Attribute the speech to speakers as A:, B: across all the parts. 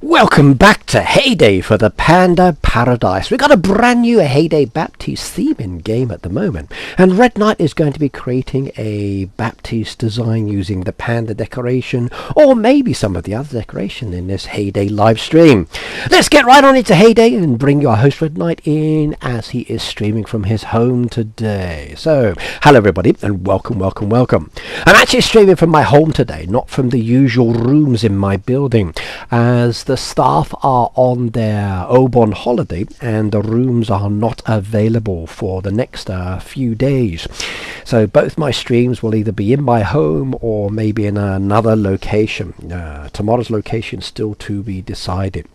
A: Welcome back to Heyday for the Panda Paradise. We've got a brand new Heyday Baptiste theme in game at the moment, and Red Knight is going to be creating a Baptiste design using the panda decoration, or maybe some of the other decoration in this Heyday live stream. Let's get right on into Heyday and bring your host Red Knight in as he is streaming from his home today. So, hello everybody and welcome. I'm actually streaming from my home today, not from the usual rooms in my building, as the staff are on their Obon holiday and the rooms are not available for the next few days. So both my streams will either be in my home or maybe in another location. Tomorrow's location still to be decided.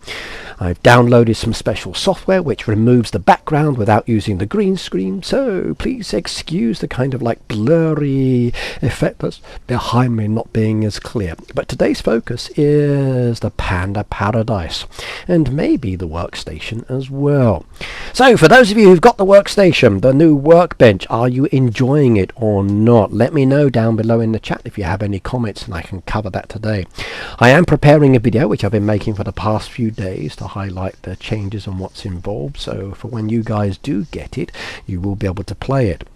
A: I've downloaded some special software which removes the background without using the green screen, so please excuse the kind of like blurry effect that's behind me not being as clear. But today's focus is the Panda Paradise and maybe the workstation as well. So for those of you who've got the workstation, the new workbench, are you enjoying it or not? Let me know down below in the chat if you have any comments and I can cover that today. I am preparing a video which I've been making for the past few days to highlight the changes and what's involved, so for when you guys do get it you will be able to play it.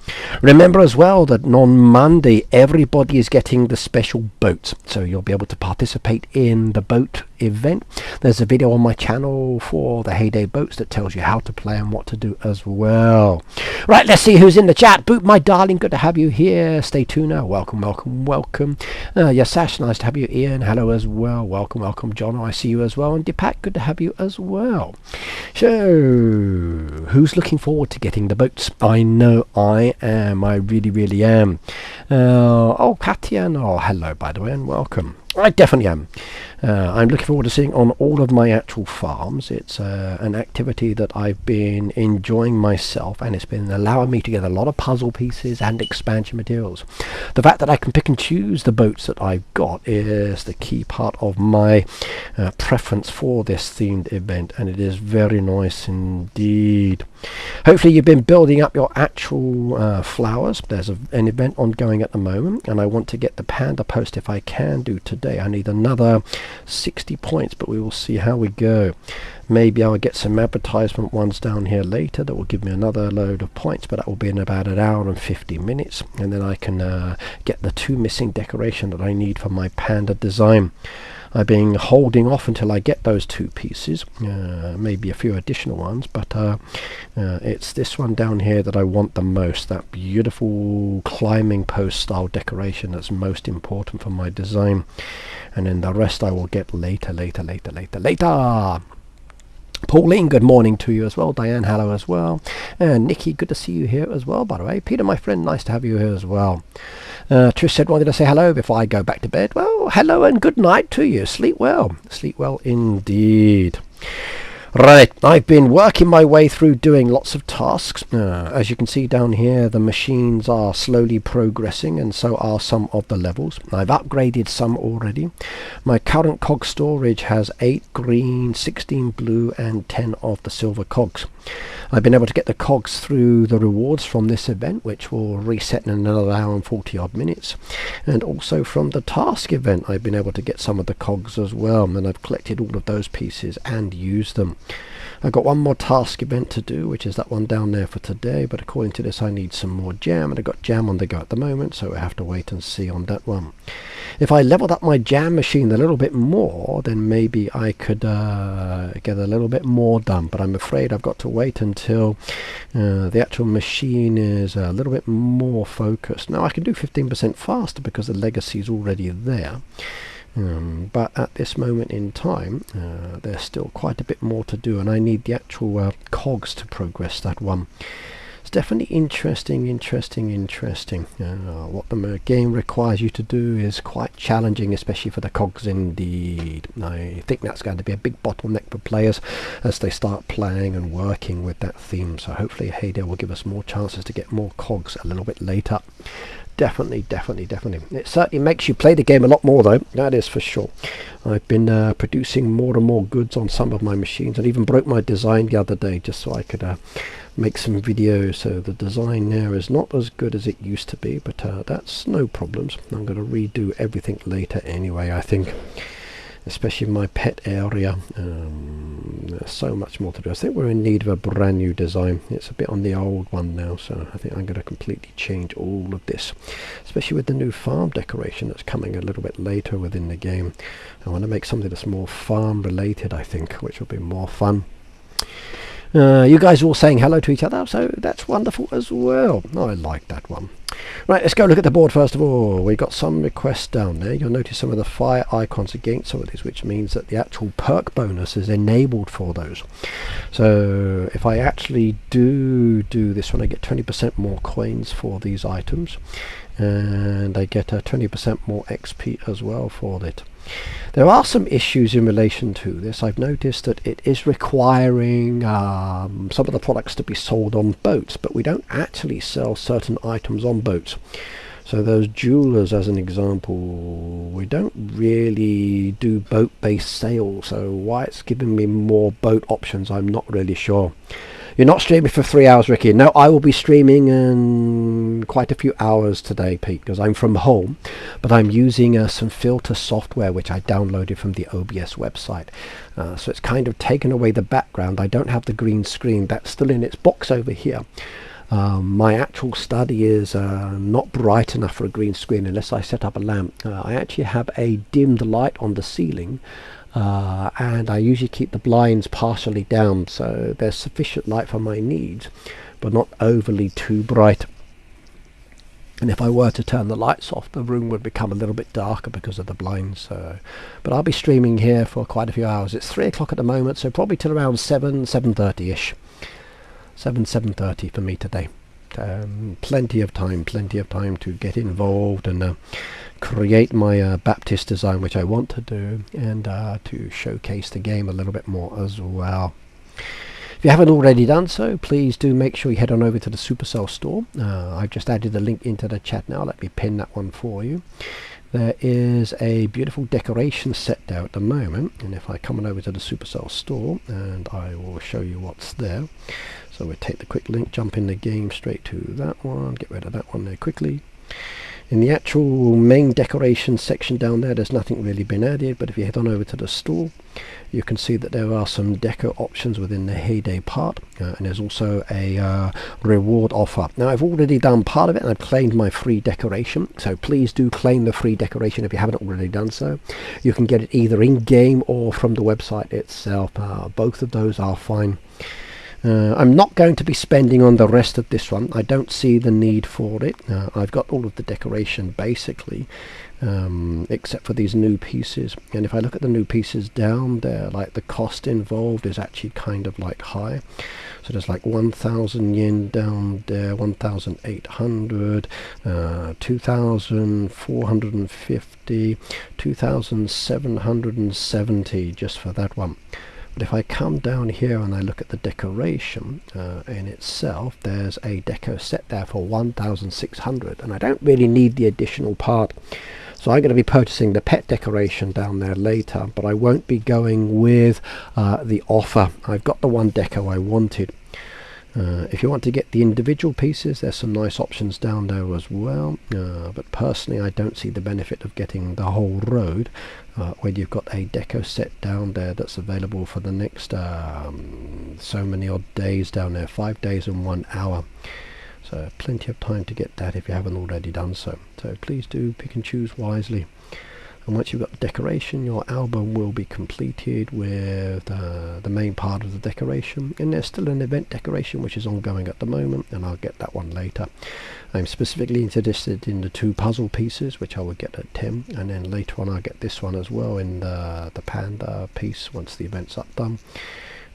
A: Remember as well that on Monday everybody is getting the special boat, so you'll be able to participate in the boat event. There's a video on my channel for the Heyday boats that tells you how to play and what to do as well. Right, let's see who's in the chat. Boot, my darling, good to have you here. Stay tuned now. Welcome. Yes, Sash, nice to have you. Ian, hello as well. Welcome. John, I see you as well. And Deepak, good to have you as well. So, who's looking forward to getting the boats? I know I am. I really am. Oh, Katya, oh, hello, by the way, and welcome. I definitely am. I'm looking forward to seeing on all of my actual farms. It's an activity that I've been enjoying myself, and it's been allowing me to get a lot of puzzle pieces and expansion materials. The fact that I can pick and choose the boats that I've got is the key part of my preference for this themed event, and it is very nice indeed. Hopefully you've been building up your actual flowers. There's an event ongoing at the moment, and I want to get the panda post if I can do today. I need another 60 points, but we will see how we go. Maybe I'll get some advertisement ones down here later that will give me another load of points, but that will be in about an hour and 50 minutes, and then I can get the 2 missing decoration that I need for my Panda design. I've been holding off until I get those 2 pieces, maybe a few additional ones, but it's this one down here that I want the most, that beautiful climbing post style decoration that's most important for my design, and then the rest I will get later. Pauline, good morning to you as well. Diane, hello as well. And Nikki, good to see you here as well, by the way. Peter, my friend, nice to have you here as well. Trish said, wanted to say hello before I go back to bed. Well, hello and good night to you. Sleep well indeed. Right, I've been working my way through doing lots of tasks. As you can see down here, the machines are slowly progressing, and so are some of the levels. I've upgraded some already. My current cog storage has 8 green, 16 blue and 10 of the silver cogs. I've been able to get the cogs through the rewards from this event, which will reset in another hour and 40 odd minutes, and also from the task event I've been able to get some of the cogs as well, and I've collected all of those pieces and used them. I've got one more task event to do, which is that one down there for today, but according to this I need some more jam, and I've got jam on the go at the moment, so I have to wait and see on that one. If I leveled up my jam machine a little bit more, then maybe I could get a little bit more done, but I'm afraid I've got to wait until the actual machine is a little bit more focused. Now I can do 15% faster because the legacy is already there. But at this moment in time there's still quite a bit more to do, and I need the actual cogs to progress that one. It's definitely interesting. What the game requires you to do is quite challenging, especially for the cogs indeed. I think that's going to be a big bottleneck for players as they start playing and working with that theme, so hopefully Heyday will give us more chances to get more cogs a little bit later. Definitely. It certainly makes you play the game a lot more though, that is for sure. I've been producing more and more goods on some of my machines, and even broke my design the other day just so I could make some videos. So the design there is not as good as it used to be, but that's no problems. I'm going to redo everything later anyway, I think. especially in my pet area. There's so much more to do. I think we're in need of a brand new design. It's a bit on the old one now, so I think I'm going to completely change all of this, especially with the new farm decoration that's coming a little bit later within the game. I want to make something that's more farm related, I think, which will be more fun. You guys are all saying hello to each other, so that's wonderful as well. I like that one. Right, let's go look at the board first of all. We've got some requests down there. You'll notice some of the fire icons against some of these, which means that the actual perk bonus is enabled for those. So if I actually do this one, I get 20% more coins for these items, and I get a 20% more XP as well for it. There are some issues in relation to this. I've noticed that it is requiring some of the products to be sold on boats, but we don't actually sell certain items on boats. So those jewelers, as an example, we don't really do boat-based sales, so why it's giving me more boat options, I'm not really sure. You're not streaming for 3 hours, Ricky? No, I will be streaming in quite a few hours today, Pete, because I'm from home, but I'm using some filter software which I downloaded from the OBS website. So it's kind of taken away the background. I don't have the green screen. That's still in its box over here. My actual study is not bright enough for a green screen unless I set up a lamp. I actually have a dimmed light on the ceiling, and I usually keep the blinds partially down, so there's sufficient light for my needs, but not overly too bright. And if I were to turn the lights off, the room would become a little bit darker because of the blinds. But I'll be streaming here for quite a few hours. It's 3 o'clock at the moment, so probably till around 7:30ish. 7:30 for me today. Plenty of time to get involved and create my Baptiste design, which I want to do, and to showcase the game a little bit more as well. If you haven't already done so, please do make sure you head on over to the Supercell store. I've just added the link into the chat now. Let me pin that one for you. There is a beautiful decoration set there at the moment, and if I come on over to the Supercell store, and I will show you what's there. So we'll take the quick link, jump in the game straight to that one, get rid of that one there quickly. In the actual main decoration section down there, there's nothing really been added, but if you head on over to the store, you can see that there are some deco options within the Heyday part, and there's also a reward offer. Now I've already done part of it and I've claimed my free decoration, so please do claim the free decoration if you haven't already done so. You can get it either in game or from the website itself. Both of those are fine. I'm not going to be spending on the rest of this one. I don't see the need for it. I've got all of the decoration basically, except for these new pieces. And if I look at the new pieces down there, like the cost involved is actually kind of like high. So there's like 1,000 yen down there, 1,800, 2,450, 2,770 just for that one. But if I come down here and I look at the decoration in itself, there's a deco set there for 1,600, and I don't really need the additional part. So I'm going to be purchasing the pet decoration down there later, but I won't be going with the offer. I've got the one deco I wanted. If you want to get the individual pieces, there's some nice options down there as well, but personally I don't see the benefit of getting the whole road when you've got a deco set down there that's available for the next so many odd days down there, 5 days and 1 hour. So plenty of time to get that if you haven't already done so. So please do pick and choose wisely. And once you've got the decoration, your album will be completed with the main part of the decoration. And there's still an event decoration which is ongoing at the moment, and I'll get that one later. I'm specifically interested in the 2 puzzle pieces, which I will get at 10, and then later on I'll get this one as well in the Panda piece once the event's up done.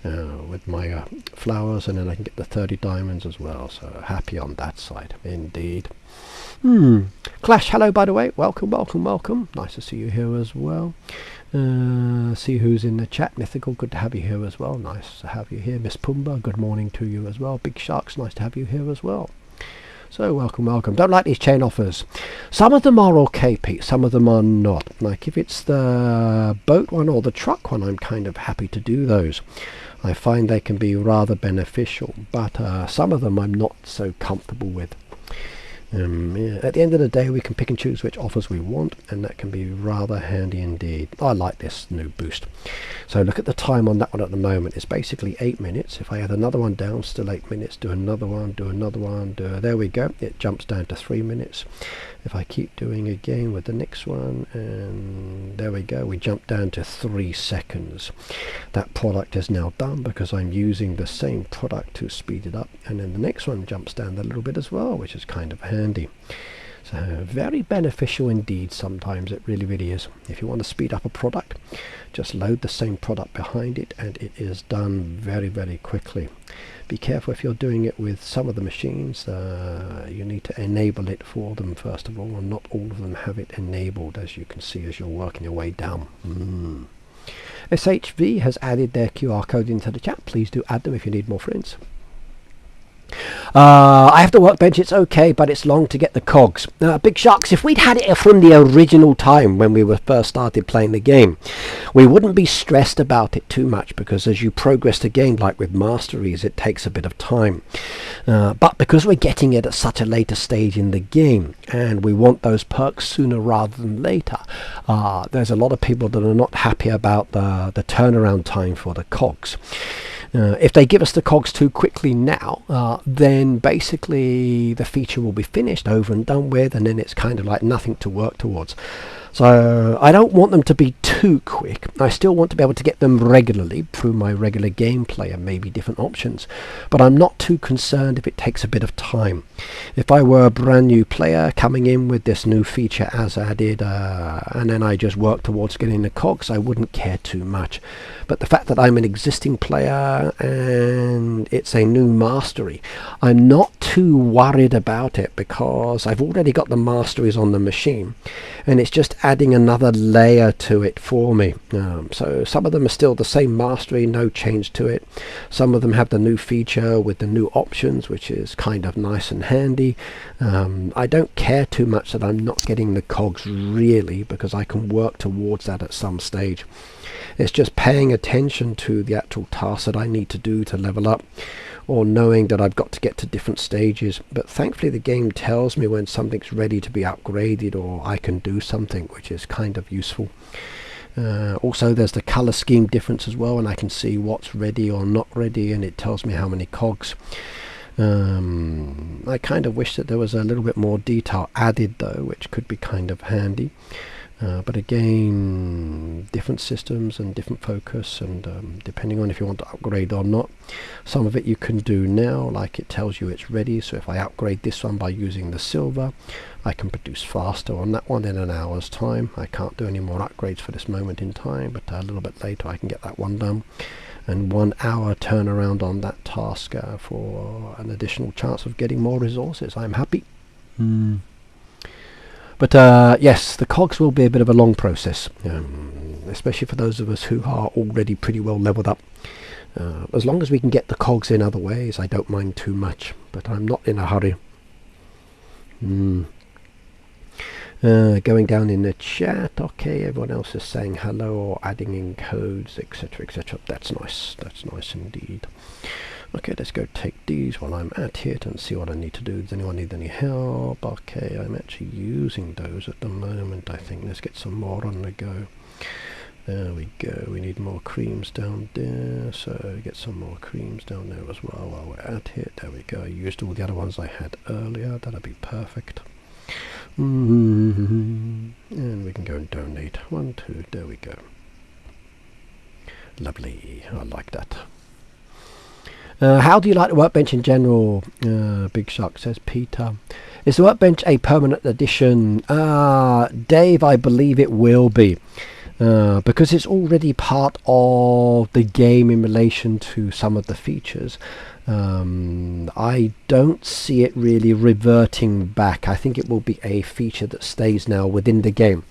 A: With my flowers, and then I can get the 30 diamonds as well, so happy on that side indeed. Clash, hello by the way, welcome, nice to see you here as well. See who's in the chat. Mythical, good to have you here as well, nice to have you here. Miss Pumba, good morning to you as well. Big Sharks, nice to have you here as well. So welcome. Don't like these chain offers. Some of them are okay, Pete, some of them are not. Like if it's the boat one or the truck one, I'm kind of happy to do those. I find they can be rather beneficial, but some of them I'm not so comfortable with. Yeah. At the end of the day, we can pick and choose which offers we want, and that can be rather handy indeed. I like this new boost. So look at the time on that one at the moment. It's basically 8 minutes. If I add another one down, still 8 minutes. Do another one, do another one. There we go. It jumps down to 3 minutes. If I keep doing again with the next one, and there we go, we jump down to 3 seconds. That product is now done because I'm using the same product to speed it up, and then the next one jumps down a little bit as well, which is kind of handy. So very beneficial indeed. Sometimes it really is. If you want to speed up a product, just load the same product behind it and it is done very quickly. Be careful if you're doing it with some of the machines. You need to enable it for them first of all, and not all of them have it enabled, as you can see as you're working your way down. SHV has added their QR code into the chat. Please do add them if you need more friends. I have the workbench, it's okay, but it's long to get the cogs. Big Sharks, if we'd had it from the original time when we were first started playing the game, we wouldn't be stressed about it too much, because as you progress the game, like with masteries, it takes a bit of time. But because we're getting it at such a later stage in the game, and we want those perks sooner rather than later, there's a lot of people that are not happy about the turnaround time for the cogs. If they give us the cogs too quickly now, then basically the feature will be finished, over and done with, and then it's kind of like nothing to work towards. So I don't want them to be too quick. I still want to be able to get them regularly through my regular gameplay and maybe different options, but I'm not too concerned if it takes a bit of time. If I were a brand new player coming in with this new feature as added, and then I just work towards getting the cogs, I wouldn't care too much. But the fact that I'm an existing player and it's a new mastery, I'm not too worried about it, because I've already got the masteries on the machine, and it's just adding another layer to it for me. So some of them are still the same mastery, no change to it. Some of them have the new feature with the new options, which is kind of nice and handy. I don't care too much that I'm not getting the cogs really, because I can work towards that at some stage. It's just paying attention to the actual tasks that I need to do to level up, or knowing that I've got to get to different stages. But thankfully the game tells me when something's ready to be upgraded, or I can do something, which is kind of useful. Also there's the color scheme difference as well, and I can see what's ready or not ready, and it tells me how many cogs. I kind of wish that there was a little bit more detail added though, which could be kind of handy. But again, different systems and different focus, and depending on if you want to upgrade or not. Some of it you can do now, like it tells you it's ready, so if I upgrade this one by using the silver, I can produce faster on that one in an hour's time. I can't do any more upgrades for this moment in time, but a little bit later I can get that one done. And 1 hour turnaround on that task for an additional chance of getting more resources. I'm happy. But yes, the cogs will be a bit of a long process, especially for those of us who are already pretty well leveled up. As long as we can get the cogs in other ways, I don't mind too much, but I'm not in a hurry. Going down in the chat, okay, everyone else is saying hello or adding in codes, etc, etc. That's nice indeed. Okay, let's go take these while I'm at it and see what I need to do. Does anyone need any help? Okay, I'm actually using those at the moment, I think. Let's get some more on the go. There we go. We need more creams down there, so get some more creams down there as well while we're at it. There we go. I used all the other ones I had earlier. That'll be perfect. And we can go and donate. 1, 2, there we go. Lovely. I like that. How do you like the workbench in general? Big Shark says Peter. Is the workbench a permanent addition? Dave, I believe it will be. Because it's already part of the game in relation to some of the features. I don't see it really reverting back. I think it will be a feature that stays now within the game.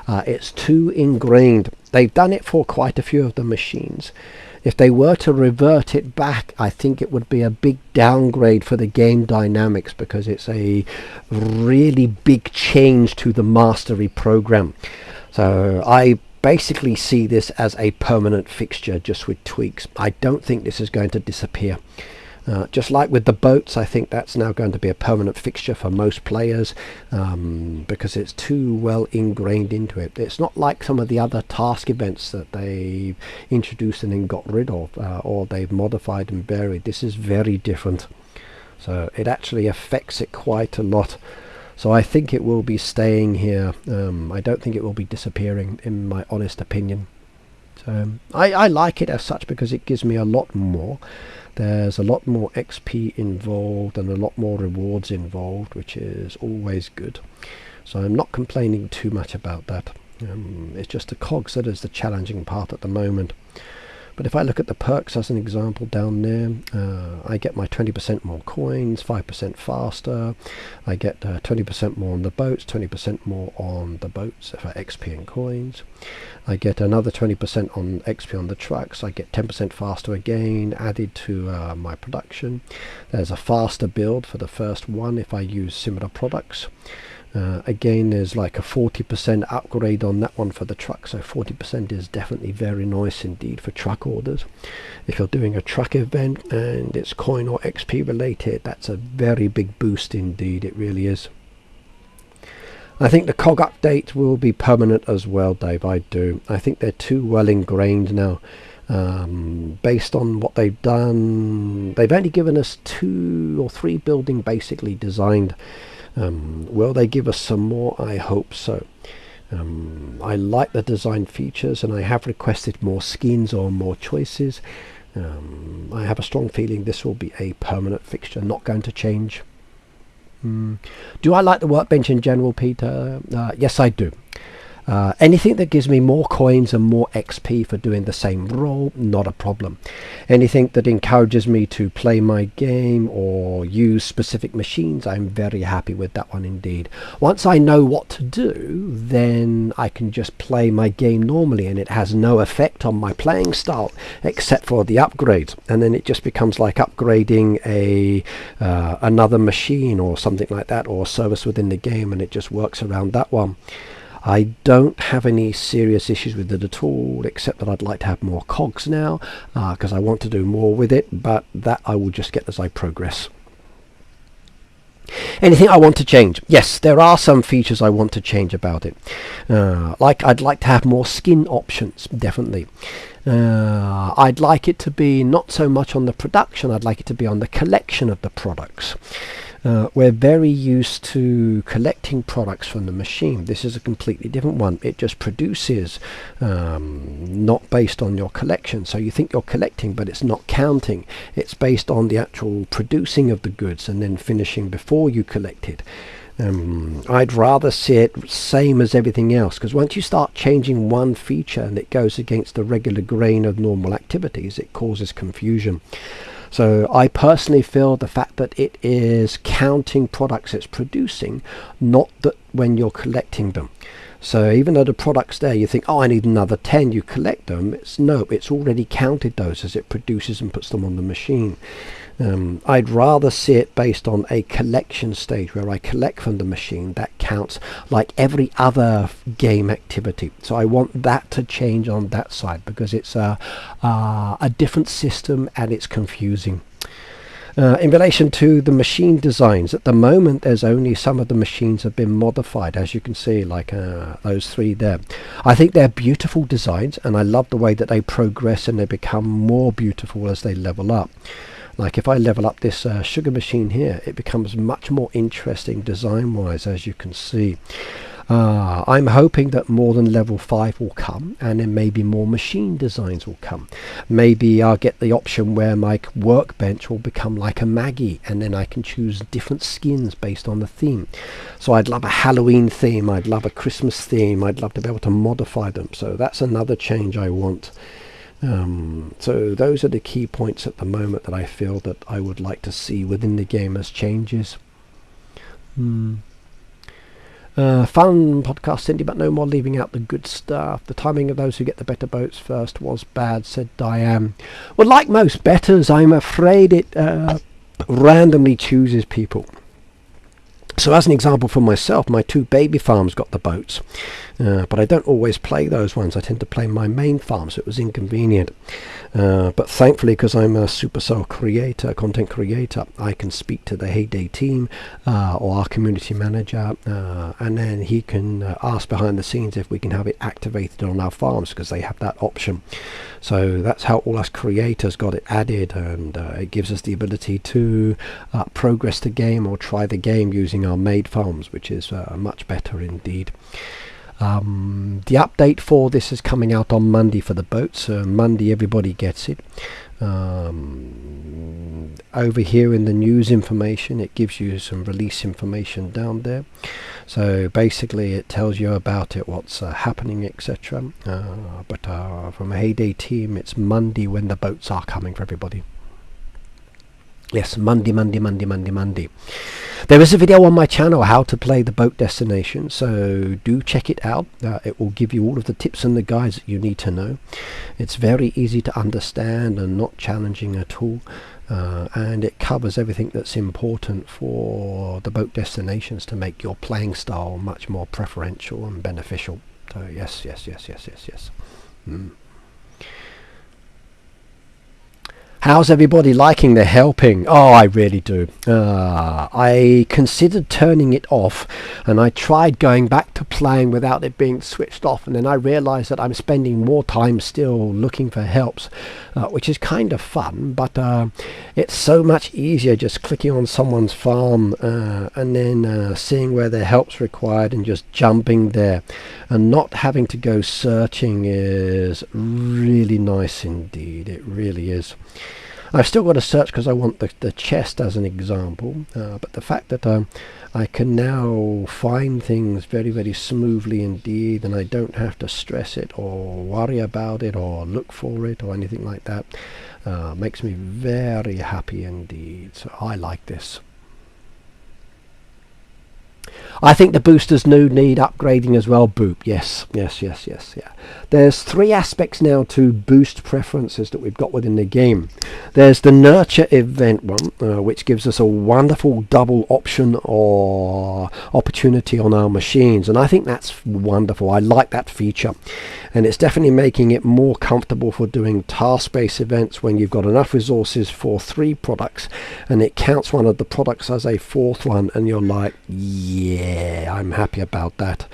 A: It's too ingrained. They've done it for quite a few of the machines. If they were to revert it back, I think it would be a big downgrade for the game dynamics, because it's a really big change to the mastery program. So I basically see this as a permanent fixture, just with tweaks. I don't think this is going to disappear. Just like with the boats, I think that's now going to be a permanent fixture for most players, because it's too well ingrained into it. It's not like some of the other task events that they've introduced and then got rid of, or they've modified and varied. This is very different. So it actually affects it quite a lot. So I think it will be staying here. I don't think it will be disappearing, in my honest opinion. So I like it as such because it gives me a lot more. There's a lot more XP involved and a lot more rewards involved, which is always good. So I'm not complaining too much about that. It's just the cogs that is the challenging part at the moment. But if I look at the perks as an example down there, I get my 20% more coins, 5% faster. I get 20% more on the boats, 20% more on the boats for XP and coins. I get another 20% on XP on the trucks. I get 10% faster again added to my production. There's a faster build for the first one if I use similar products. Again, there's like a 40% upgrade on that one for the truck, so 40% is definitely very nice indeed for truck orders. If you're doing a truck event and it's coin or XP related, that's a very big boost indeed, it really is. I think the cog update will be permanent as well, Dave. I do. I think they're too well ingrained now. Based on what they've done, they've only given us 2 or 3 building basically designed. Will they give us some more? I hope so. I like the design features and I have requested more skins or more choices. I have a strong feeling this will be a permanent fixture, not going to change. Do I like the workbench in general, Peter? Yes, I do. Anything that gives me more coins and more XP for doing the same role, not a problem. Anything that encourages me to play my game or use specific machines, I'm very happy with that one indeed. Once I know what to do, then I can just play my game normally and it has no effect on my playing style except for the upgrades, and then it just becomes like upgrading another machine or something like that, or service within the game, and it just works around that one. I don't have any serious issues with it at all, except that I'd like to have more cogs now, because I want to do more with it, but that I will just get as I progress. Anything I want to change? Yes, there are some features I want to change about it. Like I'd like to have more skin options, definitely. I'd like it to be not so much on the production, I'd like it to be on the collection of the products. We're very used to collecting products from the machine. This is a completely different one. It just produces, not based on your collection. So you think you're collecting, but it's not counting. It's based on the actual producing of the goods and then finishing before you collect it. I'd rather see it same as everything else, because once you start changing one feature and it goes against the regular grain of normal activities, it causes confusion. So I personally feel the fact that it is counting products it's producing, not that when you're collecting them. So even though the product's there, you think, oh, I need another 10, you collect them. It's already counted those as it produces and puts them on the machine. I'd rather see it based on a collection stage where I collect from the machine. That counts like every other game activity. So I want that to change on that side, because it's a different system and it's confusing. In relation to the machine designs, at the moment there's only some of the machines have been modified, as you can see, like those 3 there. I think they're beautiful designs and I love the way that they progress and they become more beautiful as they level up. Like if I level up this sugar machine here, it becomes much more interesting design wise, as you can see. I'm hoping that more than level 5 will come, and then maybe more machine designs will come. Maybe I'll get the option where my workbench will become like a Maggie, and then I can choose different skins based on the theme. So I'd love a Halloween theme, I'd love a Christmas theme, I'd love to be able to modify them. So that's another change I want. So those are the key points at the moment that I feel that I would like to see within the game as changes. Fun podcast, Cindy, but no more leaving out the good stuff. The timing of those who get the better boats first was bad, said Diane. Well, like most betters, I'm afraid it randomly chooses people. So as an example for myself, my 2 baby farms got the boats, but I don't always play those ones. I tend to play my main farm, so it was inconvenient. But thankfully, because I'm a Supercell creator, content creator, I can speak to the Heyday team or our community manager, and then he can ask behind the scenes if we can have it activated on our farms, because they have that option. So that's how all us creators got it added, and it gives us the ability to progress the game or try the game using our made farms, which is much better indeed. The update for this is coming out on Monday for the boats. Monday everybody gets it. Over here in the news information, it gives you some release information down there. So basically it tells you about it, what's happening, etc. But from a Heyday team, it's Monday when the boats are coming for everybody. Yes, Monday. There is a video on my channel how to play the boat destination, so do check it out. It will give you all of the tips and the guides that you need to know. It's very easy to understand and not challenging at all, and it covers everything that's important for the boat destinations to make your playing style much more preferential and beneficial. So yes. How's everybody liking the helping? Oh, I really do. I considered turning it off, and I tried going back to playing without it being switched off, and then I realized that I'm spending more time still looking for helps, which is kind of fun, but it's so much easier just clicking on someone's farm and then seeing where their help's required and just jumping there, and not having to go searching is really nice indeed. It really is. I've still got to search because I want the chest as an example, but the fact that I can now find things very, very smoothly indeed, and I don't have to stress it or worry about it or look for it or anything like that, makes me very happy indeed. So I like this. I think the boosters do need upgrading as well, Boop. Yes. There's 3 aspects now to boost preferences that we've got within the game. There's the nurture event one, which gives us a wonderful double option or opportunity on our machines, and I think that's wonderful. I like that feature, and it's definitely making it more comfortable for doing task-based events when you've got enough resources for 3 products and it counts one of the products as a 4th one, and you're like, yeah, I'm happy about that.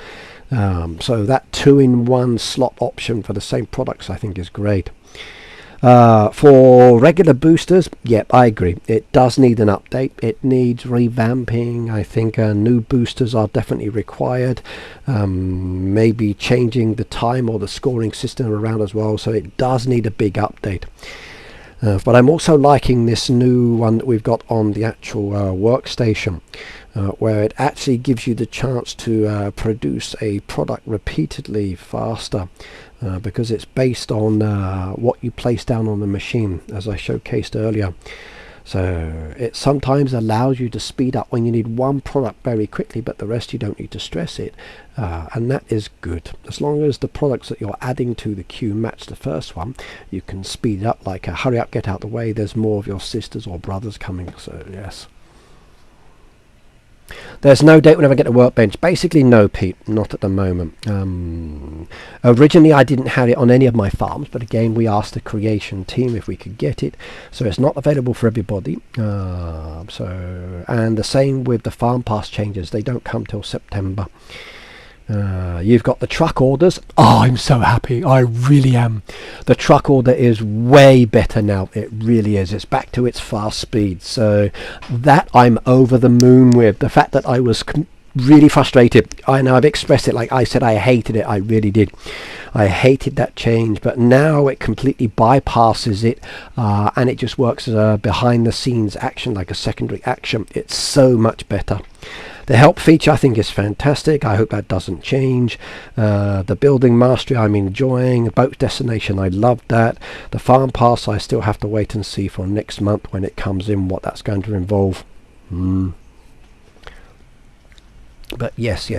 A: So that 2-in-1 slot option for the same products I think is great. For regular boosters, yep, I agree. It does need an update. It needs revamping. I think new boosters are definitely required. Maybe changing the time or the scoring system around as well. So it does need a big update. But I'm also liking this new one that we've got on the actual workstation, where it actually gives you the chance to produce a product repeatedly faster, because it's based on what you place down on the machine, as I showcased earlier. So it sometimes allows you to speed up when you need one product very quickly, but the rest you don't need to stress it, and that is good. As long as the products that you're adding to the queue match the first one, you can speed it up, like hurry up, get out the way, there's more of your sisters or brothers coming. So yes. There's no date whenever I get a workbench. Basically no, Pete, not at the moment. Originally I didn't have it on any of my farms, but again we asked the creation team if we could get it, so it's not available for everybody. And the same with the farm pass changes, they don't come till September. You've got the truck orders. Oh, I'm so happy, I really am. The truck order is way better now, it really is. It's back to its fast speed, so that I'm over the moon with. The fact that I was really frustrated, I know I've expressed it, like I said, I hated it, I really did. I hated that change, but now it completely bypasses it, and it just works as a behind the scenes action, like a secondary action. It's so much better. The help feature I think is fantastic. I hope that doesn't change. The building mastery I'm enjoying. Boat destination, I love that. The farm pass I still have to wait and see for next month when it comes in, what that's going to involve. But yes.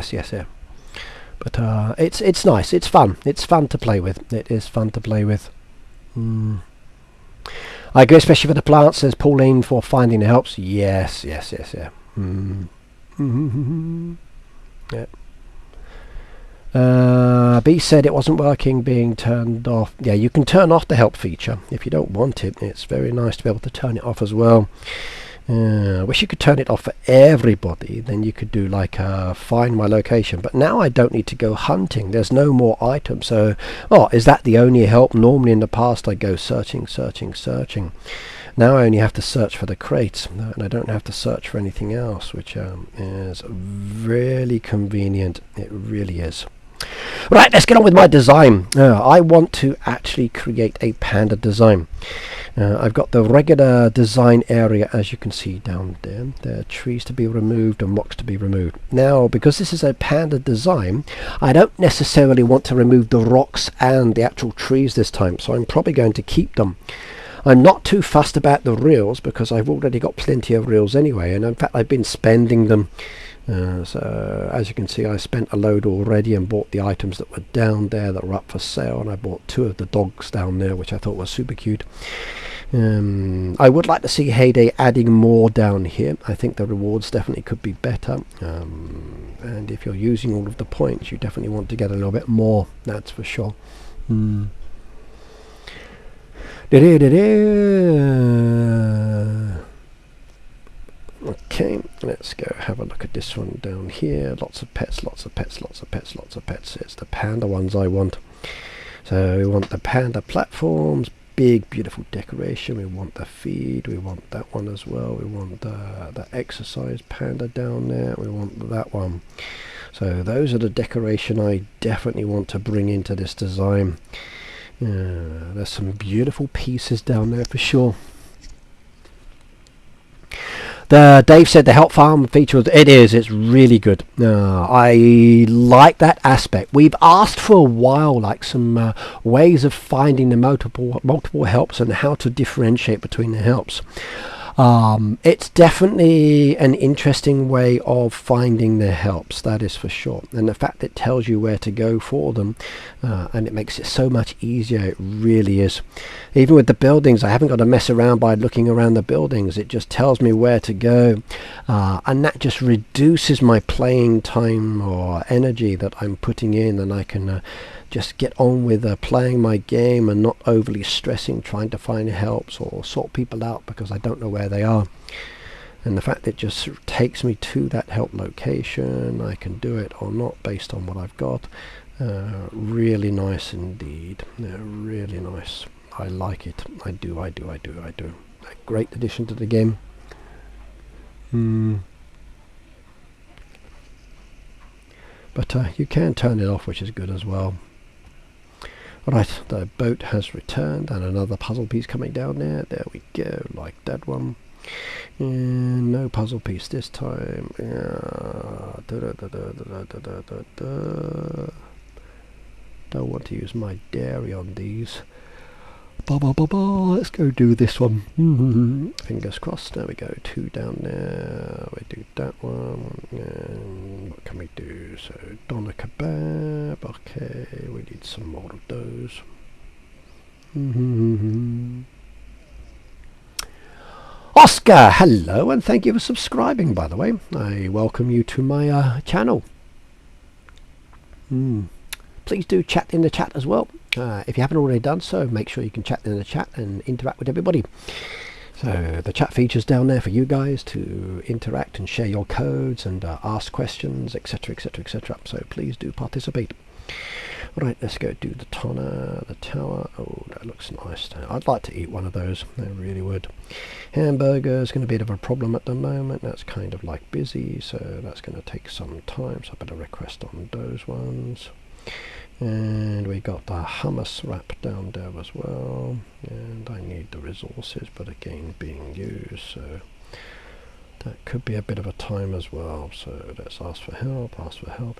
A: But it's nice. It's fun. It's fun to play with. It is fun to play with. I agree, especially for the plants. Says Pauline, for finding the helps. Yes. Yeah. B said it wasn't working, being turned off. Yeah, you can turn off the help feature if you don't want it. It's very nice to be able to turn it off as well. I wish you could turn it off for everybody. Then you could do like find my location. But now I don't need to go hunting. There's no more items. So, oh, is that the only help? Normally in the past I go searching. Now I only have to search for the crates, and I don't have to search for anything else, which is really convenient. It really is. Right, let's get on with my design. I want to actually create a panda design. I've got the regular design area, as you can see down there. There are trees to be removed and rocks to be removed. Now, because this is a panda design, I don't necessarily want to remove the rocks and the actual trees this time, so I'm probably going to keep them. I'm not too fussed about the reels because I've already got plenty of reels anyway, and in fact I've been spending them. So as you can see, I spent a load already and bought the items that were down there that were up for sale, and I bought 2 of the dogs down there, which I thought was super cute. I would like to see Heyday adding more down here. I think the rewards definitely could be better, and if you're using all of the points, you definitely want to get a little bit more, that's for sure. Okay, let's go have a look at this one down here. Lots of pets. It's the panda ones I want. So we want the panda platforms, big beautiful decoration. We want the feed, we want that one as well. We want the exercise panda down there. We want that one. So those are the decoration I definitely want to bring into this design. There's some beautiful pieces down there for sure. Dave said the help farm feature, it's really good. I like that aspect. We've asked for a while like some ways of finding the multiple helps and how to differentiate between the helps. It's definitely an interesting way of finding the helps, that is for sure, and the fact that it tells you where to go for them, and it makes it so much easier. It really is. Even with the buildings, I haven't got to mess around by looking around the buildings. It just tells me where to go, and that just reduces my playing time or energy that I'm putting in, and I can just get on with playing my game and not overly stressing trying to find helps or sort people out because I don't know where they are. And the fact that it just takes me to that help location, I can do it or not based on what I've got. Really nice indeed. Really nice. I like it. I do. A great addition to the game. But you can turn it off, which is good as well. Right, the boat has returned and another puzzle piece coming down there. There we go, like that one. And no puzzle piece this time. Don't want to use my dairy on these. Let's go do this one. Fingers crossed. There we go. 2 down there. We do that one. And what can we do? So doner kebab. Okay, we need some more of those. Oscar, hello, and thank you for subscribing, by the way. I welcome you to my channel. Please do chat in the chat as well. If you haven't already done so, make sure you can chat in the chat and interact with everybody. So the chat features down there for you guys to interact and share your codes and ask questions, etc, etc, etc. So please do participate. Right, let's go do the toner, the tower. Oh, that looks nice. I'd like to eat one of those. I really would. Hamburger is going to be a bit of a problem at the moment. That's kind of like busy, so that's going to take some time. So I better request on those ones. And we got the hummus wrap down there as well. And I need the resources, but again being used, so that could be a bit of a time as well. So let's ask for help, In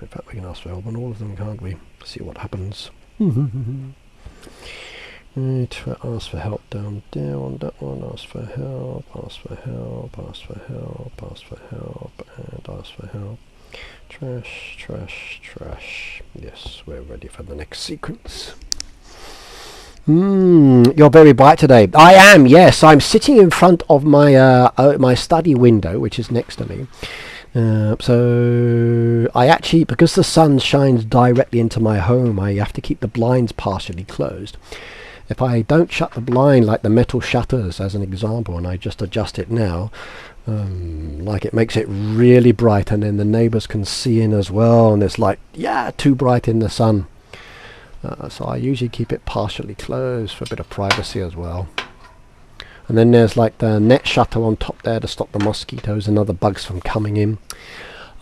A: fact, we can ask for help on all of them, can't we? See what happens. Right, ask for help down there on that one. Ask for help, and ask for help. Trash. Yes, we're ready for the next sequence. You're very bright today. I am, yes. I'm sitting in front of my my study window, which is next to me. So I actually, because the sun shines directly into my home, I have to keep the blinds partially closed. If I don't shut the blind, like the metal shutters as an example, and I just adjust it now, like it makes it really bright, and then the neighbors can see in as well, and it's like, yeah, too bright in the sun. So I usually keep it partially closed for a bit of privacy as well. And then there's like the net shutter on top there to stop the mosquitoes and other bugs from coming in.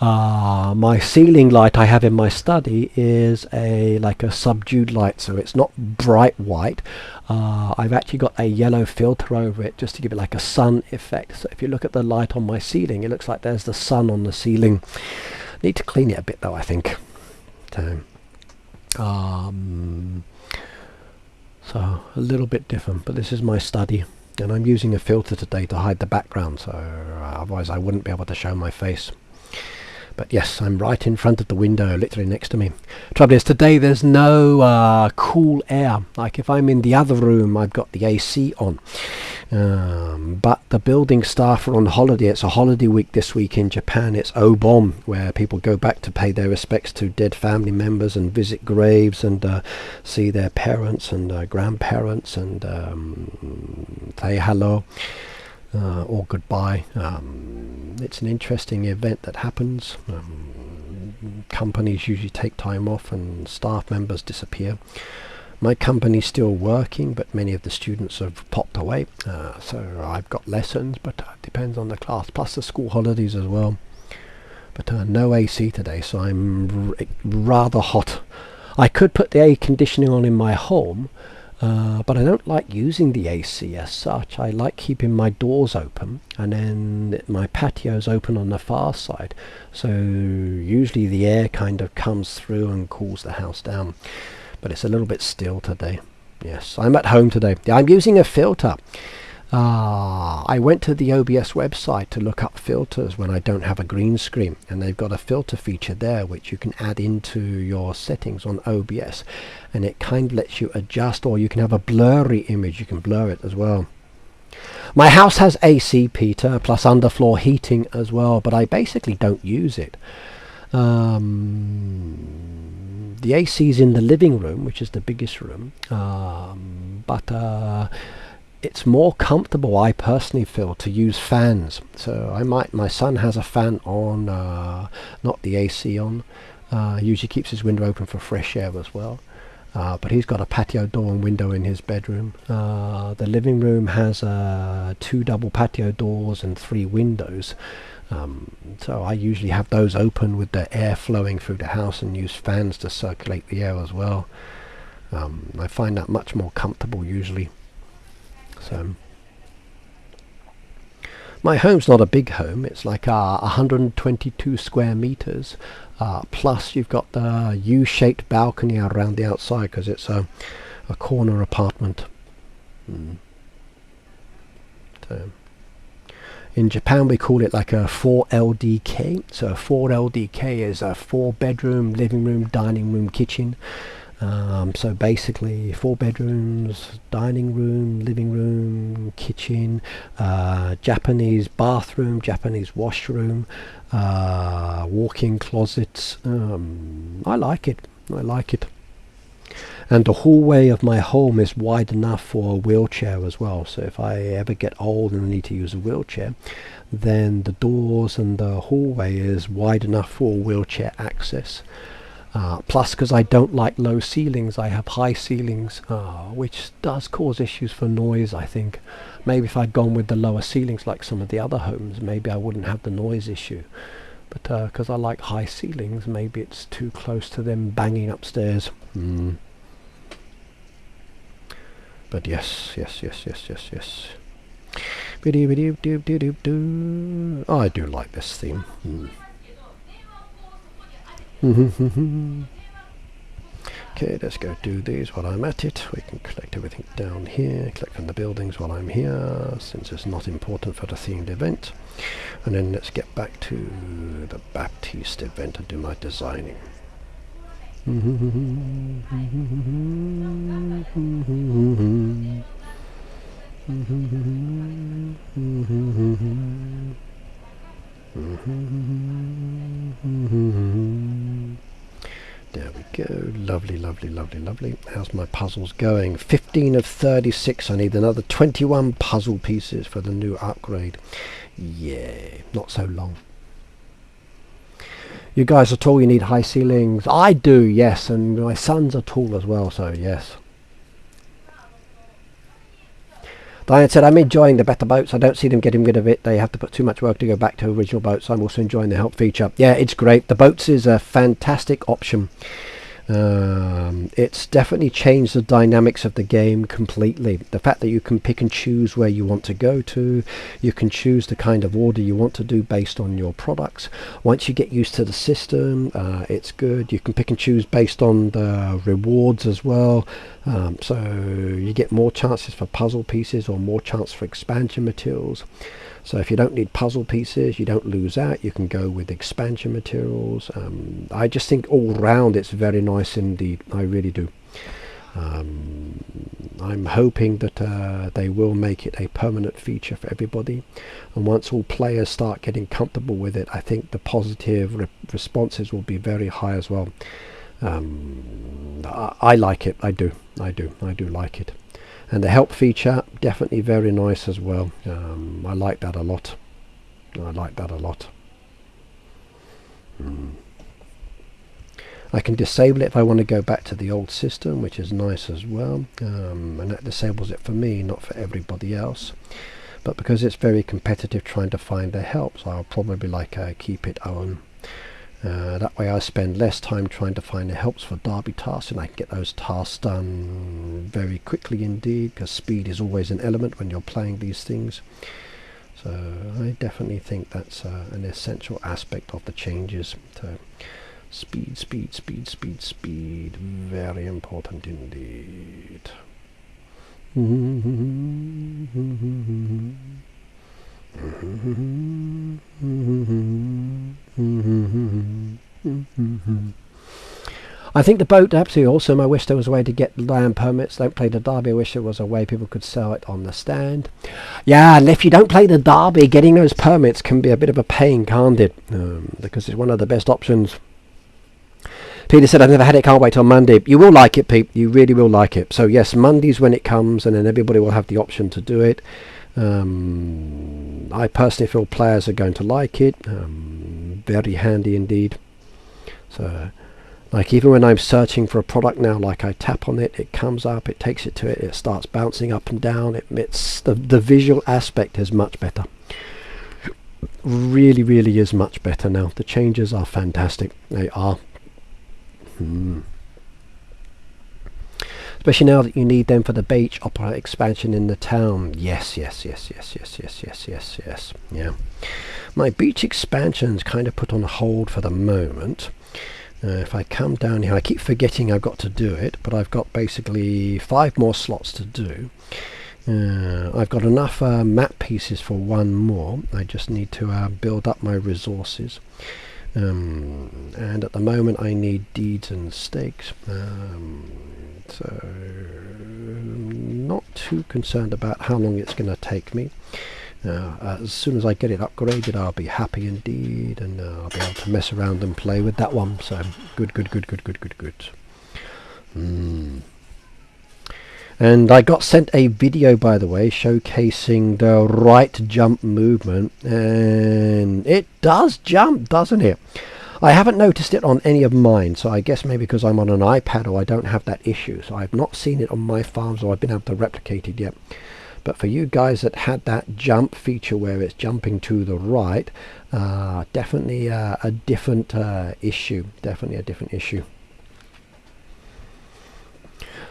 A: My ceiling light I have in my study is like a subdued light, so it's not bright white. I've actually got a yellow filter over it just to give it like a sun effect. So if you look at the light on my ceiling, it looks like there's the sun on the ceiling. Need to clean it a bit though, I think. So a little bit different, but this is my study, and I'm using a filter today to hide the background, so otherwise I wouldn't be able to show my face. But yes, I'm right in front of the window, literally next to me. Trouble is, today there's no cool air. Like if I'm in the other room, I've got the AC on. But the building staff are on holiday. It's a holiday week this week in Japan. It's Obon, where people go back to pay their respects to dead family members and visit graves and see their parents and grandparents and say hello. Or goodbye. It's an interesting event that happens. Companies usually take time off and staff members disappear. My company's still working, but many of the students have popped away. So I've got lessons, but it depends on the class, plus the school holidays as well. But no AC today, so I'm rather hot. I could put the air conditioning on in my home, but I don't like using the AC as such. I like keeping my doors open, and then my patio's open on the far side, so usually the air kind of comes through and cools the house down. But it's a little bit still today. Yes, I'm at home today. I'm using a filter. I went to the OBS website to look up filters when I don't have a green screen, and they've got a filter feature there which you can add into your settings on OBS, and it kind of lets you adjust, or you can have a blurry image, you can blur it as well. My house has AC, Peter, plus underfloor heating as well, but I basically don't use it. The AC's in the living room, which is the biggest room, but it's more comfortable, I personally feel, to use fans. So my son has a fan on, not the AC on. Usually keeps his window open for fresh air as well. But he's got a patio door and window in his bedroom. The living room has 2 double patio doors and 3 windows. So I usually have those open with the air flowing through the house and use fans to circulate the air as well. I find that much more comfortable usually. So my home's not a big home. It's like 122 square meters. Plus you've got the U-shaped balcony around the outside because it's a corner apartment. So in Japan we call it like a 4LDK. So a 4LDK is a 4-bedroom, living room, dining room, kitchen. So basically 4 bedrooms, dining room, living room, kitchen, Japanese bathroom, Japanese washroom, walk-in closets. I like it. I like it. And the hallway of my home is wide enough for a wheelchair as well. So if I ever get old and need to use a wheelchair, then the doors and the hallway is wide enough for wheelchair access. Plus, because I don't like low ceilings, I have high ceilings, which does cause issues for noise, I think. Maybe if I'd gone with the lower ceilings like some of the other homes, maybe I wouldn't have the noise issue. But because I like high ceilings, maybe it's too close to them banging upstairs. But yes. Oh, I do like this theme. Okay, let's go do these while I'm at it. We can collect everything down here, collect from the buildings while I'm here, since it's not important for the themed event. And then let's get back to the Baptiste event and do my designing. There we go. Lovely, lovely, lovely, lovely. How's my puzzles going? 15 of 36. I need another 21 puzzle pieces for the new upgrade. Yeah, not so long. You guys are tall, you need high ceilings. I do, yes, and my sons are tall as well, so yes. Diane said, I'm enjoying the better boats. I don't see them getting rid of it. They have to put too much work to go back to original boats. I'm also enjoying the help feature. Yeah, it's great. The boats is a fantastic option. It's definitely changed the dynamics of the game completely. The fact that you can pick and choose where you want to go to, you can choose the kind of order you want to do based on your products. Once you get used to the system, it's good. You can pick and choose based on the rewards as well. So you get more chances for puzzle pieces or more chance for expansion materials. So if you don't need puzzle pieces, you don't lose out. You can go with expansion materials. I just think all round it's very nice indeed. I really do. I'm hoping that they will make it a permanent feature for everybody. And once all players start getting comfortable with it, I think the positive responses will be very high as well. I like it. I do like it. And the help feature, definitely very nice as well. I like that a lot. I can disable it if I want to go back to the old system, which is nice as well. And that disables it for me, not for everybody else. But because it's very competitive trying to find the helps, I'll probably keep it on. That way I spend less time trying to find the helps for derby tasks, and I can get those tasks done very quickly indeed, because speed is always an element when you're playing these things. So I definitely think that's an essential aspect of the changes. So speed, very important indeed. I think the boat absolutely awesome. I wish there was a way to get land permits. Don't play the derby. I wish there was a way people could sell it on the stand. Yeah, and if you don't play the derby, getting those permits can be a bit of a pain, can't it? Because it's one of the best options. Peter said, I've never had it, can't wait till Monday. You will like it, Pete. You really will like it. So yes, Monday's when it comes, and then everybody will have the option to do it. I personally feel players are going to like it. Very handy indeed. So like even when I'm searching for a product now, like I tap on it, it comes up, it takes it to it, it starts bouncing up and down. It's the visual aspect is much better. Really is much better now. The changes are fantastic. They are. Especially now that you need them for the beach opera expansion in the town. Yes. Yeah. My beach expansion's kind of put on hold for the moment. If I come down here, I keep forgetting I've got to do it, but I've got basically 5 more slots to do. I've got enough map pieces for 1 more. I just need to build up my resources. And at the moment I need deeds and stakes. So not too concerned about how long it's going to take me. As soon as I get it upgraded, I'll be happy indeed, and I'll be able to mess around and play with that one. So good. And I got sent a video, by the way, showcasing the right jump movement, and it does jump, doesn't it? I haven't noticed it on any of mine, so I guess maybe because I'm on an iPad or I don't have that issue, so I've not seen it on my farms or I've been able to replicate it yet. But for you guys that had that jump feature where it's jumping to the right, definitely a different issue. Definitely a different issue.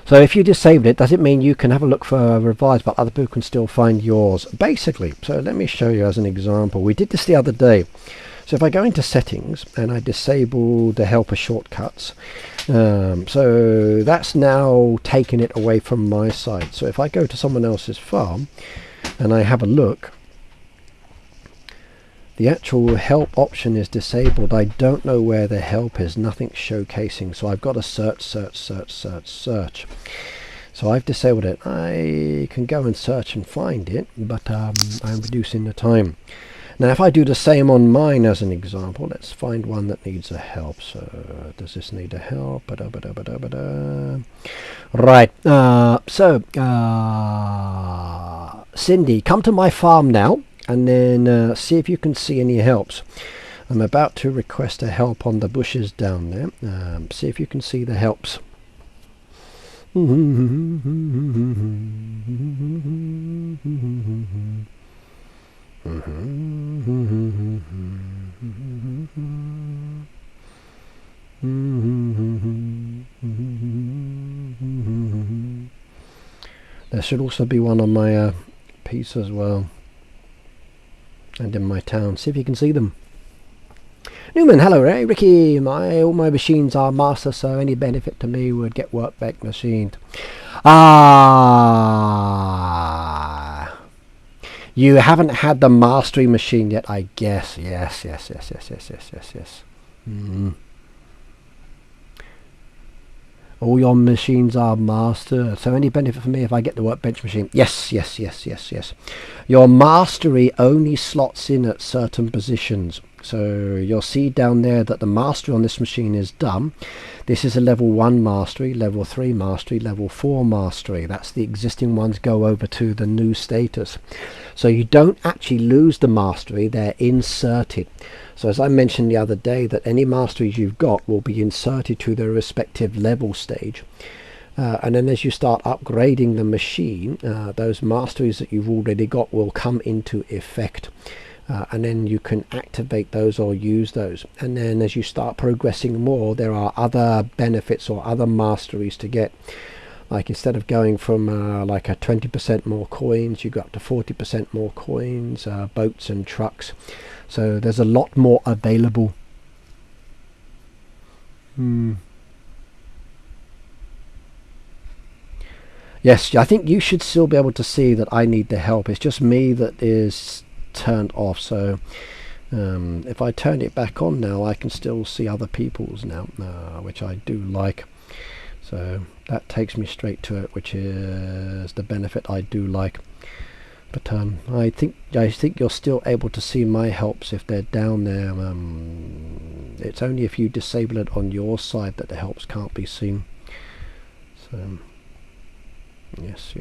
A: So if you disabled it, does it mean you can have a look for revised, but other people can still find yours? Basically, so let me show you as an example. We did this the other day. So if I go into settings and I disable the helper shortcuts, so that's now taken it away from my side. So if I go to someone else's farm and I have a look, the actual help option is disabled. I don't know where the help is, nothing's showcasing, so I've got to search. So I've disabled it. I can go and search and find it, but I'm reducing the time. Now if I do the same on mine as an example, let's find one that needs a help. So does this need a help? Right, Cindy, come to my farm now and then see if you can see any helps. I'm about to request a help on the bushes down there. See if you can see the helps. There should also be one on my piece as well, and in my town. See if you can see them. Newman, hello Ray, Ricky, all my machines are master, so any benefit to me would get workbench machined. You haven't had the mastery machine yet, I guess. Yes. All your machines are master, so any benefit for me if I get the workbench machine? Yes. Your mastery only slots in at certain positions. So you'll see down there that the mastery on this machine is done. This is a level 1 mastery, level 3 mastery, level 4 mastery. That's the existing ones go over to the new status. So you don't actually lose the mastery, they're inserted. So as I mentioned the other day, that any masteries you've got will be inserted to their respective level stage. And then as you start upgrading the machine, those masteries that you've already got will come into effect. And then you can activate those or use those. And then as you start progressing more, there are other benefits or other masteries to get. Like instead of going from like a 20% more coins, you go up to 40% more coins, boats and trucks. So there's a lot more available. Yes, I think you should still be able to see that I need the help. It's just me that is turned off. So if I turn it back on now, I can still see other people's now, which I do like. So that takes me straight to it, which is the benefit I do like. But I think you're still able to see my helps if they're down there. It's only if you disable it on your side that the helps can't be seen. So yes.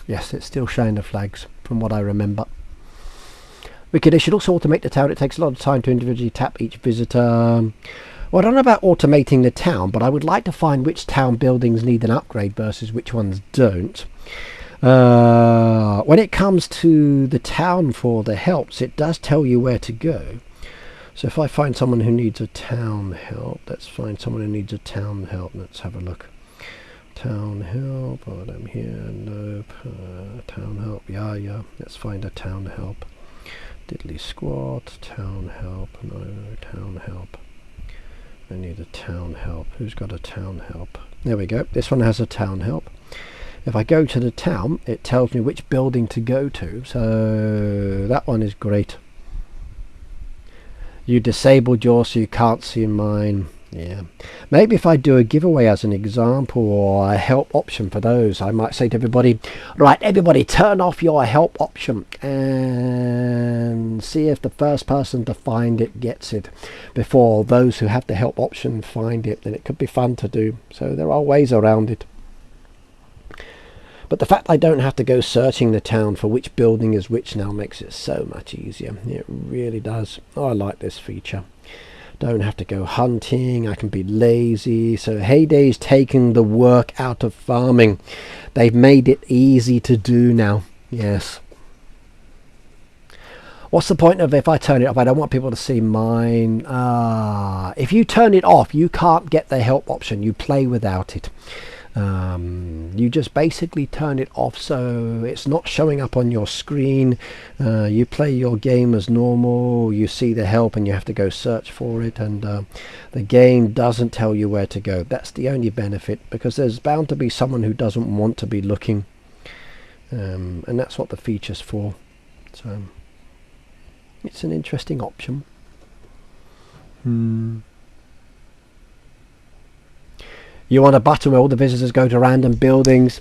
A: Yes, it's still showing the flags from what I remember. Wicked, they should also automate the town. It takes a lot of time to individually tap each visitor. Well, I don't know about automating the town, but I would like to find which town buildings need an upgrade versus which ones don't. When it comes to the town for the helps, it does tell you where to go. So if I find someone who needs a town help, let's find someone who needs a town help. Let's have a look. Town help, oh, I'm here, nope. Town help, yeah. Let's find a town help. Diddly squat, town help, no, town help. I need a town help. Who's got a town help? There we go. This one has a town help. If I go to the town, it tells me which building to go to. So that one is great. You disabled yours so you can't see mine. Yeah. Maybe if I do a giveaway as an example or a help option for those, I might say to everybody, right, everybody turn off your help option and see if the first person to find it gets it before those who have the help option find it. And it could be fun to do. So there are ways around it. But the fact I don't have to go searching the town for which building is which now makes it so much easier. It really does. Oh, I like this feature. Don't have to go hunting. I can be lazy. So Heyday's taking the work out of farming. They've made it easy to do now. Yes. What's the point of if I turn it off? I don't want people to see mine. If you turn it off, you can't get the help option. You play without it. You just basically turn it off so it's not showing up on your screen. You play your game as normal, you see the help and you have to go search for it, and the game doesn't tell you where to go. That's the only benefit, because there's bound to be someone who doesn't want to be looking. and that's what the feature's for. So it's an interesting option. You want a button where all the visitors go to random buildings?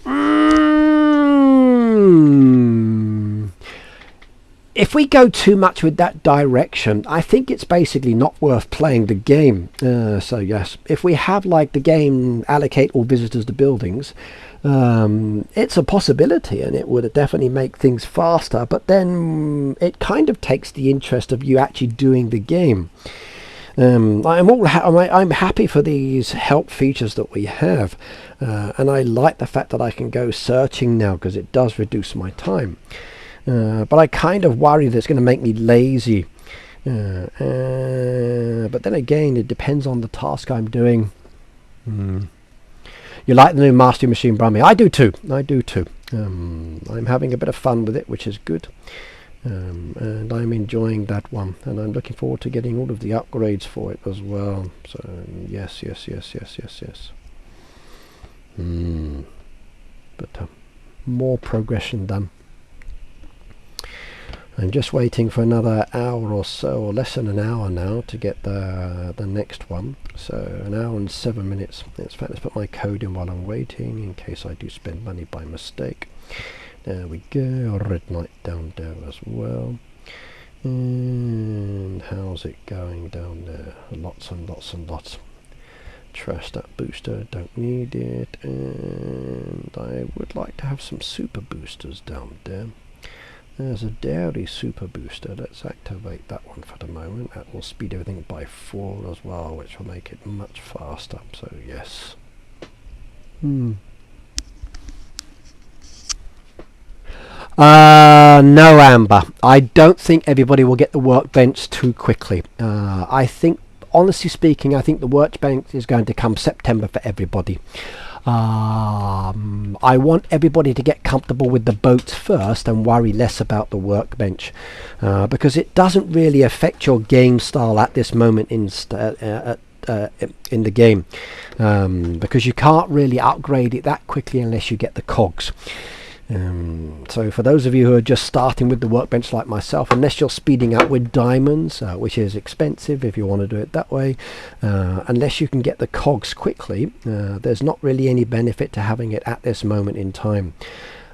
A: If we go too much with that direction, I think it's basically not worth playing the game. So yes, if we have like the game allocate all visitors to buildings, it's a possibility, and it would definitely make things faster, but then it kind of takes the interest of you actually doing the game. I'm happy for these help features that we have, and I like the fact that I can go searching now, because it does reduce my time. But I kind of worry that it's going to make me lazy. But then again, it depends on the task I'm doing. You like the new Mastery Machine, Brummy? I do too. I'm having a bit of fun with it, which is good. And I'm enjoying that one, and I'm looking forward to getting all of the upgrades for it as well. So yes. But more progression done. I'm just waiting for another hour or so, or less than an hour now, to get the next one. So an hour and 7 minutes. In fact, let's put my code in while I'm waiting, in case I do spend money by mistake. There we go. Red Knight down there as well. And how's it going down there? Lots and lots. Trash that booster, don't need it. And I would like to have some super boosters down there. There's a dairy super booster. Let's activate that one for the moment. That will speed everything by 4 as well, which will make it much faster. So yes. No, Amber. I don't think everybody will get the workbench too quickly. I think, honestly speaking, I think the workbench is going to come September for everybody. I want everybody to get comfortable with the boats first and worry less about the workbench, because it doesn't really affect your game style at this moment in the game, because you can't really upgrade it that quickly unless you get the cogs. So for those of you who are just starting with the workbench like myself, unless you're speeding up with diamonds, which is expensive if you want to do it that way, unless you can get the cogs quickly, there's not really any benefit to having it at this moment in time.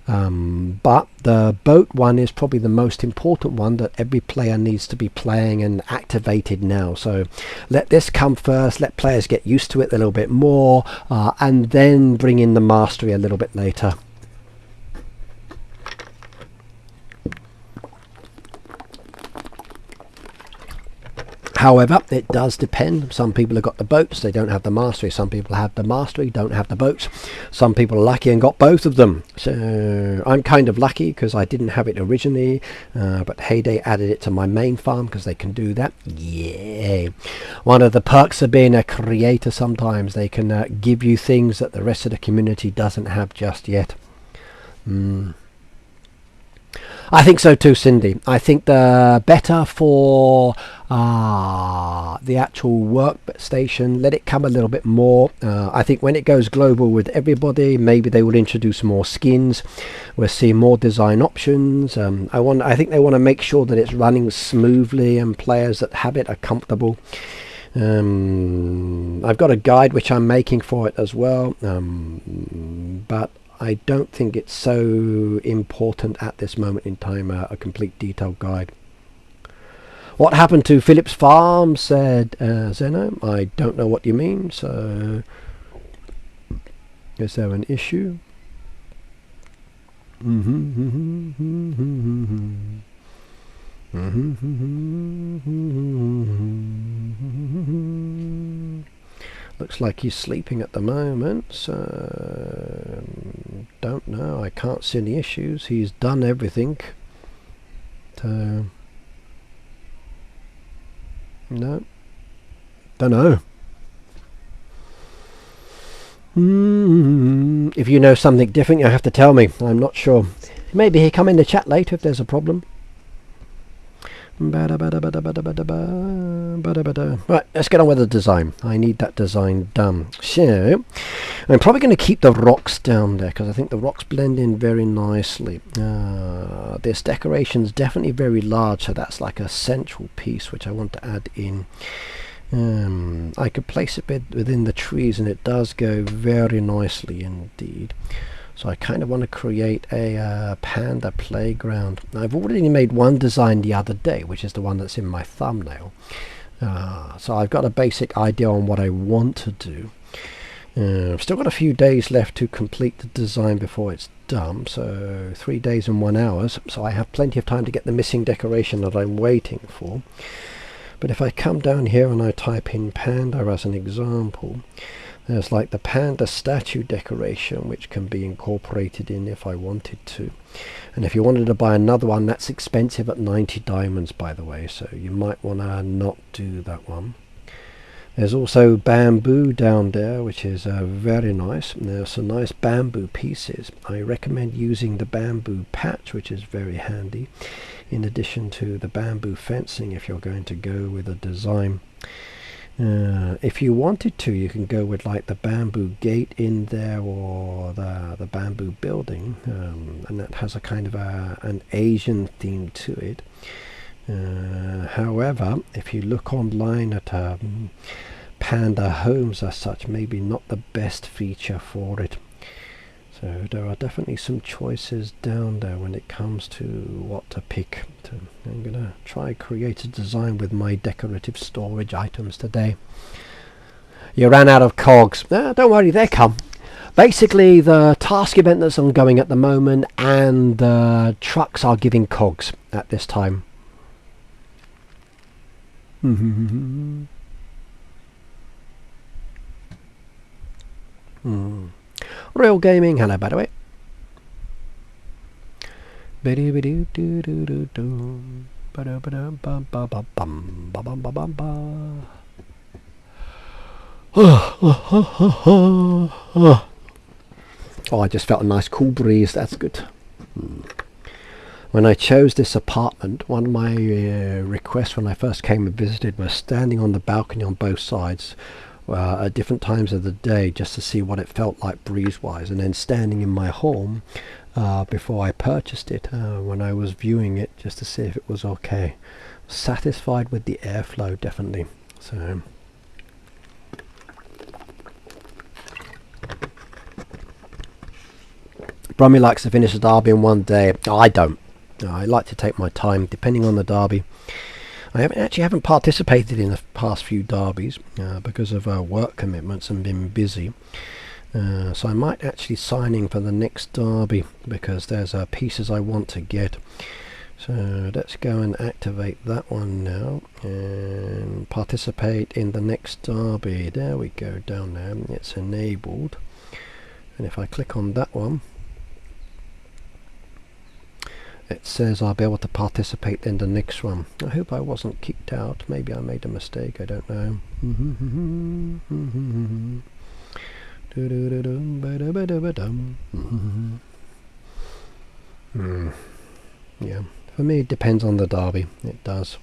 A: But the boat one is probably the most important one that every player needs to be playing and activated now. So let this come first, let players get used to it a little bit more, and then bring in the mastery a little bit later. However, it does depend. Some people have got the boats, they don't have the mastery. Some people have the mastery, don't have the boats. Some people are lucky and got both of them. So I'm kind of lucky because I didn't have it originally, but Heyday added it to my main farm because they can do that. Yay! One of the perks of being a creator, sometimes they can give you things that the rest of the community doesn't have just yet. I think so too, Cindy. I think the better for the actual workstation, let it come a little bit more. I think when it goes global with everybody, maybe they will introduce more skins. We'll see more design options. I think they want to make sure that it's running smoothly and players that have it are comfortable. I've got a guide which I'm making for it as well, but I don't think it's so important at this moment in time, a complete detailed guide. What happened to Philip's farm, said Zeno. I don't know what you mean, so is there an issue? Looks like he's sleeping at the moment, so don't know. I can't see any issues. He's done everything. So no, don't know. If you know something different, you have to tell me. I'm not sure. Maybe he'll come in the chat later if there's a problem. Right, let's get on with the design. I need that design done. So, I'm probably going to keep the rocks down there because I think the rocks blend in very nicely. This decoration's definitely very large, so that's like a central piece which I want to add in. I could place it within the trees and it does go very nicely indeed. So I kind of want to create a panda playground. I've already made one design the other day, which is the one that's in my thumbnail. So I've got a basic idea on what I want to do. I've still got a few days left to complete the design before it's done. So 3 days and 1 hour. So I have plenty of time to get the missing decoration that I'm waiting for. But if I come down here and I type in panda as an example, there's like the panda statue decoration which can be incorporated in if I wanted to. And if you wanted to buy another one, that's expensive at 90 diamonds by the way, so you might want to not do that one. There's also bamboo down there, which is very nice. And there's some nice bamboo pieces. I recommend using the bamboo patch, which is very handy, in addition to the bamboo fencing if you're going to go with a design. If you wanted to, you can go with like the bamboo gate in there or the bamboo building, and that has a kind of an Asian theme to it. However, if you look online at panda homes as such, maybe not the best feature for it. So there are definitely some choices down there when it comes to what to pick. So I'm going to try create a design with my decorative storage items today. You ran out of cogs. Don't worry, they come. Basically, the task event that's ongoing at the moment and the trucks are giving cogs at this time. Real Gaming, hello by the way. Oh, I just felt a nice cool breeze, that's good. When I chose this apartment, one of my requests when I first came and visited was standing on the balcony on both sides at different times of the day just to see what it felt like breeze-wise, and then standing in my home before I purchased it when I was viewing it just to see if it was okay. Satisfied with the airflow, definitely. So Brummy likes to finish a derby in one day. I don't. I like to take my time depending on the derby. I haven't participated in the past few derbies because of work commitments and been busy. So I might actually sign in for the next derby because there's pieces I want to get. So let's go and activate that one now and participate in the next derby. There we go, down there. It's enabled. And if I click on that one, it says I'll be able to participate in the next one. I hope I wasn't kicked out. Maybe I made a mistake, I don't know. Yeah, for me it depends on the derby. It does.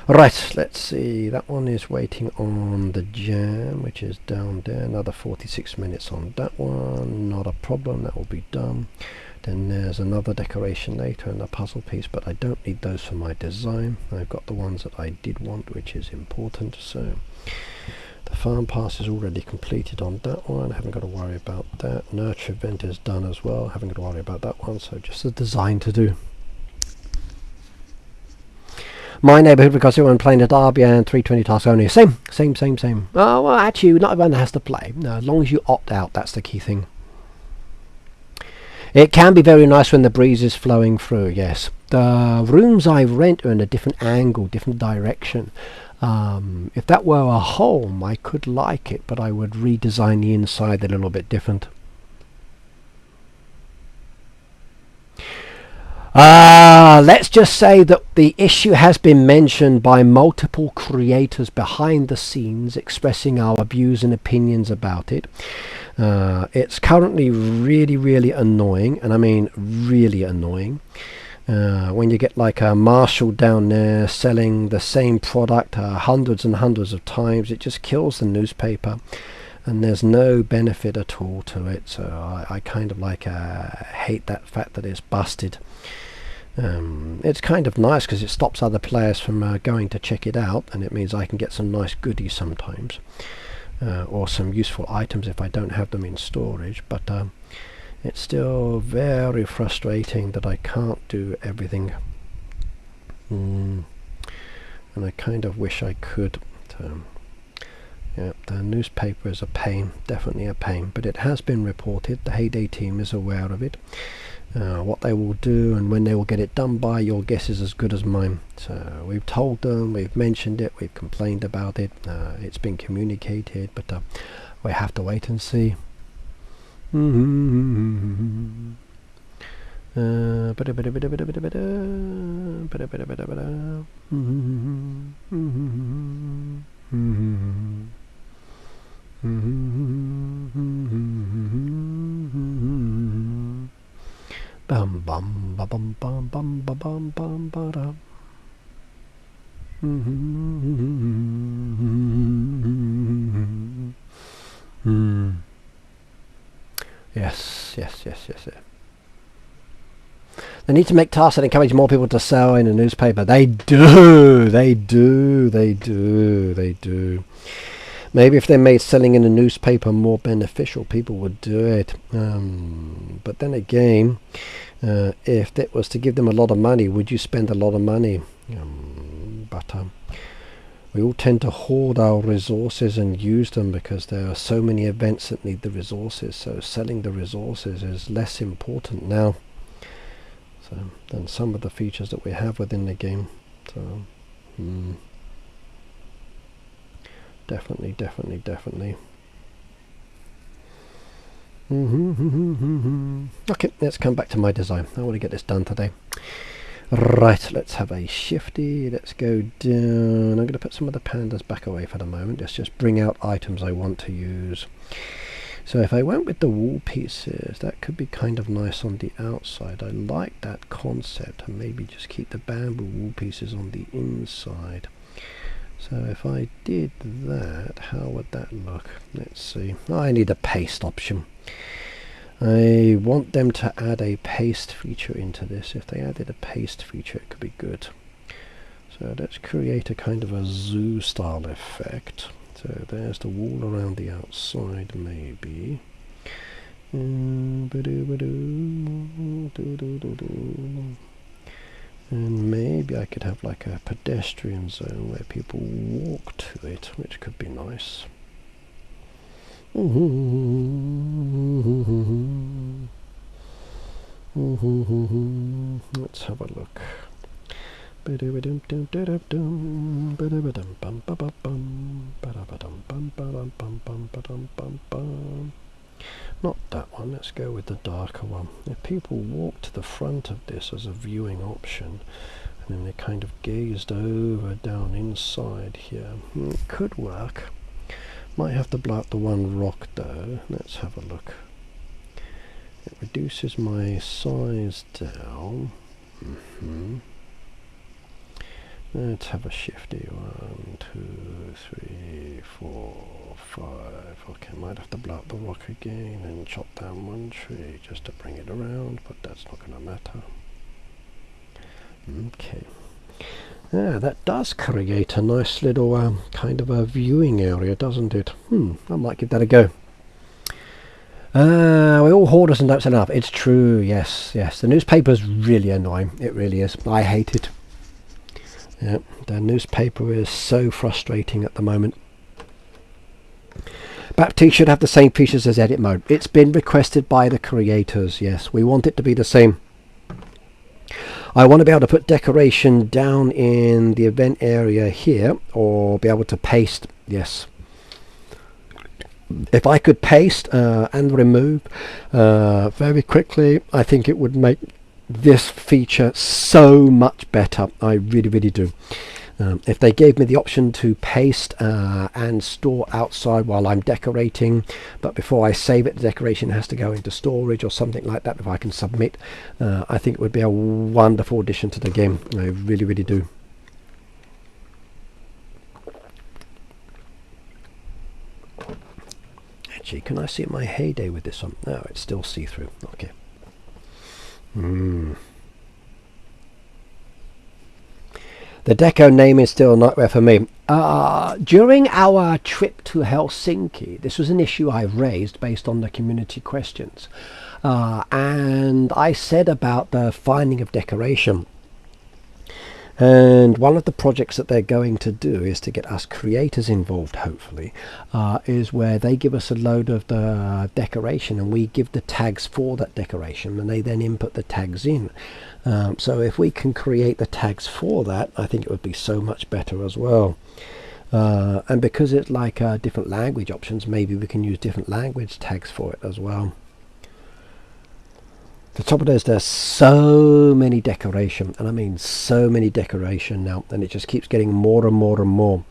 A: Right, let's see. That one is waiting on the jam, which is down there. Another 46 minutes on that one. Not a problem, that will be done. Then there's another decoration later and a puzzle piece, but I don't need those for my design. I've got the ones that I did want, which is important. So the farm pass is already completed on that one. I haven't got to worry about that. Nurture event is done as well. I haven't got to worry about that one. So just a design to do. My neighbourhood, because when playing a derby and 320 tasks only. Same. Oh, well, actually, not everyone has to play. No, as long as you opt out, that's the key thing. It can be very nice when the breeze is flowing through, yes. The rooms I rent are in a different angle, different direction. If that were a home, I could like it, but I would redesign the inside a little bit different. Let's just say that the issue has been mentioned by multiple creators behind the scenes expressing our views and opinions about it. It's currently really annoying, and I mean really annoying. When you get like a Marshall down there selling the same product hundreds and hundreds of times, it just kills the newspaper, and there's no benefit at all to it. So I kind of like hate that fact that it's busted. It's kind of nice because it stops other players from going to check it out, and it means I can get some nice goodies sometimes, or some useful items if I don't have them in storage. But it's still very frustrating that I can't do everything, and I kind of wish I could. Yeah, the newspaper is a pain, definitely a pain, but it has been reported. The Heyday team is aware of it. What they will do and when they will get it done by, your guess is as good as mine. So we've told them, we've mentioned it, we've complained about it, it's been communicated, but we have to wait and see. Bum bum ba bum bum bum ba bum bum ba da. Yes. They need to make tasks that encourage more people to sell in a newspaper. They do. Maybe if they made selling in a newspaper more beneficial, people would do it. But then again, if that was to give them a lot of money, would you spend a lot of money? But we all tend to hoard our resources and use them because there are so many events that need the resources. So selling the resources is less important now than some of the features that we have within the game. So definitely. Okay, let's come back to my design. I want to get this done today. Right, let's have a shifty. Let's go down. I'm going to put some of the pandas back away for the moment. Let's just bring out items I want to use. So if I went with the wool pieces, that could be kind of nice on the outside. I like that concept, and maybe just keep the bamboo wool pieces on the inside. So if I did that, how would that look? Let's see. I need a paste option. I want them to add a paste feature into this. If they added a paste feature, it could be good. So let's create a kind of a zoo style effect. So there's the wool around the outside, maybe. And maybe I could have like a pedestrian zone where people walk to it, which could be nice. Let's have a look. Not that one, let's go with the darker one. If people walk to the front of this as a viewing option, and then they kind of gazed over down inside here, it could work. Might have to blow out the one rock though. Let's have a look. It reduces my size down. Let's have a shifty. 1, 2, 3, 4, 5. Okay, might have to blow up the rock again and chop down one tree just to bring it around, but that's not going to matter. Okay. Yeah, that does create a nice little kind of a viewing area, doesn't it? I might give that a go. We're all hoarders and don't sell enough. It's true, yes. The newspaper's really annoying. It really is. I hate it. Yeah, the newspaper is so frustrating at the moment. Baptiste should have the same features as edit mode. It's been requested by the creators, yes. We want it to be the same. I want to be able to put decoration down in the event area here, or be able to paste, yes. If I could paste and remove very quickly, I think it would make this feature so much better. I really do. If they gave me the option to paste and store outside while I'm decorating, but before I save it, the decoration has to go into storage or something like that, if I can submit, I think it would be a wonderful addition to the game. I really, really do. Actually, can I see my heyday with this one? No, it's still see-through. Okay. The deco name is still a nightmare for me. During our trip to Helsinki, this was an issue I raised based on the community questions. And I said about the finding of decoration. And one of the projects that they're going to do is to get us creators involved, hopefully, is where they give us a load of the decoration and we give the tags for that decoration, and they then input the tags in. So if we can create the tags for that, I think it would be so much better as well. And because it's like different language options, maybe we can use different language tags for it as well. The top of it is there's so many decoration, and I mean so many decoration now, and it just keeps getting more and more and more.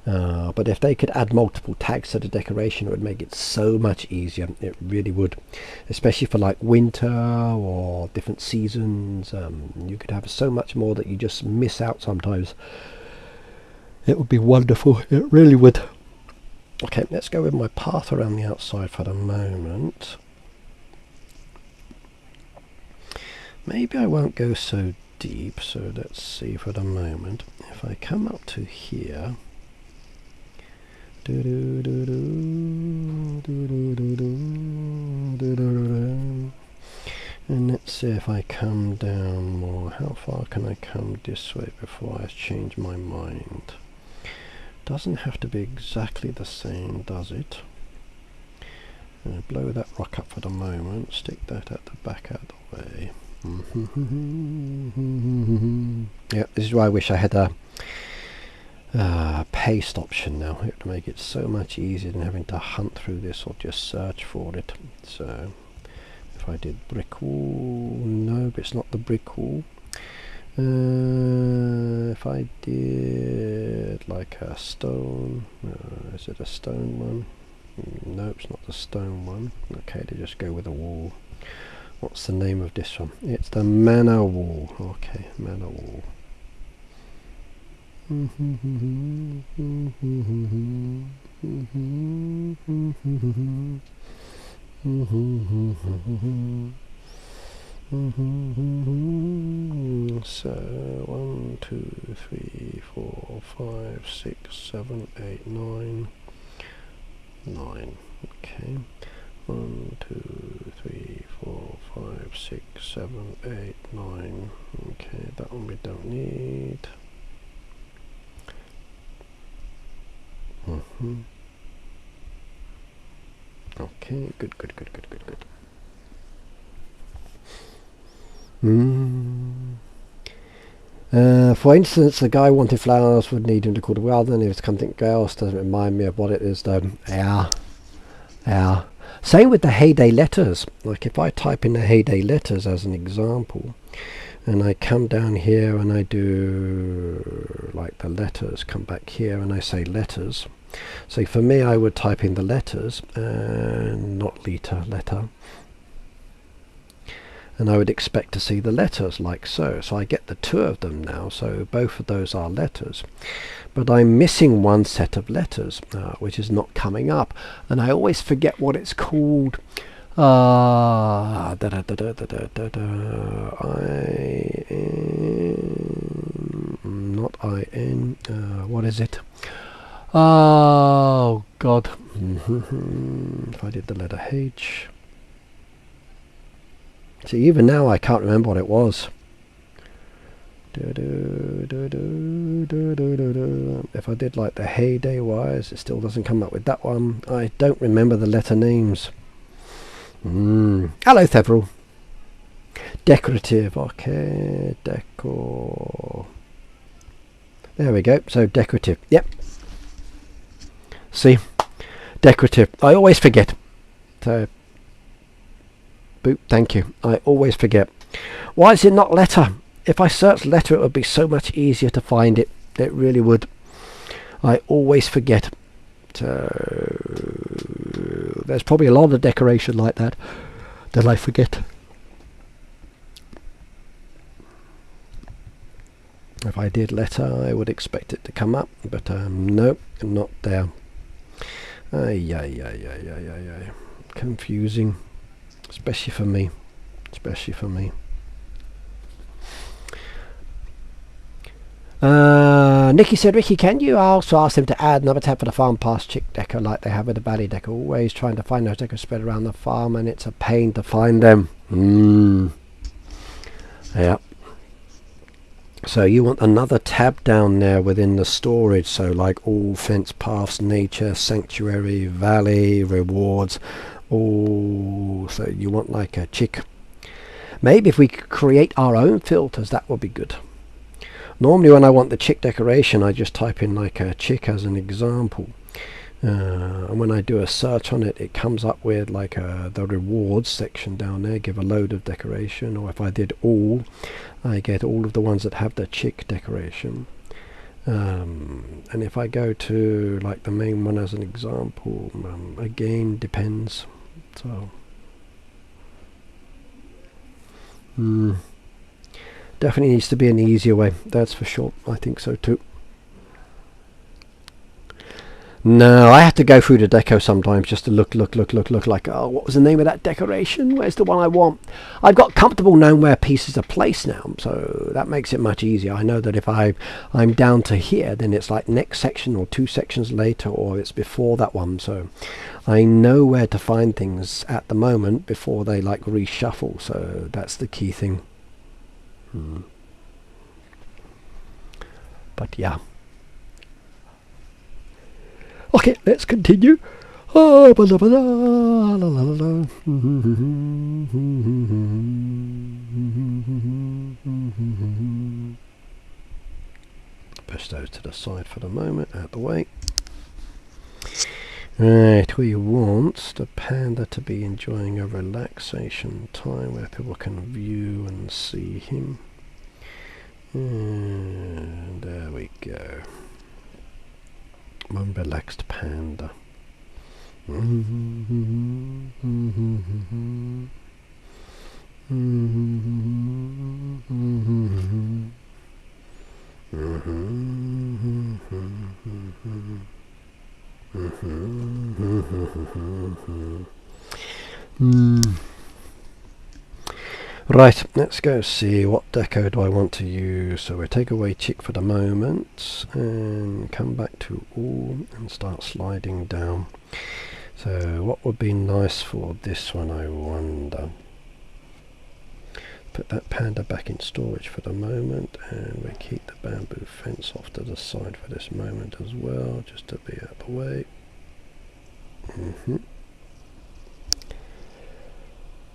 A: But if they could add multiple tags to the decoration, it would make it so much easier. It really would, especially for like winter or different seasons. You could have so much more that you just miss out sometimes. It would be wonderful. It really would. Okay, let's go with my path around the outside for the moment. Maybe I won't go so deep, so let's see for the moment. If I come up to here, and let's see if I come down more. How far can I come this way before I change my mind? Doesn't have to be exactly the same, does it? Blow that rock up for the moment, stick that at the back out of the way. Yeah, this is why I wish I had a paste option now. It would make it so much easier than having to hunt through this or just search for it. So if I did brick wall, no, but it's not the brick wall. If I did like a stone, is it a stone one? No, it's not the stone one. Okay, to just go with a wall. What's the name of this one? It's the manor wall. Okay, manor wall. So 1, 2, 3, 4, 5, 6, 7, 8, 9. 9. Okay. 1, 2, 3, 4, 5, 6, 7, 8, 9. Okay, that one we don't need. Okay, good. For instance, the guy wanted flowers would need him to call the well, then if it's something else, doesn't remind me of what it is though. Yeah. Same with the heyday letters. Like if I type in the heyday letters as an example, and I come down here and I do like the letters, come back here and I say letters. So for me, I would type in the letters and not letter. And I would expect to see the letters like so. So I get the two of them now, so both of those are letters. But I'm missing one set of letters, which is not coming up. And I always forget what it's called. Not I-N, what is it? Oh, God. If I did the letter H. See, even now I can't remember what it was. If I did like the heyday wise, it still doesn't come up with that one. I don't remember the letter names. Hello, Thevril. Decorative, okay, decor. There we go, so decorative, yep. See, decorative, I always forget. So, boop, thank you, I always forget. Why is it not letter? If I search letter, it would be so much easier to find it. It really would. I always forget. So there's probably a lot of decoration like that I forget. If I did letter, I would expect it to come up, but nope, not there. Ay. Confusing, especially for me. Nikki said, Ricky, can you also ask them to add another tab for the farm past chick deco like they have with the valley deco? Always trying to find those decos spread around the farm, and it's a pain to find them. Yeah. So you want another tab down there within the storage, so like all fence paths, nature, sanctuary, valley, rewards, all. So you want like a chick. Maybe if we could create our own filters, that would be good. Normally when I want the chick decoration, I just type in like a chick as an example. And when I do a search on it, it comes up with like the rewards section down there, give a load of decoration. Or if I did all, I get all of the ones that have the chick decoration. And if I go to like the main one as an example, again, depends. So definitely needs to be an easier way, that's for sure. I think so too. No, I have to go through the deco sometimes just to look like, oh, what was the name of that decoration? Where's the one I want? I've got comfortable knowing where pieces are placed now, so that makes it much easier. I know that if I'm down to here, then it's like next section or 2 sections later, or it's before that one, so I know where to find things at the moment before they like reshuffle, so that's the key thing. But yeah. Okay, let's continue. Push those to the side for the moment, out the way. Right, we want the panda to be enjoying a relaxation time where people can view and see him. And there we go. One relaxed panda. Right, let's go see what deco do I want to use. So we'll take away chick for the moment and come back to all and start sliding down. So what would be nice for this one, I wonder? Put that panda back in storage for the moment, and we keep the bamboo fence off to the side for this moment as well, just to be out of the way.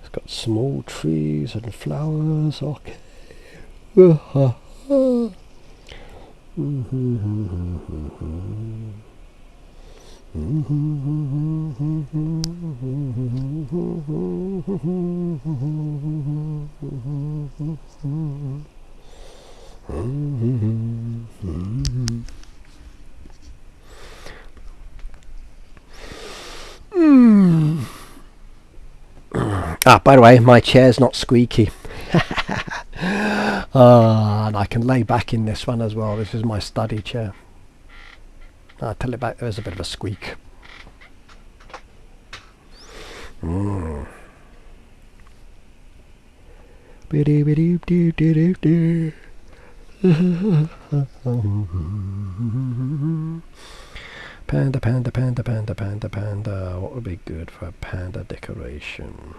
A: It's got small trees and flowers, okay. By the way, my chair's not squeaky. And I can lay back in this one as well. This is my study chair. I'll tell you about, there's a bit of a squeak. Panda, panda, panda, panda, panda, panda. What would be good for a panda decoration?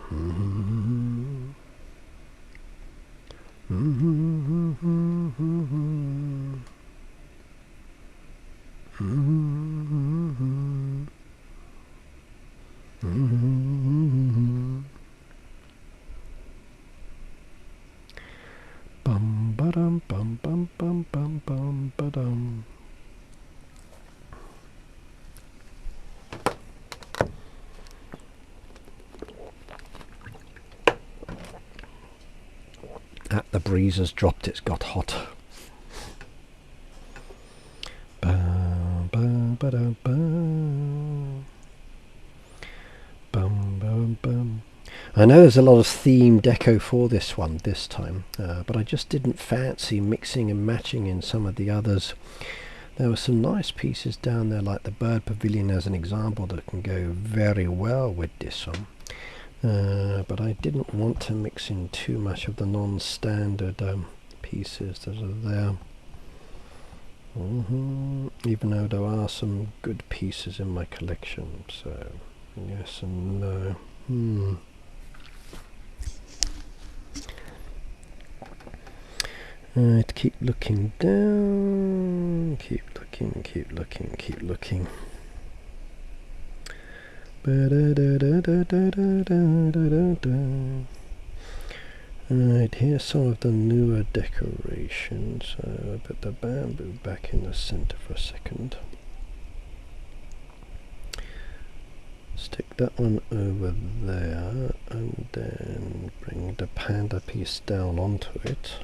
A: Bum ba-dum bum bum bum bum bum ba-dum. The breeze has dropped, it's got hot. I know there's a lot of theme deco for this one this time, but I just didn't fancy mixing and matching in some of the others. There were some nice pieces down there, like the bird pavilion as an example, that can go very well with this one. But I didn't want to mix in too much of the non-standard pieces that are there. Even though there are some good pieces in my collection, so yes and no. Right, keep looking down, keep looking, keep looking, keep looking. Right, here's some of the newer decorations. I'll put the bamboo back in the center for a second. Stick that one over there and then bring the panda piece down onto it.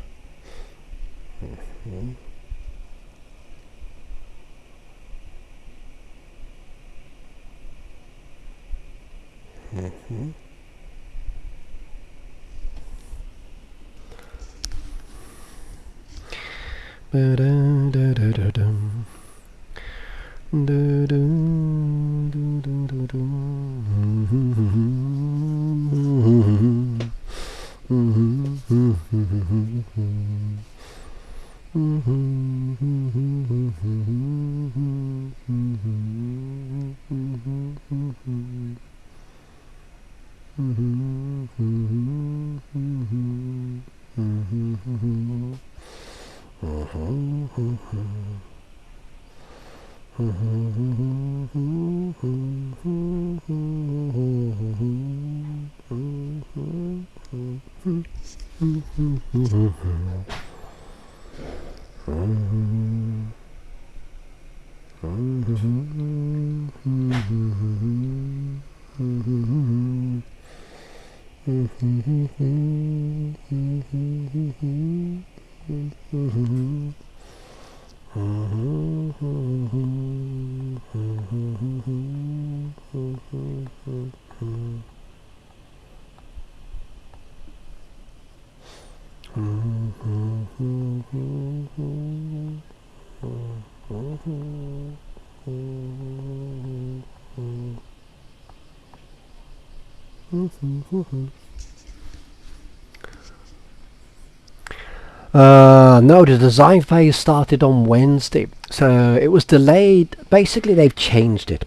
A: No, the design phase started on Wednesday, so it was delayed. Basically, they've changed it.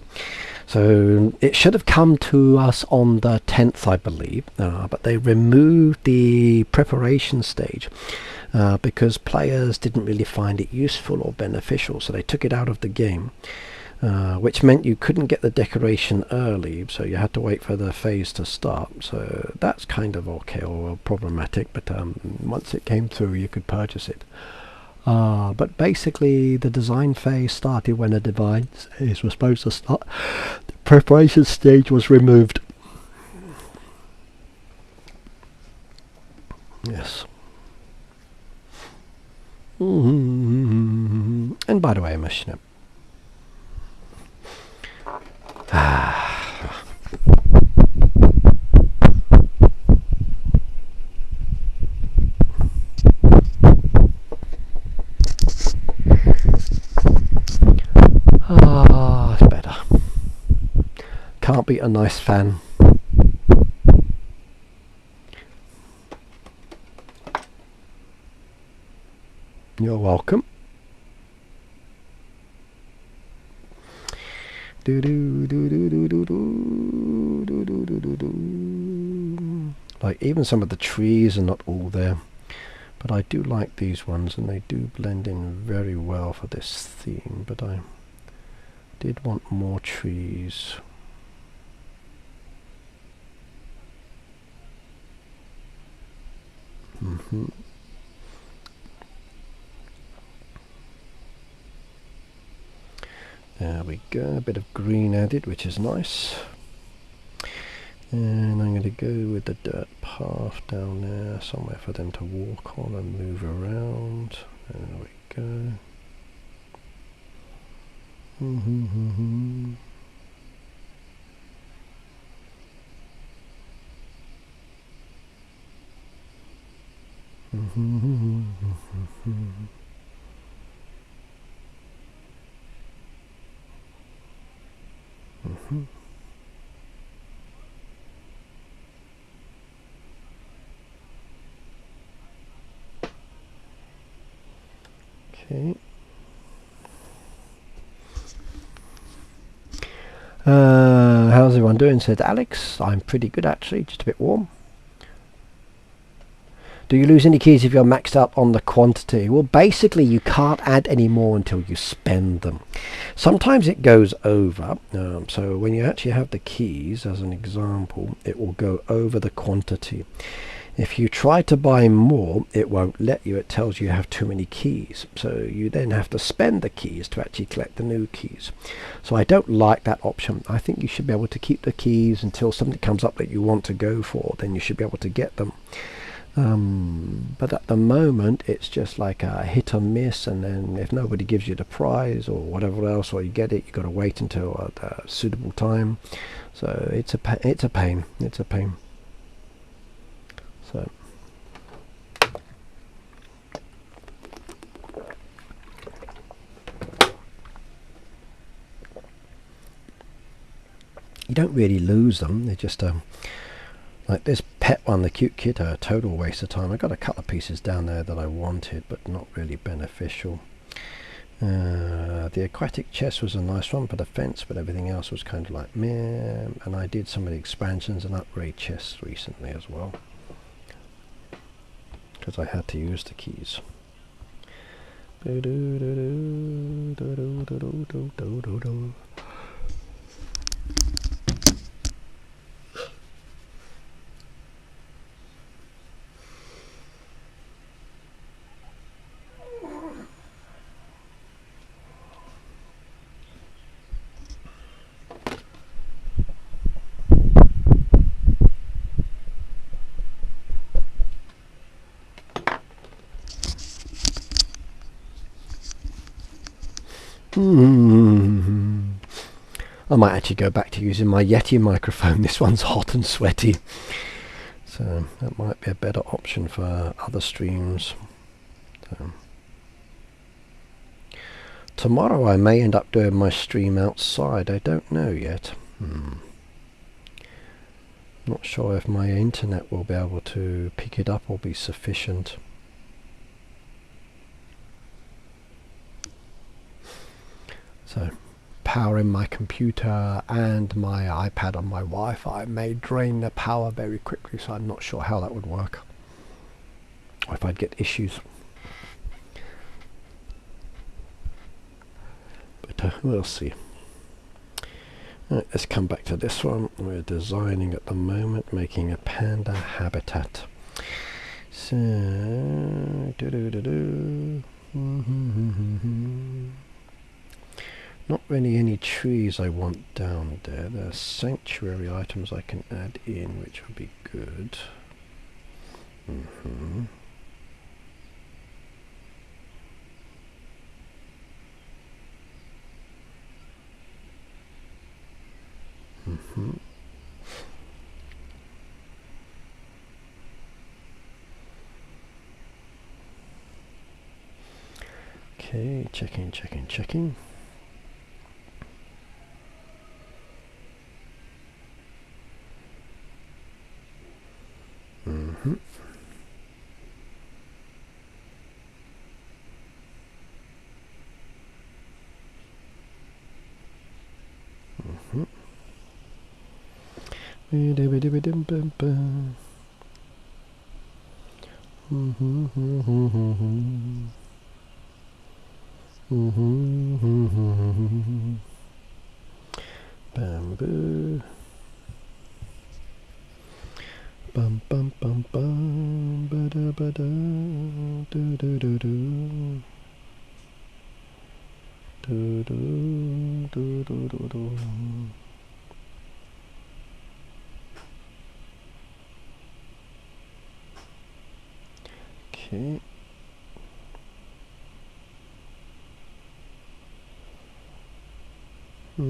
A: So it should have come to us on the 10th, I believe, but they removed the preparation stage because players didn't really find it useful or beneficial, so they took it out of the game. Which meant you couldn't get the decoration early, so you had to wait for the phase to start. So that's kind of okay or problematic, but once it came through you could purchase it. But basically the design phase started when the device was supposed to start. The preparation stage was removed. Yes. And by the way, I must, you know, it's better. Can't beat a nice fan. You're welcome. Like even some of the trees are not all there, but I do like these ones and they do blend in very well for this theme, but I did want more trees. There we go, a bit of green added, which is nice. And I'm going to go with the dirt path down there, somewhere for them to walk on and move around. There we go. Okay. How's everyone doing? Said Alex. I'm pretty good actually, just a bit warm. Do you lose any keys if you're maxed out on the quantity? Well, basically you can't add any more until you spend them. Sometimes it goes over, so when you actually have the keys, as an example, it will go over the quantity. If you try to buy more, it won't let you. It tells you have too many keys. So you then have to spend the keys to actually collect the new keys. So I don't like that option. I think you should be able to keep the keys until something comes up that you want to go for. Then you should be able to get them. But at the moment it's just like a hit or miss, and then if nobody gives you the prize or whatever else, or you get it, you got to wait until a suitable time. So it's a pain. It's a pain. So you don't really lose them. They're just like this pet one, the cute kid, a total waste of time. I got a couple of pieces down there that I wanted, but not really beneficial. The aquatic chest was a nice one for the fence, but everything else was kind of like meh. And I did some of the expansions and upgrade chests recently as well, because I had to use the keys. I might actually go back to using my Yeti microphone. This one's hot and sweaty, so that might be a better option for other streams. So tomorrow I may end up doing my stream outside. I don't know yet. Not sure if my internet will be able to pick it up or be sufficient. So powering my computer and my iPad on my Wi-Fi may drain the power very quickly, so I'm not sure how that would work, or if I'd get issues. But we'll see. Right, let's come back to this one. We're designing at the moment, making a panda habitat. So not really any trees I want down there. There are sanctuary items I can add in, which would be good. Okay, checking. Bamboo. Bum bum bum bum ba da ba da do do do do do do do do do do. Okay. We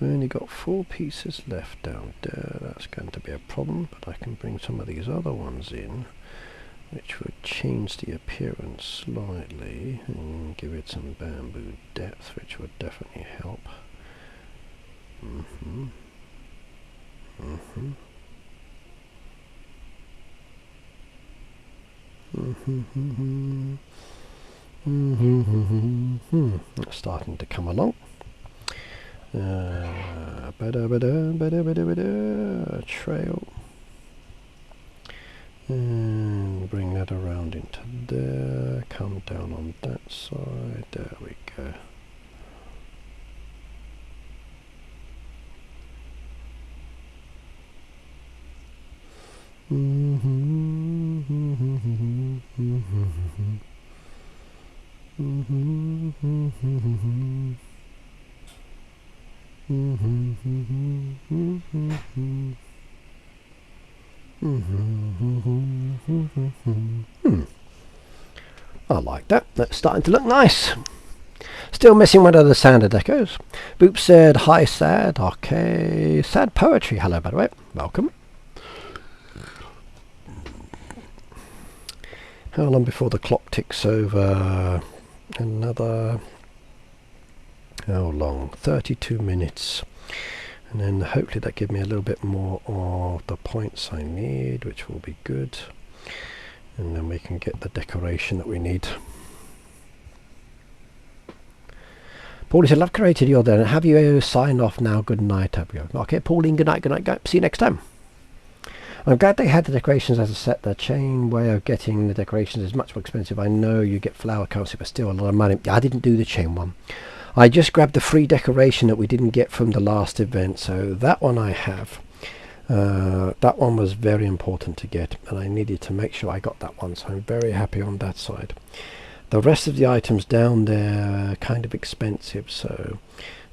A: only got 4 pieces left down there. That's going to be a problem, but I can bring some of these other ones in, which would change the appearance slightly and give it some bamboo depth, which would definitely help. It's starting to come along. Trail, and bring that around into there, come down on that side, there we go. I like that. That's starting to look nice. Still missing one of the Sander decos. Boop said, hi Sad. Okay. Sad Poetry. Hello, by the way. Welcome. How long before the clock ticks over? Another... how long? 32 minutes. And then hopefully that gives me a little bit more of the points I need, which will be good. And then we can get the decoration that we need. Paulie said, love created your then. Have you signed off now? Good night. Okay, Pauline, good night, good night. Go. See you next time. I'm glad they had the decorations as a set. The chain way of getting the decorations is much more expensive. I know you get flower currency, but still a lot of money. I didn't do the chain one. I just grabbed the free decoration that we didn't get from the last event, so that one I have. That one was very important to get, and I needed to make sure I got that one, so I'm very happy on that side. The rest of the items down there are kind of expensive, so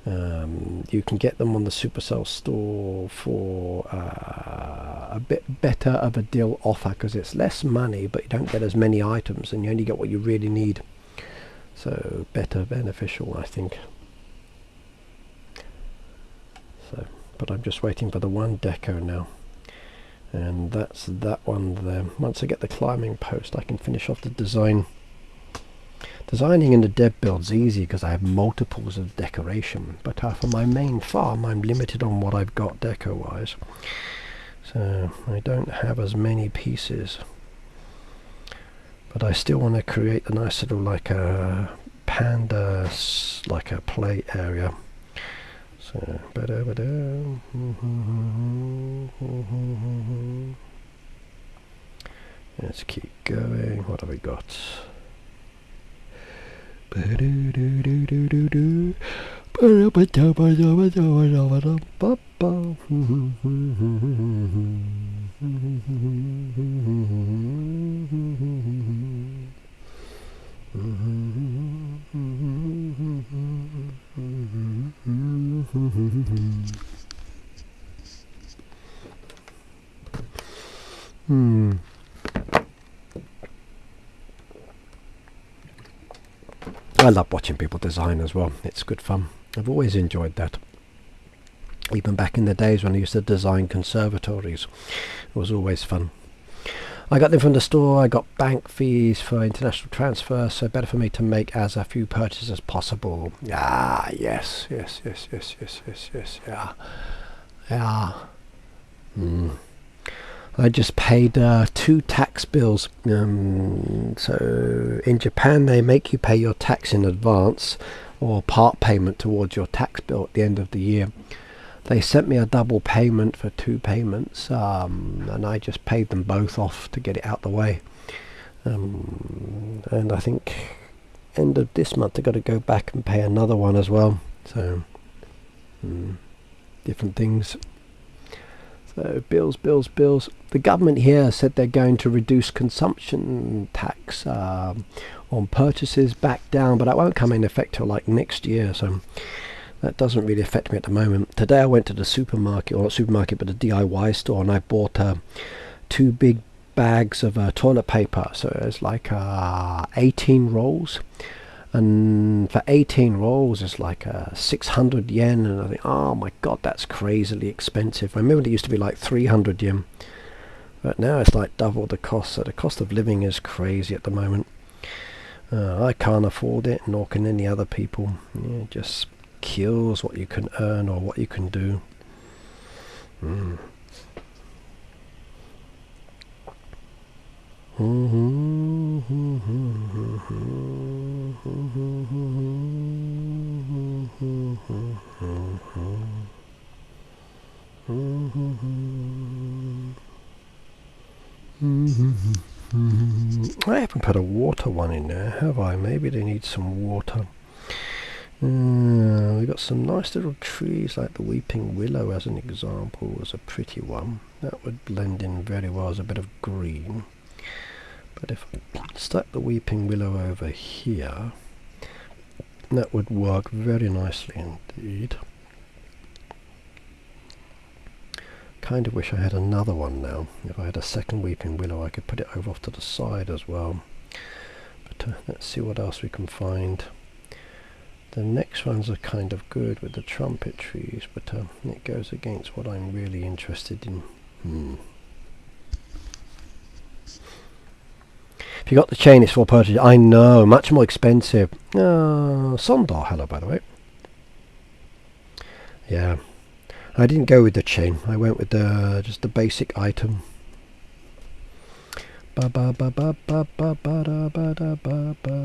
A: you can get them on the Supercell store for a bit better of a deal offer, because it's less money but you don't get as many items and you only get what you really need. So better, beneficial, I think. So, but I'm just waiting for the one deco now, and that's that one there. Once I get the climbing post, I can finish off the design. Designing in the dev build's easy because I have multiples of decoration, but for my main farm I'm limited on what I've got deco wise, so I don't have as many pieces. But I still want to create a nice little like a panda, like a play area. So, let's keep going. What have we got? I love watching people design as well. It's good fun. I've always enjoyed that. Even back in the days when I used to design conservatories, it was always fun. I got them from the store. I got bank fees for international transfer, so better for me to make as a few purchases as possible. Ah, yes, yes, yes, yes, yes, yes, yes, yeah, yeah. I just paid 2 tax bills. So in Japan they make you pay your tax in advance, or part payment towards your tax bill at the end of the year. They sent me a double payment for 2 payments, and I just paid them both off to get it out the way. And I think end of this month I've got to go back and pay another one as well. So different things. So bills, bills, bills. The government here said they're going to reduce consumption tax on purchases back down, but that won't come in effect till like next year. So that doesn't really affect me at the moment. Today I went to the supermarket, or not supermarket, but the DIY store, and I bought 2 big bags of toilet paper. So it was like 18 rolls, and for 18 rolls it's like 600 yen, and I think, oh my god, that's crazily expensive. I remember it used to be like 300 yen, but now it's like double the cost. So the cost of living is crazy at the moment. I can't afford it, nor can any other people. It just kills what you can earn or what you can do. I haven't put a water one in there, have I? Maybe they need some water. We've got some nice little trees, like the weeping willow as an example was a pretty one. That would blend in very well as a bit of green. But if I stuck the weeping willow over here, that would work very nicely indeed. Kind of wish I had another one now. If I had a second weeping willow, I could put it over off to the side as well. But let's see what else we can find. The next ones are kind of good with the trumpet trees, but it goes against what I'm really interested in. If you got the chain, it's for purchase. I know, much more expensive. Sondor, hello by the way. Yeah. I didn't go with the chain. I went with the just the basic item. Ba ba ba ba ba ba ba da ba da ba ba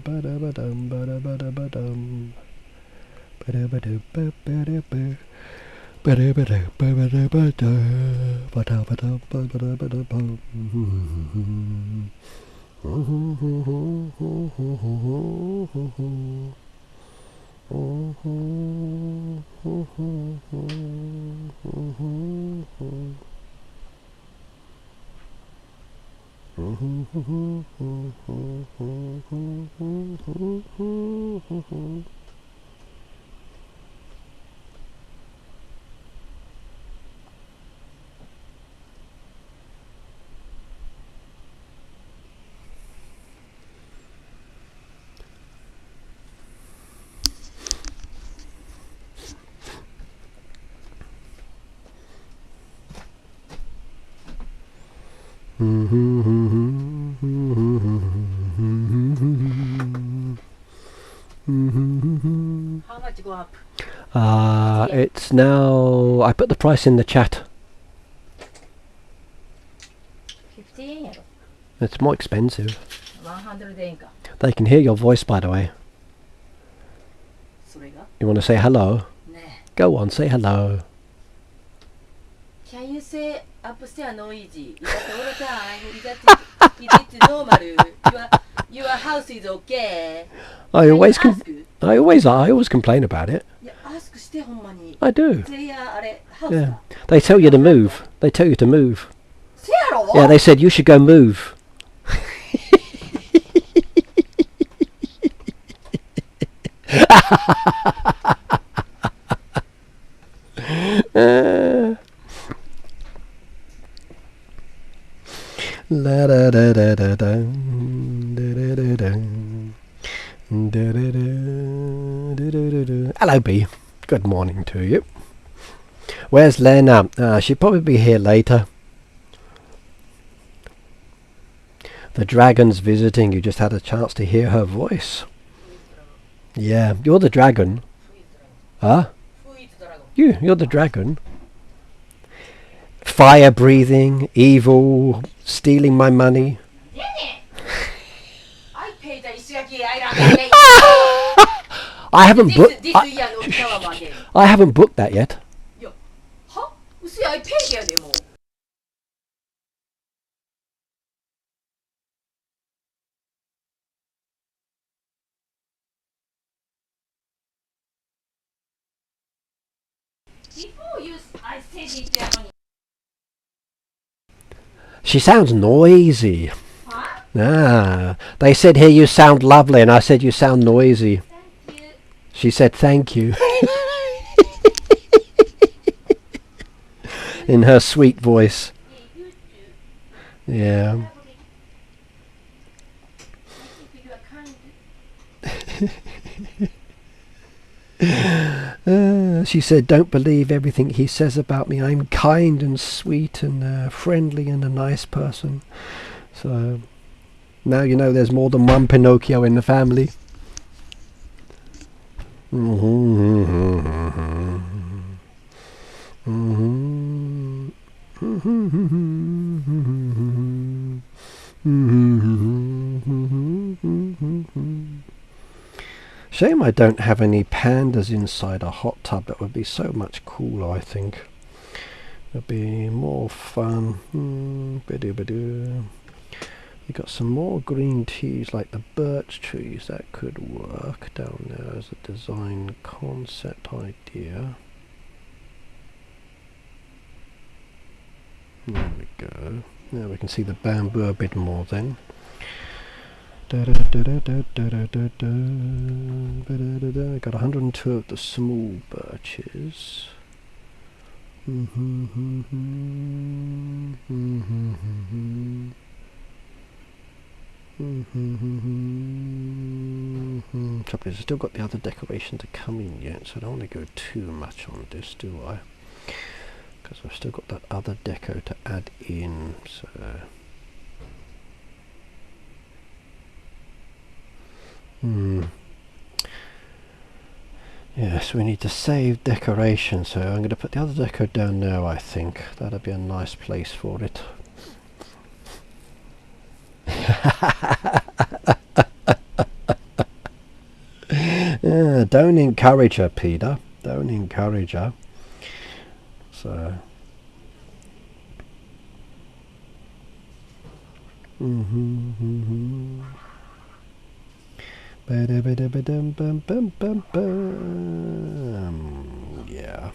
A: ba da ba dum ba da ba da ba dum ba da ba da ba ba da ba ba da ba da ba ba da ba da ba da ba da ba ba da ba da ba.
B: How much go up?
A: It's now, I put the price in the chat.
B: 50 yenやろ
A: It's more expensive.
B: 100 円か
A: They can hear your voice, by the way.
B: それが
A: You want to say hello?
B: ね
A: Go on, say hello.
B: Can you say upstairs noisy? Is that all the time? Is it normal? Your house is okay?
A: I always
B: Can you ask?
A: I always complain about it.
B: いや、ask してほんまに
A: I do.
B: ゼリアあれ、ハウス
A: Yeah.
B: か
A: They tell you to move. They tell you to move.
B: せやろ
A: Yeah, they said you should go move. La da da da da da da da da da da da da. Hello, B. Good morning to you. Where's Lena? She'll probably be here later. The dragon's visiting. You just had a chance to hear her voice. Yeah, you're the dragon. Huh? You're the dragon. Fire breathing, evil, stealing my money.
B: I paid the Ishigaki Island.
A: I haven't booked.
B: This year no Okinawa again.
A: I haven't booked that yet.
B: いや、は嘘や、I paid やでもう。Before you, I said it やのに。
A: She sounds noisy.
B: Huh?
A: Ah, they said here you sound lovely, and I said you sound noisy.
B: Thank you.
A: She said thank you. In her sweet voice. Yeah. She said, don't believe everything he says about me. I'm kind and sweet and friendly and a nice person. So now you know there's more than one Pinocchio in the family. Shame I don't have any pandas inside a hot tub. That would be so much cooler, I think. It'd be more fun. We got some more green teas like the birch trees. That could work down there as a design concept idea. There we go. Now we can see the bamboo a bit more then. I got 102 of the small birches. Trouble is, I've still got the other decoration to come in yet, so I don't want to go too much on this, do I? Because I've still got that other deco to add in, so... Yes, we need to save decoration, so I'm going to put the other deco down now, I think. That'll be a nice place for it. Don't encourage her, Peter. Don't encourage her. So... yeah.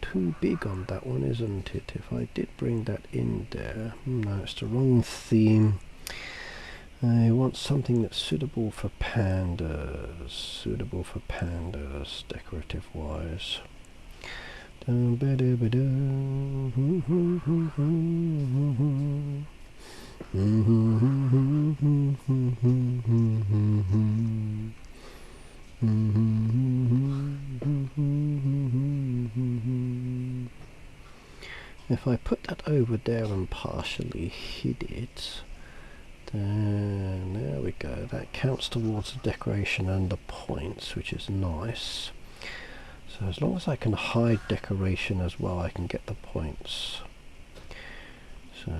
A: Too big on that one, isn't it? If I did bring that in there... no, it's the wrong theme. I want something that's suitable for pandas. Suitable for pandas, decorative wise. If I put that over there and partially hid it, then there we go. That counts towards the decoration and the points, which is nice. So as long as I can hide decoration as well, I can get the points. So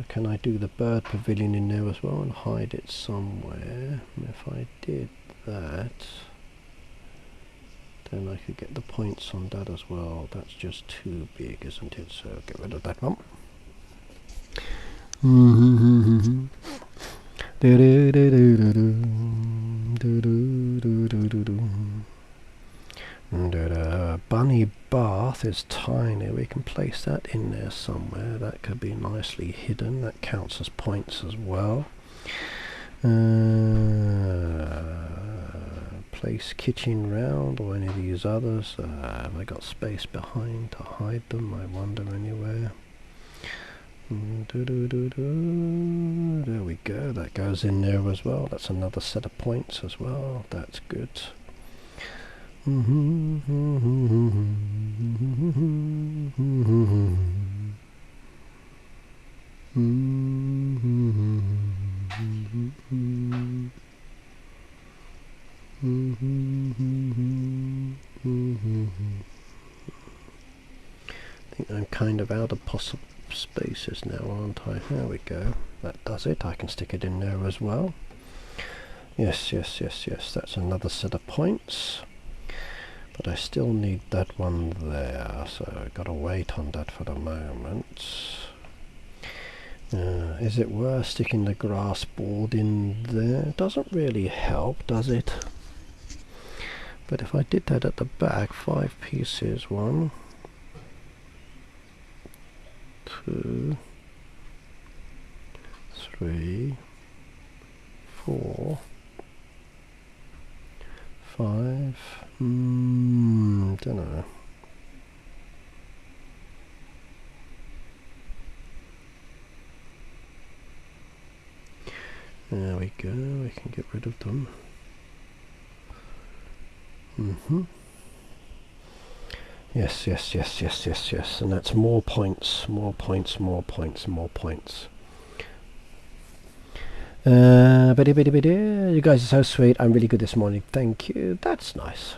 A: can I do the bird pavilion in there as well and hide it somewhere? If I did that, then I could get the points on that as well. That's just too big, isn't it? So get rid of that one. Bunny bath is tiny. We can place that in there somewhere. That could be nicely hidden. That counts as points as well. Place kitchen round or any of these others. Have I got space behind to hide them? I wonder anywhere. There we go. That goes in there as well. That's another set of points as well. That's good. I think I'm kind of out of possible spaces now, aren't I? There we go. That does it. I can stick it in there as well. Yes, yes, yes, yes. That's another set of points. But I still need that one there, so I've got to wait on that for the moment. Is it worth sticking the grass board in there? It doesn't really help, does it? But if I did that at the back, 5 pieces, 1, 2, 3, 4, 5. Don't know. There we go. We can get rid of them. Yes, yes, yes, yes, yes, yes. And that's more points, more points, more points, more points. You guys are so sweet. I'm really good this morning. Thank you. That's nice.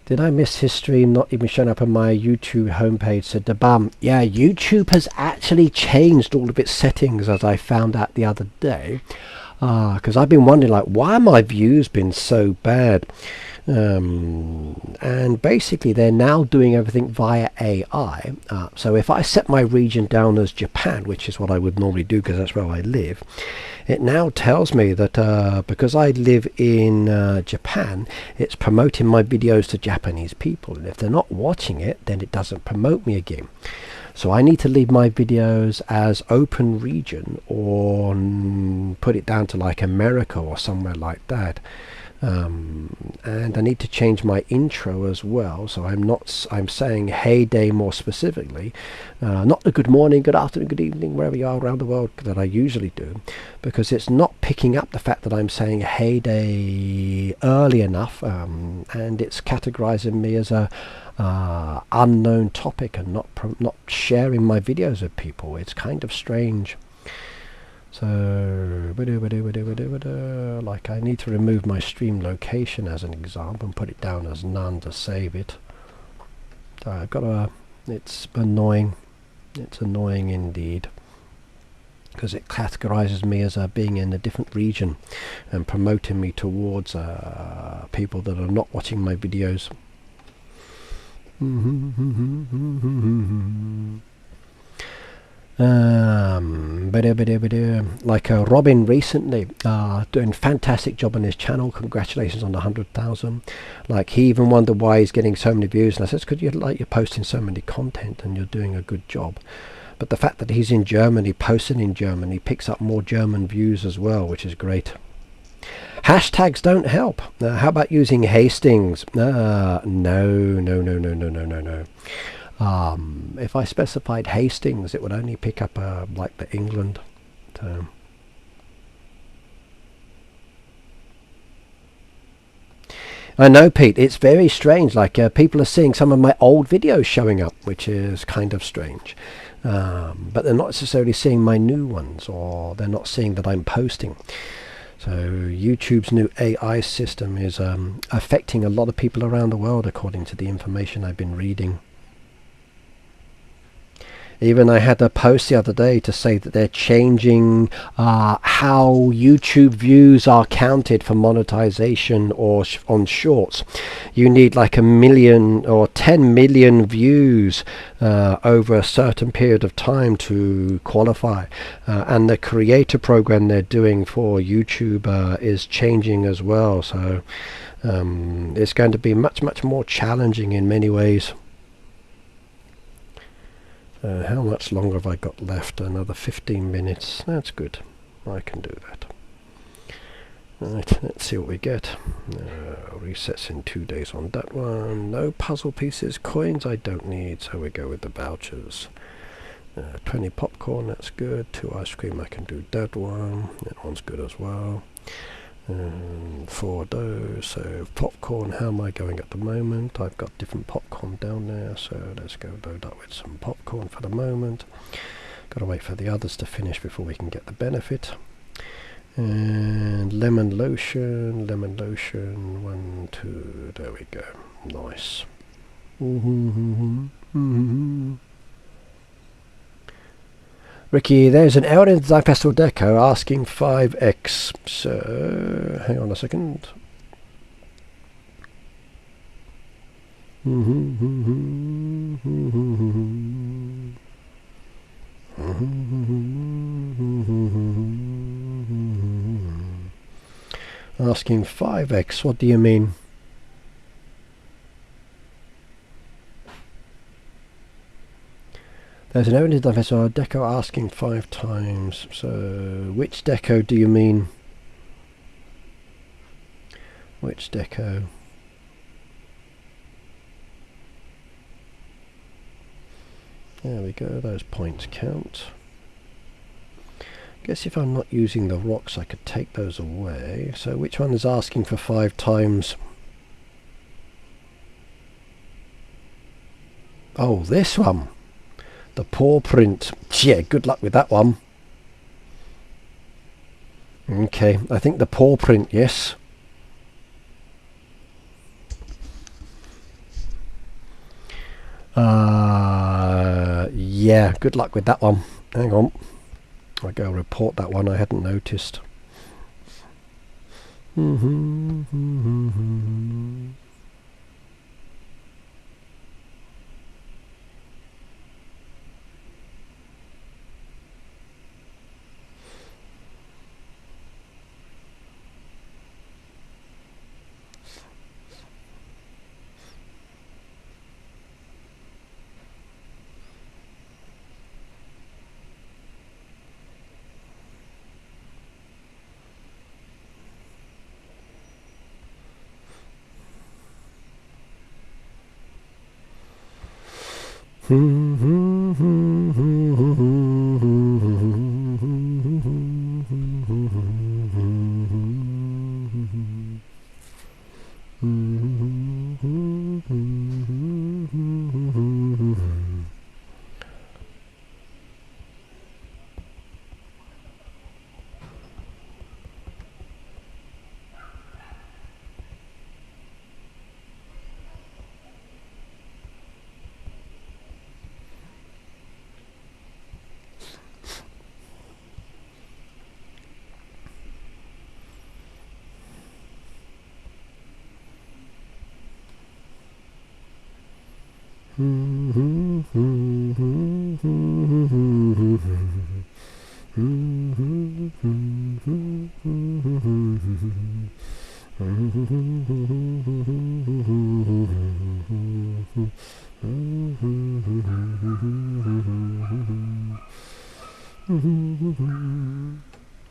A: Did I miss history not even showing up on my YouTube homepage? Said the bum. Yeah, YouTube has actually changed all of its settings, as I found out the other day. Because I've been wondering, like, why are my views been so bad? And basically they're now doing everything via AI. So if I set my region down as Japan, which is what I would normally do because that's where I live, it now tells me that because I live in Japan, it's promoting my videos to Japanese people, and if they're not watching it, then it doesn't promote me again. So I need to leave my videos as open region, or put it down to like America or somewhere like that. And I need to change my intro as well, so I'm saying hey day more specifically, not the good morning, good afternoon, good evening, wherever you are around the world that I usually do, because it's not picking up the fact that I'm saying hey day early enough, and it's categorizing me as a unknown topic and not sharing my videos with people. It's kind of strange. So, like, I need to remove my stream location as an example and put it down as none to save it. So I've got to, it's annoying. It's annoying indeed, because it categorizes me as being in a different region and promoting me towards people that are not watching my videos. Like Robin recently, doing fantastic job on his channel. Congratulations on the 100,000. Like, he even wondered why he's getting so many views, and I said, because you're posting so many content and you're doing a good job. But the fact that he's in Germany, posting in Germany, picks up more German views as well, which is great. Hashtags don't help. How about using Hastings? No. If I specified Hastings, it would only pick up like the England term. I know, Pete, it's very strange. Like, people are seeing some of my old videos showing up, which is kind of strange. But they're not necessarily seeing my new ones, or they're not seeing that I'm posting. So YouTube's new AI system is affecting a lot of people around the world, according to the information I've been reading. Even I had a post the other day to say that they're changing how YouTube views are counted for monetization or on shorts. You need like 1 million or 10 million views over a certain period of time to qualify. And the creator program they're doing for YouTube is changing as well. So it's going to be much, much more challenging in many ways. How much longer have I got left? Another 15 minutes. That's good. I can do that. Right, let's see what we get. Resets in 2 days on that one. No puzzle pieces. Coins I don't need, so we go with the vouchers. 20 popcorn, that's good. 2 ice cream, I can do that one. That one's good as well. 4 dough, so popcorn, how am I going at the moment? I've got different popcorn down there, so let's go load up with some popcorn for the moment. Got to wait for the others to finish before we can get the benefit. And lemon lotion, 1, 2, there we go, nice. Ricky, there's an error in Design Festival Deco asking 5x. So, hang on a second. Asking 5x, what do you mean? There's an error in the device, so deco asking 5 times. So which deco do you mean? Which deco? There we go, those points count. Guess if I'm not using the rocks I could take those away. So which one is asking for 5 times? Oh, this one. The paw print. Yeah, good luck with that one. Okay, I think the paw print, yes. Yeah, good luck with that one. Hang on. I'll go report that one, I hadn't noticed.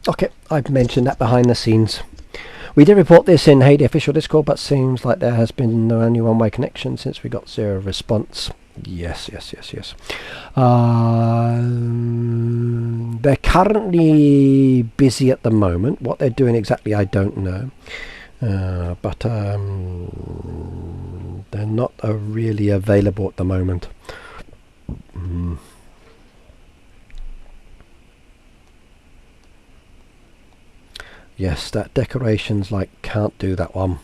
A: Okay, I've mentioned that behind the scenes. We did report this in Heyday official Discord, but seems like there has been only one-way connection since we got 0 response. Yes. They're currently busy at the moment. What they're doing exactly, I don't know. But they're not really available at the moment. Yes, that decoration's like, can't do that one.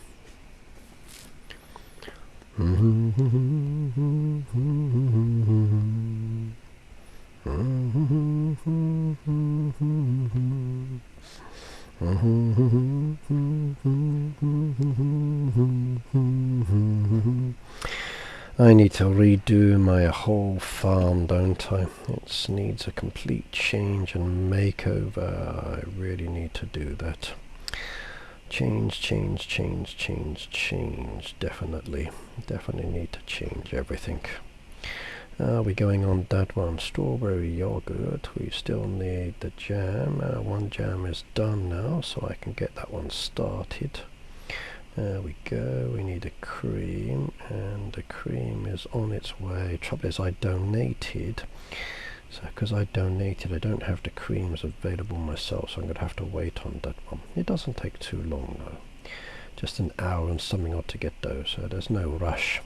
A: I need to redo my whole farm, don't I? It needs a complete change and makeover. I really need to do that. Change. Definitely need to change everything. Are we going on that one? Strawberry yogurt. We still need the jam. One jam is done now, so I can get that one started. There we go. We need a cream, and the cream is on its way. Trouble is, I donated. So because I donated, I don't have the creams available myself, so I'm going to have to wait on that one. It doesn't take too long though. Just an hour and something odd to get those, so there's no rush.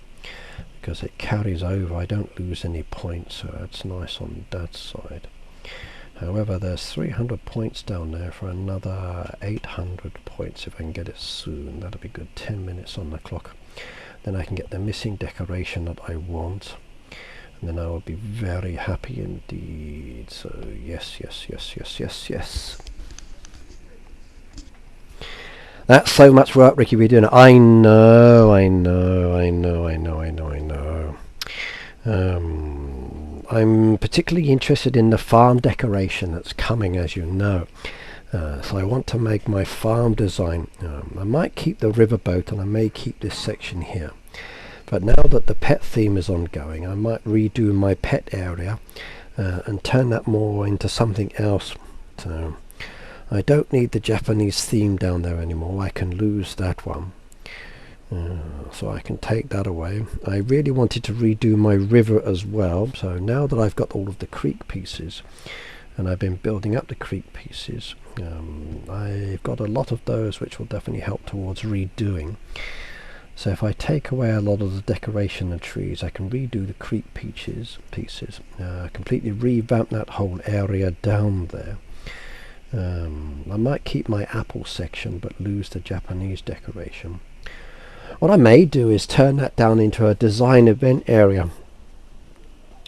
A: Because it carries over, I don't lose any points, so that's nice on that side. However, there's 300 points down there for another 800 points if I can get it soon. That'll be good. 10 minutes on the clock. Then I can get the missing decoration that I want. And then I will be very happy indeed. So yes. That's so much work, Ricky, we're doing it. I know. I'm particularly interested in the farm decoration that's coming, as you know. So I want to make my farm design. I might keep the riverboat and I may keep this section here. But now that the pet theme is ongoing, I might redo my pet area and turn that more into something else. So I don't need the Japanese theme down there anymore. I can lose that one. So I can take that away. I really wanted to redo my river as well, so now that I've got all of the creek pieces and I've been building up the creek pieces, I've got a lot of those which will definitely help towards redoing. So if I take away a lot of the decoration and trees, I can redo the creek pieces, completely revamp that whole area down there. I might keep my apple section but lose the Japanese decoration. What I may do is turn that down into a design event area.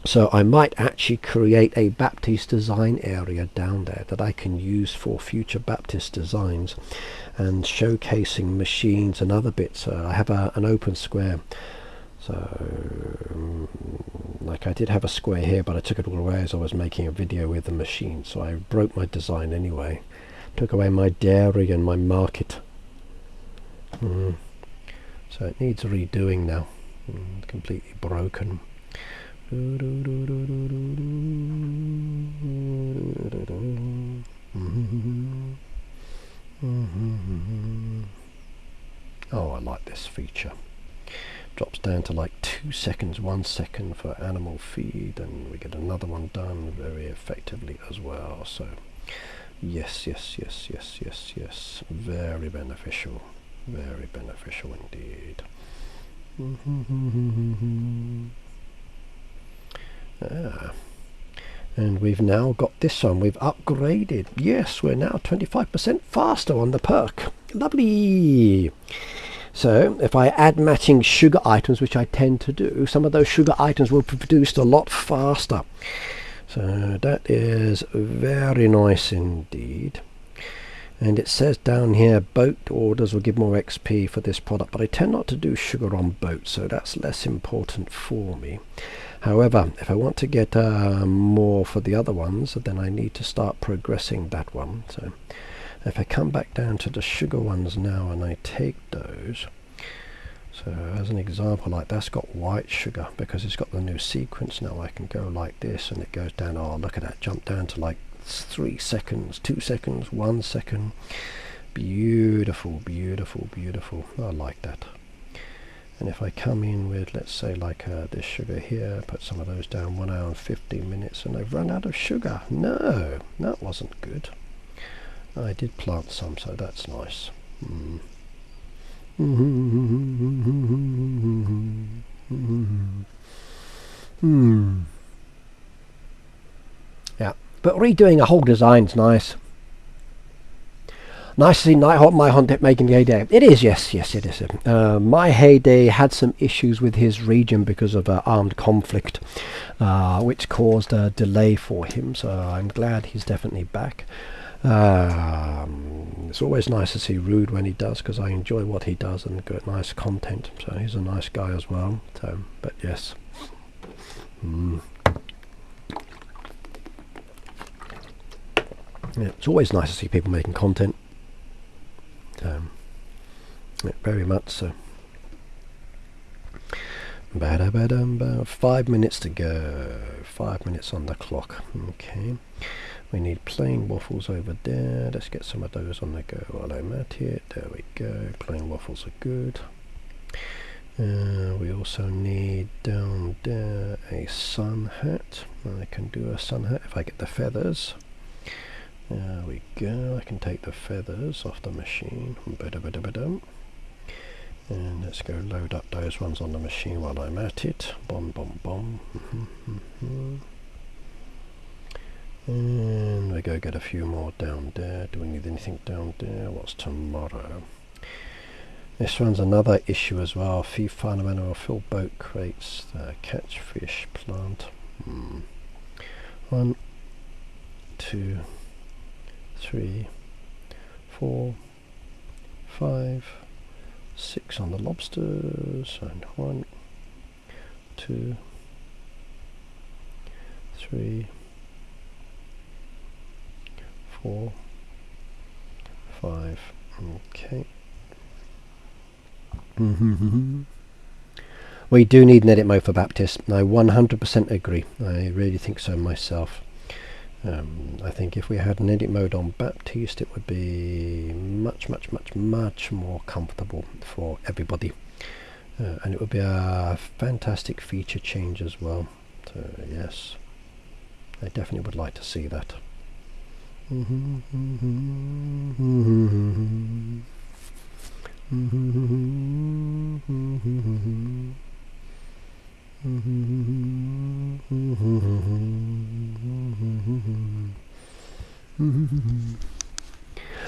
A: So I might actually create a Baptiste design area down there that I can use for future Baptiste designs and showcasing machines and other bits. I have an open square. So like I did have a square here, but I took it all away as I was making a video with the machine. So I broke my design anyway. Took away my dairy and my market. So it needs redoing now. Completely broken. Oh, I like this feature. Drops down to like 2 seconds, 1 second for animal feed, and we get another one done very effectively as well. So yes, very beneficial. Very beneficial indeed. And we've now got this one. We've upgraded. Yes, we're now 25% faster on the perk. Lovely. So if I add matching sugar items, which I tend to do, some of those sugar items will be produced a lot faster. So that is very nice indeed. And it says down here boat orders will give more XP for this product, but I tend not to do sugar on boats, so that's less important for me. However, if I want to get more for the other ones, then I need to start progressing that one. So if I come back down to the sugar ones now and I take those, so as an example, like that's got white sugar because it's got the new sequence now. I can go like this and it goes down. Oh, look at that, jump down to like 3 seconds, 2 seconds, 1 second. Beautiful, beautiful, beautiful. I like that. And if I come in with, let's say, like this sugar here, put some of those down, 1 hour and 15 minutes, and I've run out of sugar. No, that wasn't good. I did plant some, so that's nice. Yeah, but redoing a whole design's nice. Nice to see my Hondet making the heyday. It is, yes, it is. My heyday had some issues with his region because of armed conflict, which caused a delay for him. So I'm glad he's definitely back. It's always nice to see Rude when he does, because I enjoy what he does and got nice content. So he's a nice guy as well. So, but yes. Yeah, it's always nice to see people making content. Yeah, very much so. 5 minutes to go. 5 minutes on the clock. Okay. We need plain waffles over there. Let's get some of those on the go while I'm at it. There we go. Plain waffles are good. We also need down there a sun hat. I can do a sun hat if I get the feathers. There we go. I can take the feathers off the machine. And let's go load up those ones on the machine while I'm at it. Bom, bom, bom. And we go get a few more down there. Do we need anything down there? What's tomorrow? This one's another issue as well. Feed farm animal, fill boat crates, catch fish, plant. 1, 2, 3, 4, 5, 6 on the lobsters, and 1, 2, 3, 4, 5. Okay. We do need an edit mode for Baptiste. I 100% agree. I really think so myself. I think if we had an edit mode on Baptiste, it would be much more comfortable for everybody. And it would be a fantastic feature change as well. So yes, I definitely would like to see that.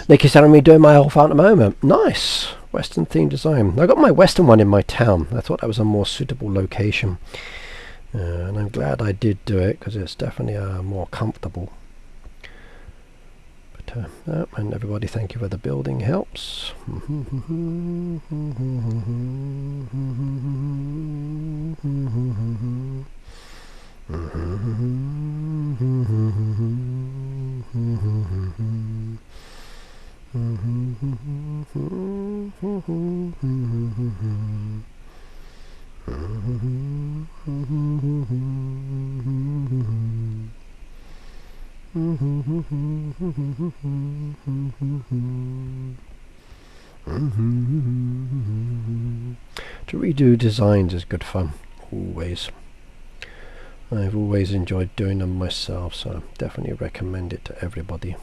A: Nikki's telling me doing my whole farm at the moment. Nice! Western theme design. I got my western one in my town. I thought that was a more suitable location. And I'm glad I did do it, because it's definitely more comfortable. But, and everybody, thank you for the building helps. To redo designs is good fun, always. I've always enjoyed doing them myself, so I definitely recommend it to everybody.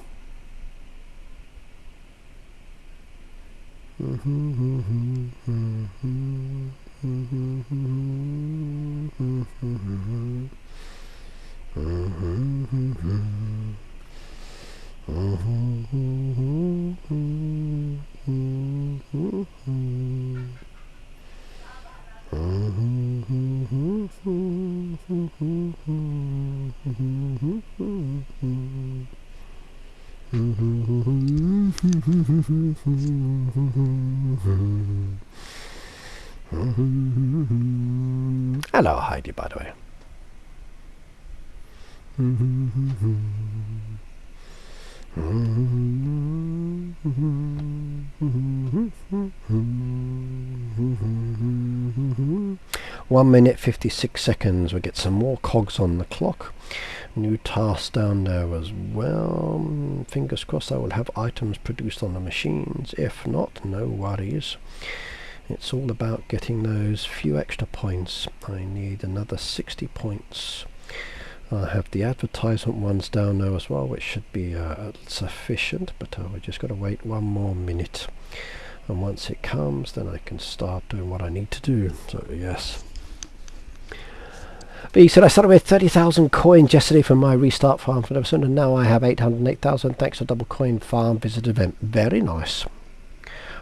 A: Hello Heidi, by the way. One minute 56 seconds. We get some more cogs on the clock. New task down there as well. Fingers crossed I will have items produced on the machines. If not, no worries. It's all about getting those few extra points. I need another 60 points. I have the advertisement ones down there as well, which should be sufficient, but we just got to wait one more minute. And once it comes, then I can start doing what I need to do. So yes. But he said I started with 30,000 coins yesterday from my restart farm for Neverson, and now I have 808,000 thanks to double coin farm visit event. Very nice.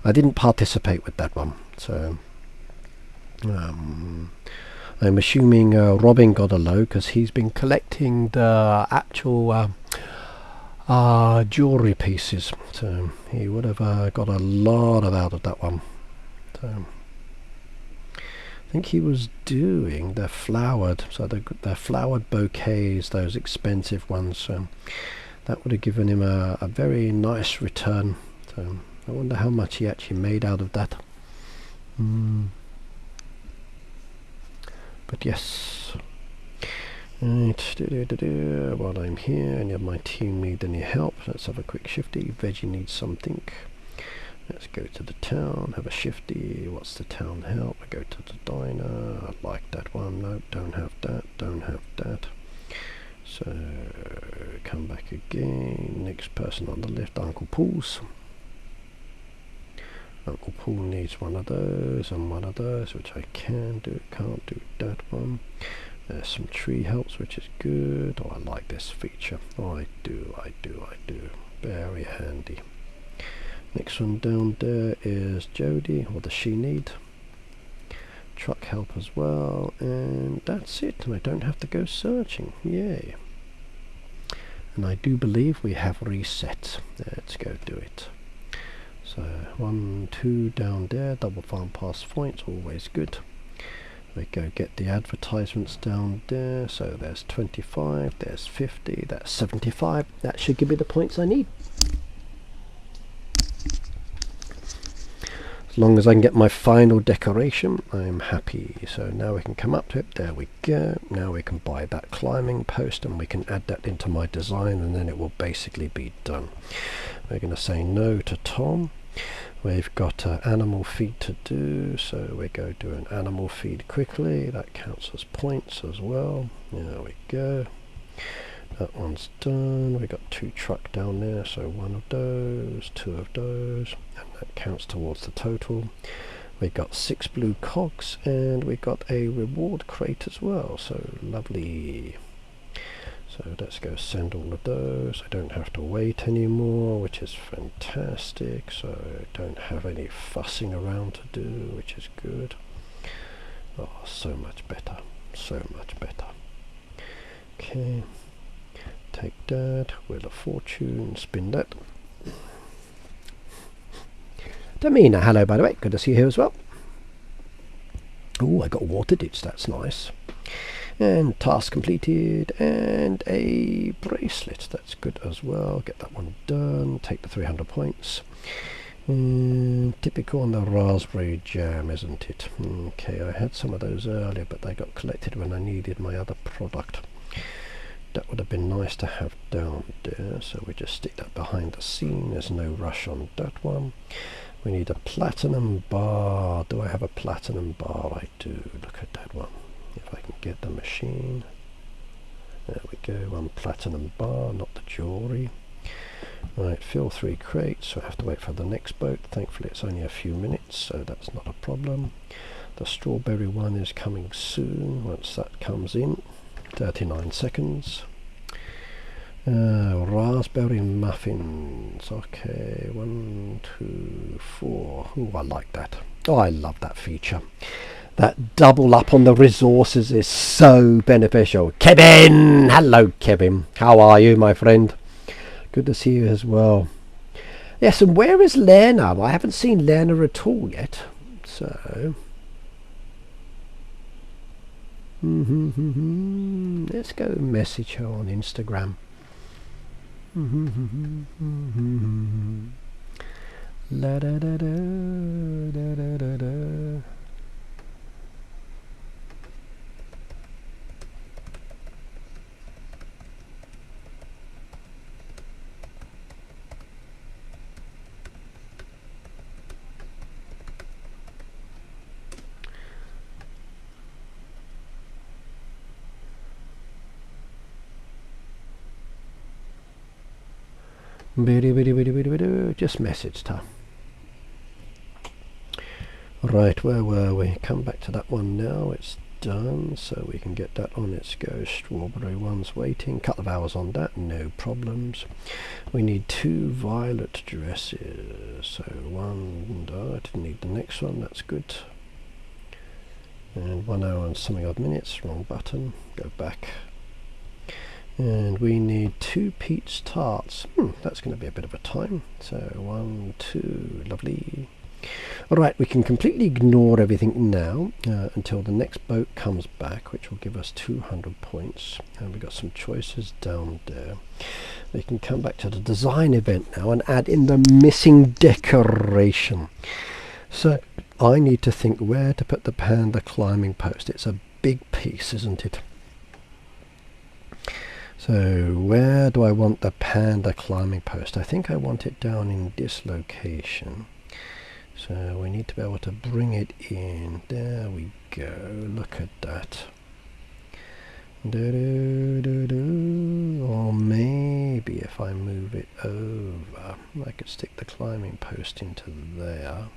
A: I didn't participate with that one, so I'm assuming Robin got a low because he's been collecting the actual jewellery pieces, so he would have got a lot out of that one. So I think he was doing the flowered, so the flowered bouquets, those expensive ones, so that would have given him a very nice return. So I wonder how much he actually made out of that. But yes. Right, while I'm here, any of my team need any help? Let's have a quick shifty. Veggie needs something. Let's go to the town, have a shifty. What's the town help? I go to the diner. I like that one. Nope, don't have that, don't have that. So come back again. Next person on the left, Uncle Paul's. Uncle Paul needs one of those and one of those, which I can do. Can't do that one. There's some tree helps, which is good. Oh, I like this feature. Oh, I do. Very handy. Next one down there is Jody. What does she need? Truck help as well. And that's it. And I don't have to go searching. Yay. And I do believe we have reset. Let's go do it. So 1, 2 down there, double farm pass points, always good. We go get the advertisements down there. So there's 25, there's 50, that's 75. That should give me the points I need. As long as I can get my final decoration, I'm happy. So now we can come up to it. There we go. Now we can buy that climbing post and we can add that into my design, and then it will basically be done. We're going to say no to Tom. We've got an animal feed to do, so we go do an animal feed quickly. That counts as points as well. There we go. That one's done. We got 2 truck down there, so 1 of those, 2 of those, and that counts towards the total. We got 6 blue cogs, and we got a reward crate as well, so lovely. So let's go send all of those. I don't have to wait anymore, which is fantastic, so I don't have any fussing around to do, which is good. Oh, so much better, so much better. Okay. Take that, Wheel of Fortune, spin that. Damina, hello by the way, good to see you here as well. Oh, I got water ditch, that's nice. And task completed, and a bracelet, that's good as well. Get that one done, take the 300 points. Typical on the raspberry jam, isn't it? Okay, I had some of those earlier, but they got collected when I needed my other product. That would have been nice to have down there, so we just stick that behind the scene. There's no rush on that one. We need a platinum bar. Do I have a platinum bar? I do. Look at that one. If I can get the machine. There we go, 1 platinum bar, not the jewellery. Right, fill 3 crates, so I have to wait for the next boat. Thankfully it's only a few minutes, so that's not a problem. The strawberry one is coming soon. Once that comes in, 39 seconds. Raspberry muffins. Okay, 1, 2, 4. Oh, I like that. Oh, I love that feature. That double up on the resources is so beneficial. Kevin! Hello, Kevin. How are you, my friend? Good to see you as well. Yes, and where is Lena? I haven't seen Lena at all yet. So... let's go message her on Instagram. La da da da da da da da. Just messaged her. Right, where were we? Come back to that one now. It's done, so we can get that on its go. Strawberry one's waiting. Couple of hours on that, no problems. We need 2 violet dresses. So 1, I didn't need the next one, that's good. And 1 hour and something odd minutes, wrong button. Go back. And we need 2 peach tarts. That's going to be a bit of a time. So 1, 2, lovely. Alright, we can completely ignore everything now until the next boat comes back, which will give us 200 points. And we've got some choices down there. We can come back to the design event now and add in the missing decoration. So I need to think where to put the panda climbing post. It's a big piece, isn't it? So where do I want the panda climbing post? I think I want it down in this location. So we need to be able to bring it in. There we go. Look at that. Or maybe if I move it over, I could stick the climbing post into there.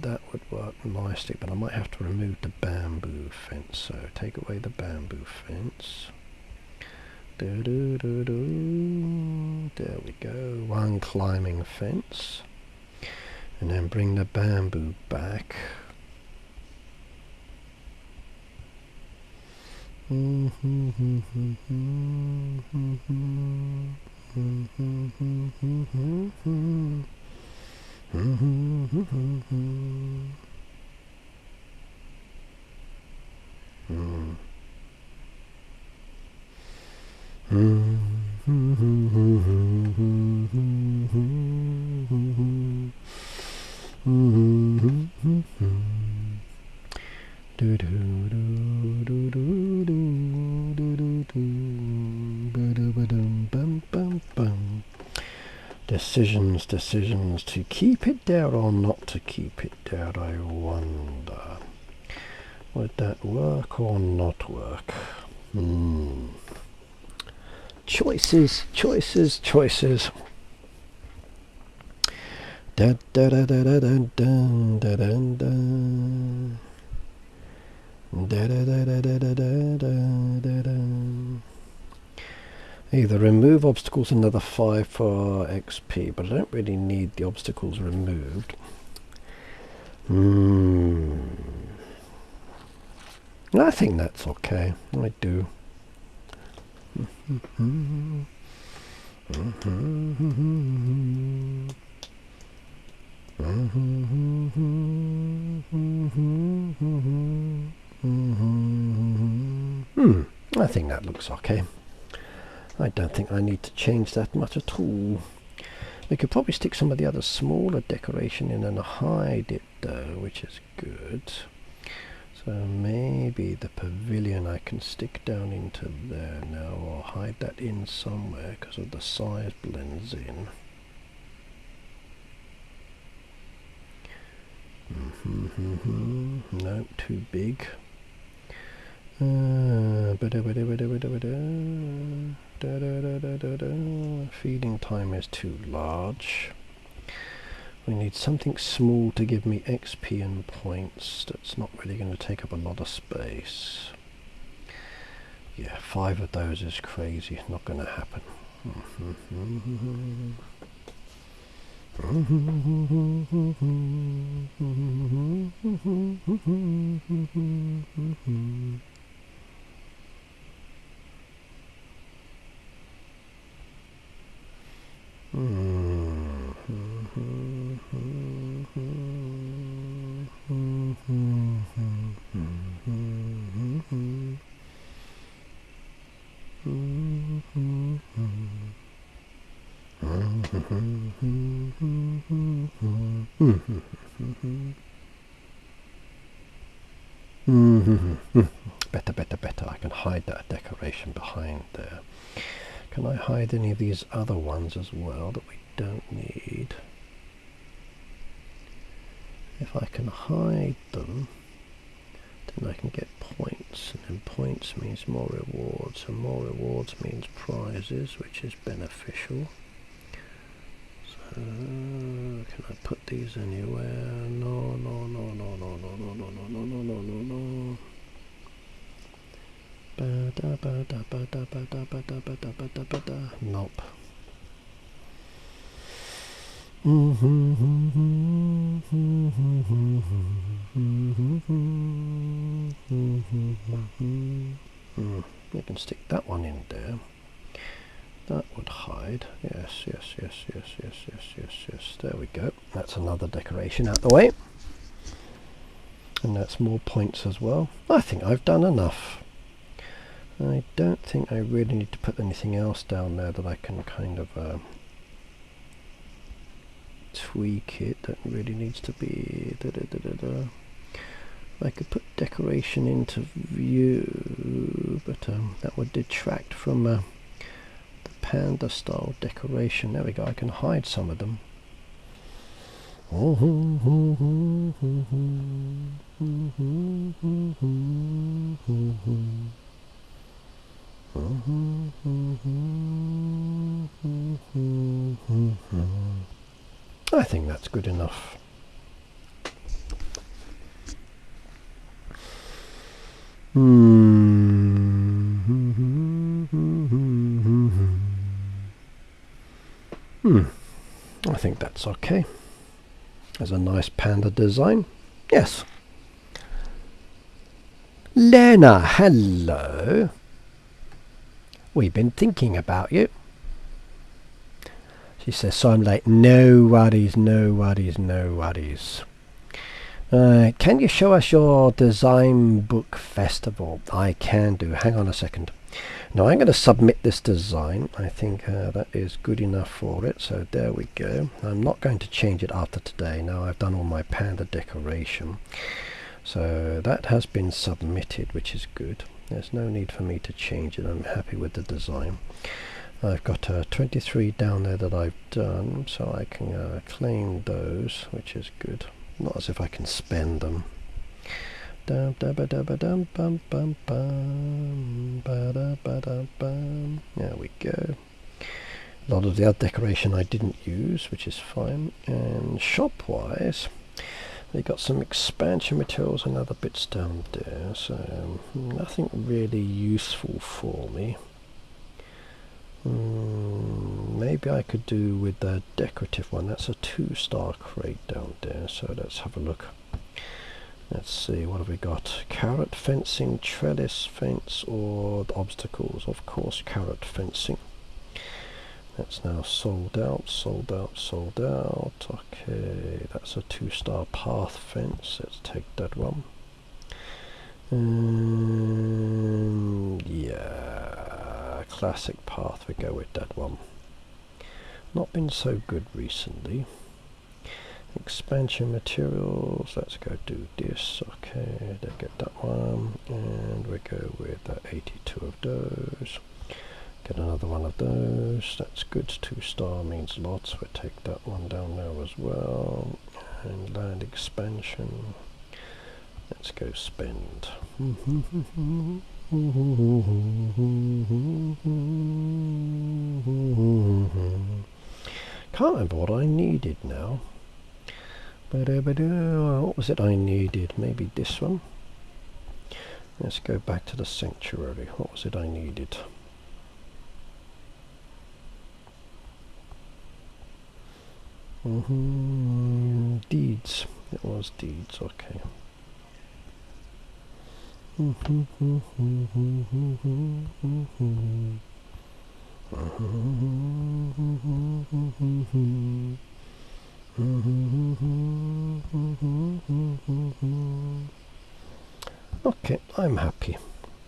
A: That would work nicely, but I might have to remove the bamboo fence. So take away the bamboo fence. There we go, 1 climbing fence. And then bring the bamboo back. Decisions, decisions, to keep it there or not to keep it there, I wonder. Would that work or not work? Choices, choices, choices. Da da da da da da da da da da da da da da. Either remove obstacles another 5 for XP, but I don't really need the obstacles removed. I think that's okay. I do. I think that looks okay. I don't think I need to change that much at all. We could probably stick some of the other smaller decoration in and hide it though, which is good. So maybe the pavilion I can stick down into there now, or hide that in somewhere because of the size blends in. No, too big. Feeding time is too large. We need something small to give me XP and points that's not really going to take up a lot of space. Yeah, 5 of those is crazy, not going to happen. Better. I can hide that decoration behind there. Can I hide any of these other ones as well that we don't need? If I can hide them, then I can get points, and then points means more rewards, and more rewards means prizes, which is beneficial. So, can I put these anywhere? No. Nope. We can stick that one in there. That would hide. Yes. There we go. That's another decoration out the way. And that's more points as well. I think I've done enough. I don't think I really need to put anything else down there that I can kind of tweak it. That really needs to be I could put decoration into view, but that would detract from the panda style decoration. There we go. I can hide some of them. I think that's good enough. I think that's okay. There's a nice panda design. Yes. Lena, hello. We've been thinking about you. She says, so I'm late. No worries. Can you show us your design book festival? I can do. Hang on a second. Now I'm going to submit this design. I think that is good enough for it. So there we go. I'm not going to change it after today. Now I've done all my panda decoration. So that has been submitted, which is good. There's no need for me to change it. I'm happy with the design. I've got 23 down there that I've done, so I can claim those, which is good. Not as if I can spend them. There we go. A lot of the other decoration I didn't use, which is fine. And shop-wise, they got some expansion materials and other bits down there, so nothing really useful for me. Maybe I could do with the decorative one. That's a 2-star crate down there, so let's have a look. Let's see, what have we got? Carrot fencing, trellis fence, or the obstacles. Of course, carrot fencing. That's now sold out, sold out, sold out. Okay, that's a 2-star path fence. Let's take that one. Yeah, classic path. We go with that one. Not been so good recently. Expansion materials. Let's go do this. Okay, then get that one, and we go with 82 of those. Get another one of those. That's good. 2-star means lots. We'll take that one down there as well. And land expansion. Let's go spend. Can't remember what I needed now. What was it I needed? Maybe this one. Let's go back to the sanctuary. What was it I needed? Deeds. It was deeds. Okay. Okay, I'm happy.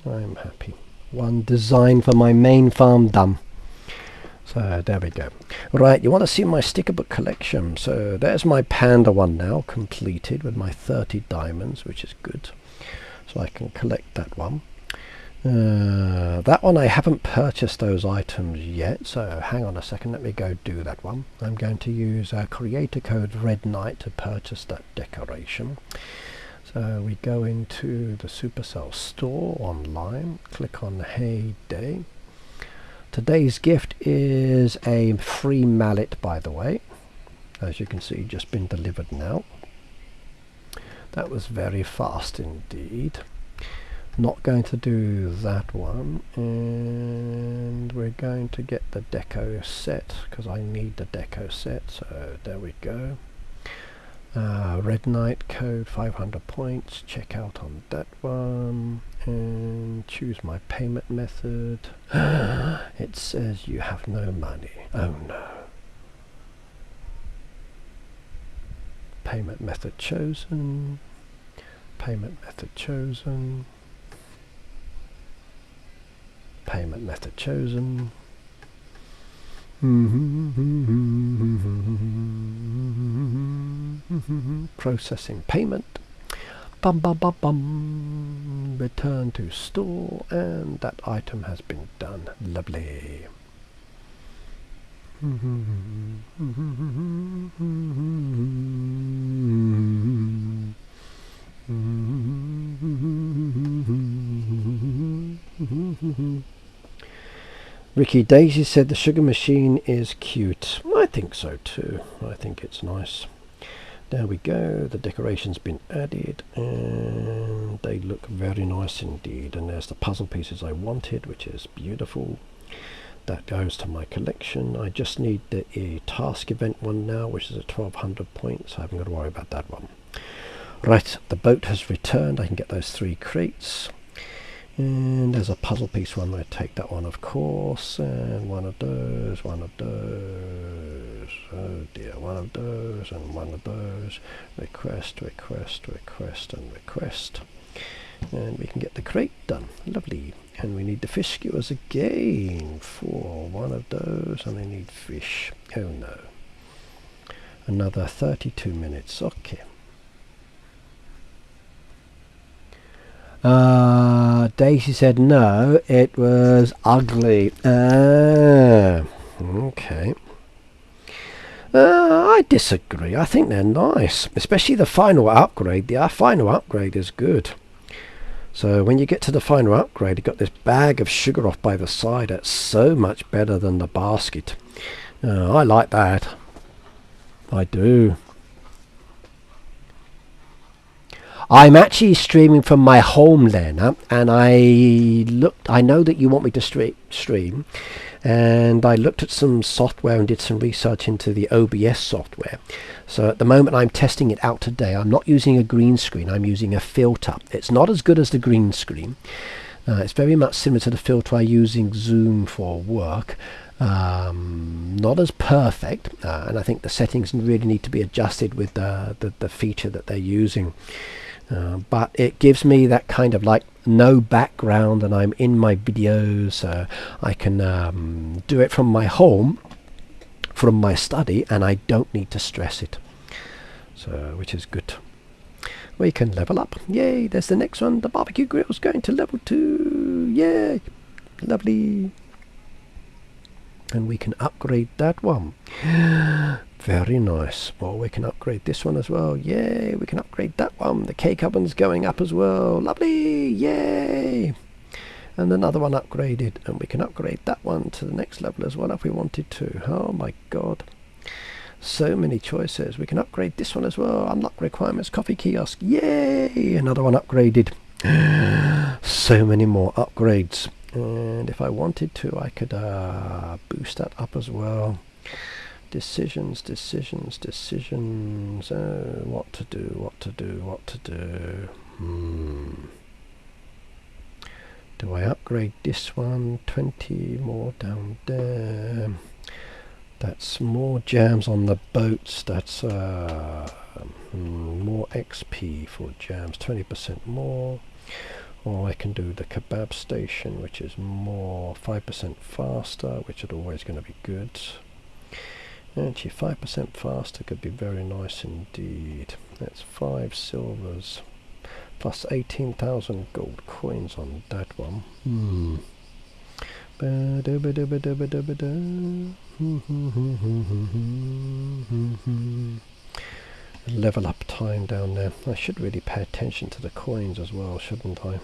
A: I'm happy. One design for my main farm done. So there we go. Right, you want to see my sticker book collection. So there's my panda one now, completed with my 30 diamonds, which is good. So I can collect that one. That one I haven't purchased those items yet, so hang on a second, let me go do that one. I'm going to use creator code Red Knight to purchase that decoration. So we go into the Supercell store online, click on Heyday. Today's gift is a free mallet, by the way. As you can see, just been delivered now. That was very fast indeed. Not going to do that one, and we're going to get the deco set because I need the deco set. So there we go. Red Knight code 500 points. Check out on that one and choose my payment method. It says you have no money. Oh no. Payment method chosen. Payment method chosen. Payment method chosen. Processing payment. Bum bum bum bum. Return to store, and that item has been done. Lovely. Ricky Daisy said the sugar machine is cute. I think so too. I think it's nice. There we go. The decoration's been added and they look very nice indeed. And there's the puzzle pieces I wanted, which is beautiful. That goes to my collection. I just need the task event one now, which is at 1200 points. I haven't got to worry about that one. Right, the boat has returned. I can get those 3 crates. And there's a puzzle piece one. I take that one, of course, and one of those, one of those. Oh dear, one of those and one of those. Request, request, request, and request. And we can get the crate done. Lovely. And we need the fish skewers again for one of those, and I need fish. Oh no. Another 32 minutes. Okay. Daisy said no, it was ugly. Okay. I disagree. I think they're nice, especially the final upgrade. The final upgrade is good. So when you get to the final upgrade, you've got this bag of sugar off by the side. That's so much better than the basket. I like that. I do. I'm actually streaming from my home, Lena, and I know that you want me to stream, and I looked at some software and did some research into the OBS software. So at the moment I'm testing it out today. I'm not using a green screen, I'm using a filter. It's not as good as the green screen. It's very much similar to the filter I use in Zoom for work. Not as perfect, and I think the settings really need to be adjusted with the feature that they're using. But it gives me that kind of like no background, and I'm in my videos. I can do it from my home, from my study, and I don't need to stress it. So, which is good. We can level up. Yay, there's the next one. The barbecue grill's going to level 2. Yay, lovely. And we can upgrade that one. Very nice. Well, we can upgrade this one as well. Yay, we can upgrade that one. The cake oven's going up as well. Lovely, yay. And another one upgraded, and we can upgrade that one to the next level as well if we wanted to. Oh my god, so many choices. We can upgrade this one as well. Unlock requirements, coffee kiosk, yay. Another one upgraded. So many more upgrades, and if I wanted to I could boost that up as well. Decisions. Oh, what to do. Do I upgrade this one? 20 more down there. That's more jams on the boats. That's more XP for jams, 20% more. Or I can do the kebab station, which is more 5% faster, which is always going to be good. Actually, 5% faster could be very nice indeed. That's 5 silvers plus 18,000 gold coins on that one. Level up time down there. I should really pay attention to the coins as well, shouldn't I?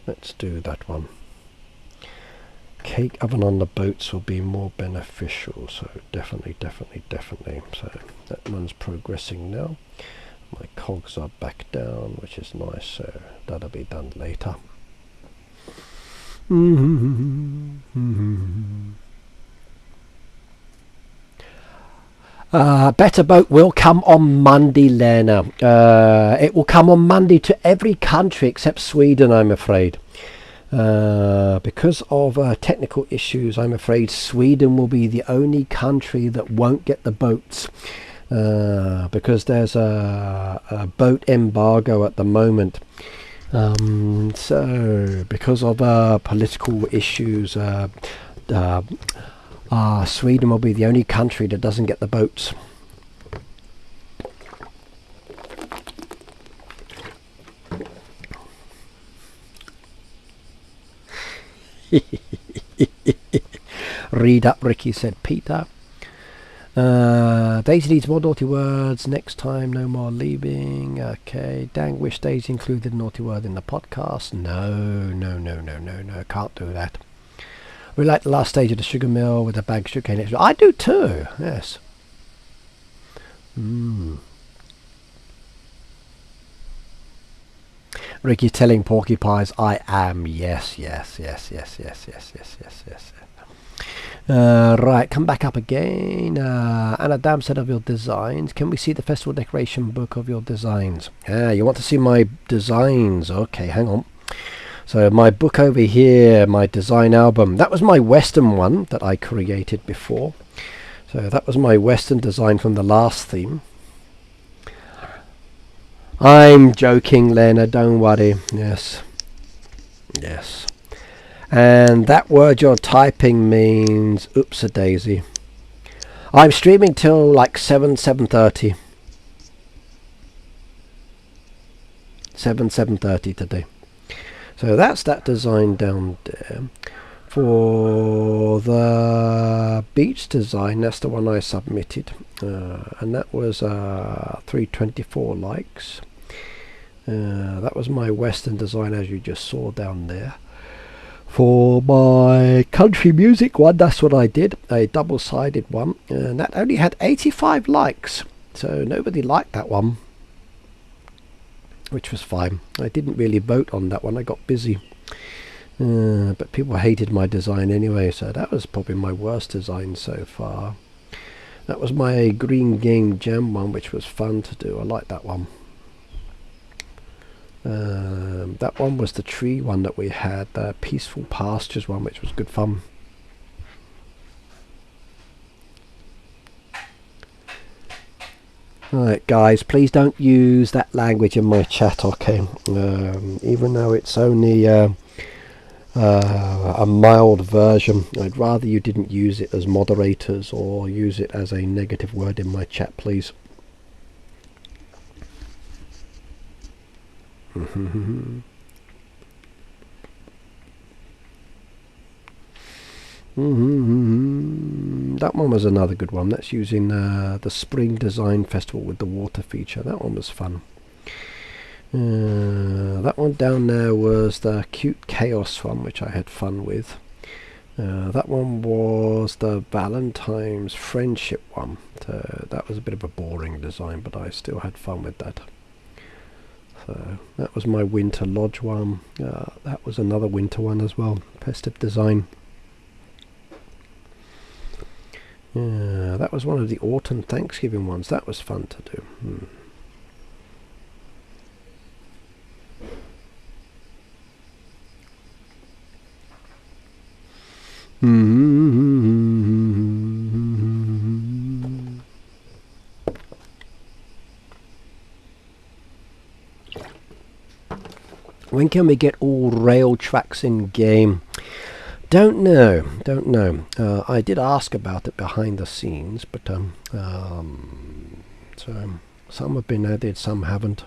A: Let's do that one. Cake oven on the boats will be more beneficial, so definitely. So that one's progressing now. My cogs are back down, which is nice, so that'll be done later. Better Boat will come on Monday, Lena. It will come on Monday to every country except Sweden, I'm afraid. Because of technical issues, I'm afraid Sweden will be the only country that won't get the boats. Because there's a boat embargo at the moment. So, because of political issues, Sweden will be the only country that doesn't get the boats. Read up, Ricky, said Peter. Daisy needs more naughty words next time. No more leaving. Okay. Dang, wish Daisy included a naughty word in the podcast. No. Can't do that. We like the last stage of the sugar mill with a bag of sugar cane. I do too. Yes. Ricky telling Porcupines I am. Yes. Right, come back up again. And a damn set of your designs. Can we see the festival decoration book of your designs? You want to see my designs? Okay, hang on. So my book over here, my design album, that was my Western one that I created before. So that was my Western design from the last theme. I'm joking, Lena, don't worry. Yes. Yes. And that word you're typing means oops-a-daisy. I'm streaming till like 7:30. 7:30 today. So that's that design down there. For the beach design, that's the one I submitted. And that was 324 likes. That was my Western design, as you just saw down there. For my country music one, that's what I did, a double-sided one, and that only had 85 likes, so nobody liked that one, which was fine. I didn't really vote on that one, I got busy, but people hated my design anyway, so that was probably my worst design so far. That was my Green Game Jam one, which was fun to do. I like that one. That one was the tree one that we had, the Peaceful Pastures one, which was good fun. Alright guys, please don't use that language in my chat, okay? Even though it's only a mild version, I'd rather you didn't use it as moderators or use it as a negative word in my chat, please. That one was another good one. That's using the Spring Design Festival with the water feature. That one was fun. That one down there was the Cute Chaos one, which I had fun with. That one was the Valentine's Friendship one. So that was a bit of a boring design, but I still had fun with that. So that was my Winter Lodge one. That was another winter one as well. Festive design. That was one of the autumn Thanksgiving ones. That was fun to do. When can we get all rail tracks in game? Don't know. I did ask about it behind the scenes, but so some have been added, some haven't.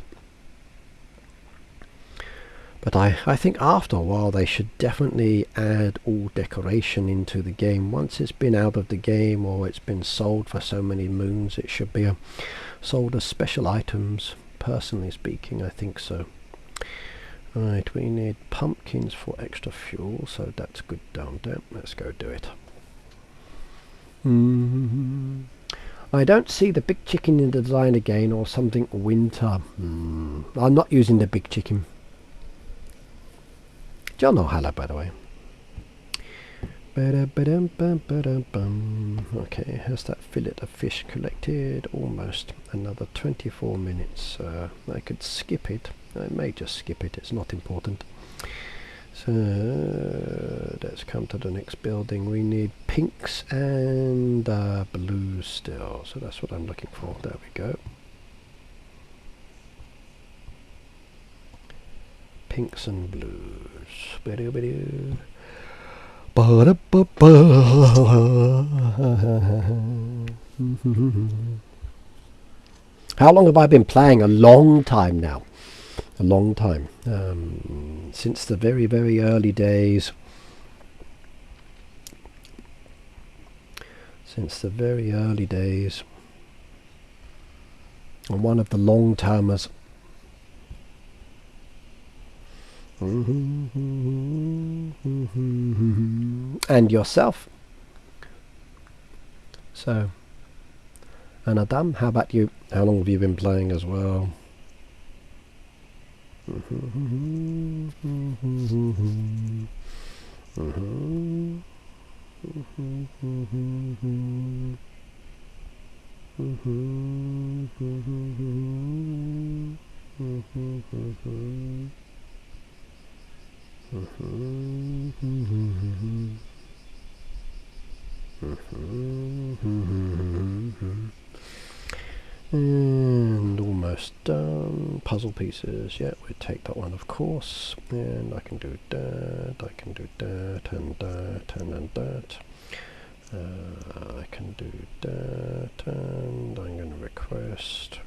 A: But I think after a while they should definitely add all decoration into the game. Once it's been out of the game or it's been sold for so many moons, it should be sold as special items. Personally speaking, I think so. Right, we need pumpkins for extra fuel, so that's good down there. Let's go do it. I don't see the big chicken in the design again, or something winter. I'm not using the big chicken. John, oh hello by the way. Okay, has that fillet of fish collected? Almost. Another 24 minutes. I could skip it. I may just skip it, it's not important. So let's come to the next building. We need pinks and blues still, so that's what I'm looking for. There we go. Pinks and blues. How long have I been playing? A long time now. A long time, since the very, very early days. I'm one of the long-termers. And yourself. So, and Adam, how about you? How long have you been playing as well? And almost done. Puzzle pieces, yeah, we'll take that one of course. And I can do that, I can do that, and that, and that. I can do that, and I'm going to request,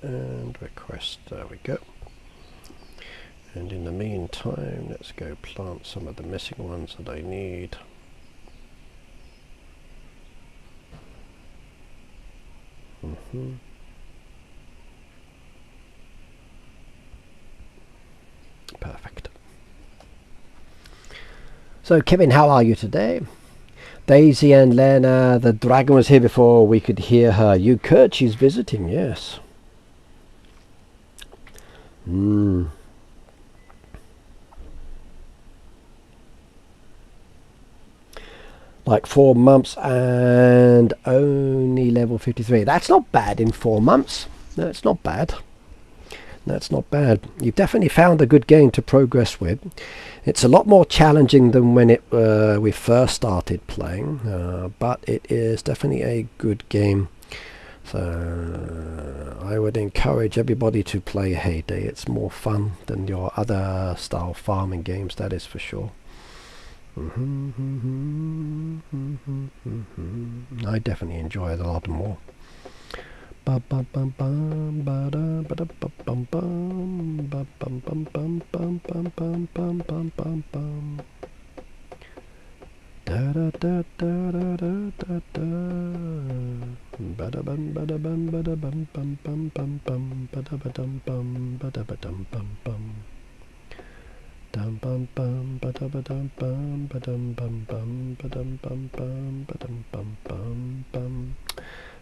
A: and request. There we go. And in the meantime, let's go plant some of the missing ones that I need. Perfect. So Kevin, how are you today? Daisy and Lena, the dragon was here before we could hear her. You Kurt, she's visiting, yes. Like 4 months and only level 53. That's not bad in 4 months. That's not bad. That's not bad. You've definitely found a good game to progress with. It's a lot more challenging than when we first started playing, but it is definitely a good game. So I would encourage everybody to play Heyday. It's more fun than your other style farming games, that is for sure. I definitely enjoy it a lot more.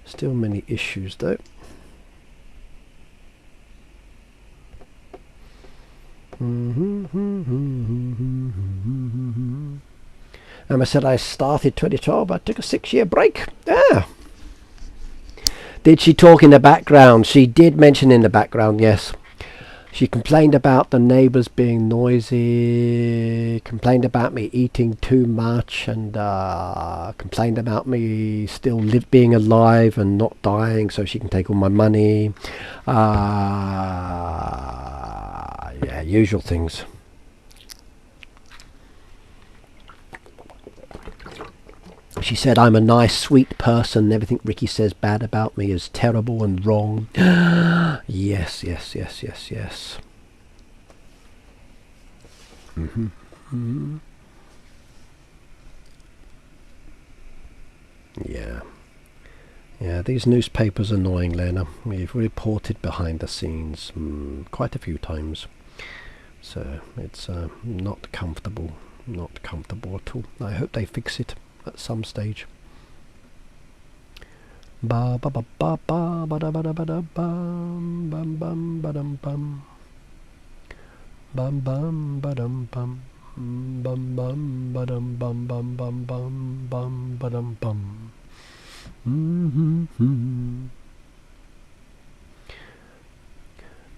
A: Still many issues though. I said I started 2012. I took a 6-year break. Did she talk in the background? She did mention in the background, yes. She complained about the neighbours being noisy, complained about me eating too much, and complained about me still being alive and not dying so she can take all my money. Yeah, usual things. She said I'm a nice, sweet person. Everything Ricky says bad about me is terrible and wrong. Yes. Yeah, these newspapers are annoying, Lena. We've reported behind the scenes quite a few times. So it's not comfortable at all. I hope they fix it at some stage. Ba ba ba ba ba ba da ba da ba da bum bum bum ba dum bum bum bum ba dum bum bum bum ba dum bum bum bum bum bum ba dum bum.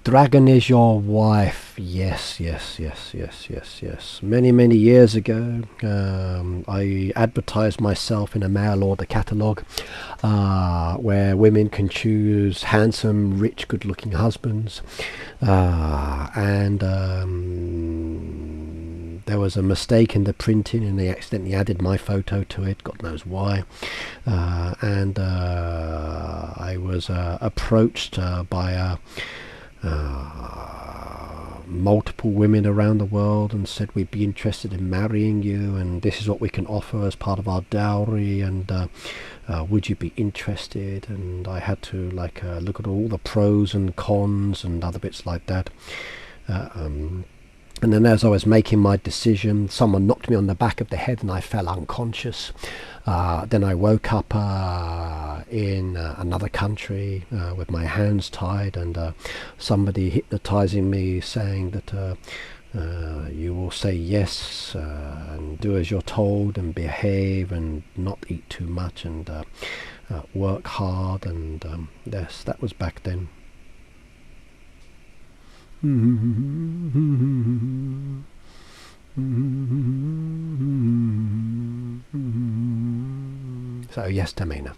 A: Dragon is your wife. Yes. Many years ago, I advertised myself in a mail order catalogue where women can choose handsome, rich, good-looking husbands. And there was a mistake in the printing, and they accidentally added my photo to it. God knows why. And I was approached by multiple women around the world and said we'd be interested in marrying you, and this is what we can offer as part of our dowry, and would you be interested? And I had to look at all the pros and cons and other bits like that. And then as I was making my decision, someone knocked me on the back of the head and I fell unconscious. Then I woke up in another country with my hands tied, and somebody hypnotizing me, saying that you will say yes and do as you're told and behave and not eat too much and work hard. And yes, that was back then. So yes, Tamina.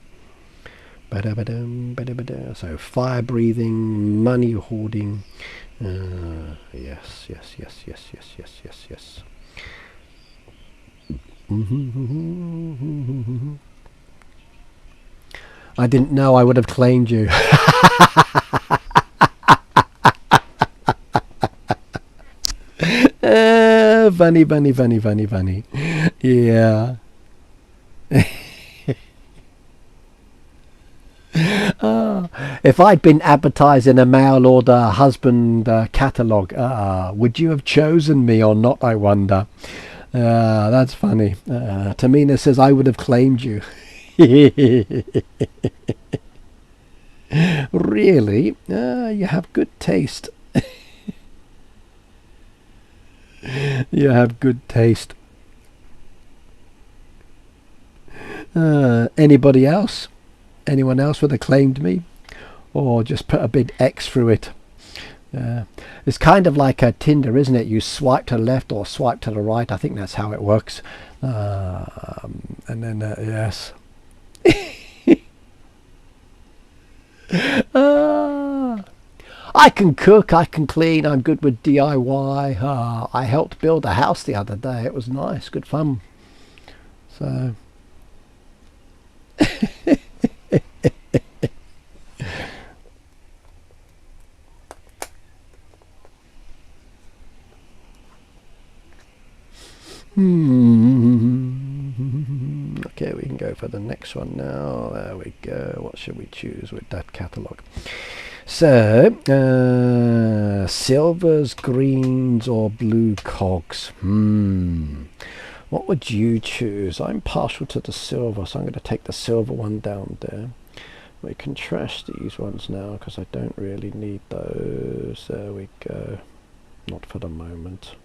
A: So fire breathing, money hoarding. Yes. I didn't know I would have claimed you. Funny. Yeah. If I'd been advertising a mail order husband catalogue, would you have chosen me or not, I wonder? That's funny. Tamina says I would have claimed you. Really? You have good taste. You have good taste. Anybody else? Anyone else would have claimed me? Or just put a big X through it? It's kind of like a Tinder, isn't it? You swipe to the left or swipe to the right. I think that's how it works. And then, yes. I can cook, I can clean, I'm good with DIY. I helped build a house the other day. It was nice, good fun. So... Okay, we can go for the next one now. There we go. What should we choose with that catalogue? So, silvers, greens or blue cogs? What would you choose? I'm partial to the silver, so I'm going to take the silver one down there. We can trash these ones now because I don't really need those. There we go. Not for the moment.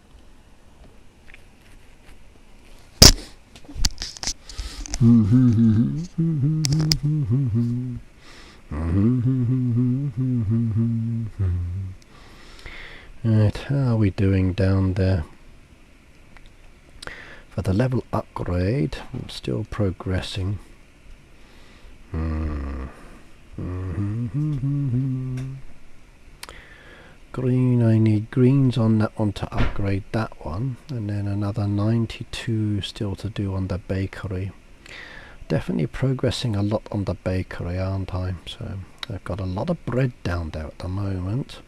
A: Right, how are we doing down there? For the level upgrade, I'm still progressing. Green, I need greens on that one to upgrade that one, and then another 92 still to do on the bakery. Definitely progressing a lot on the bakery, aren't I? So I've got a lot of bread down there at the moment.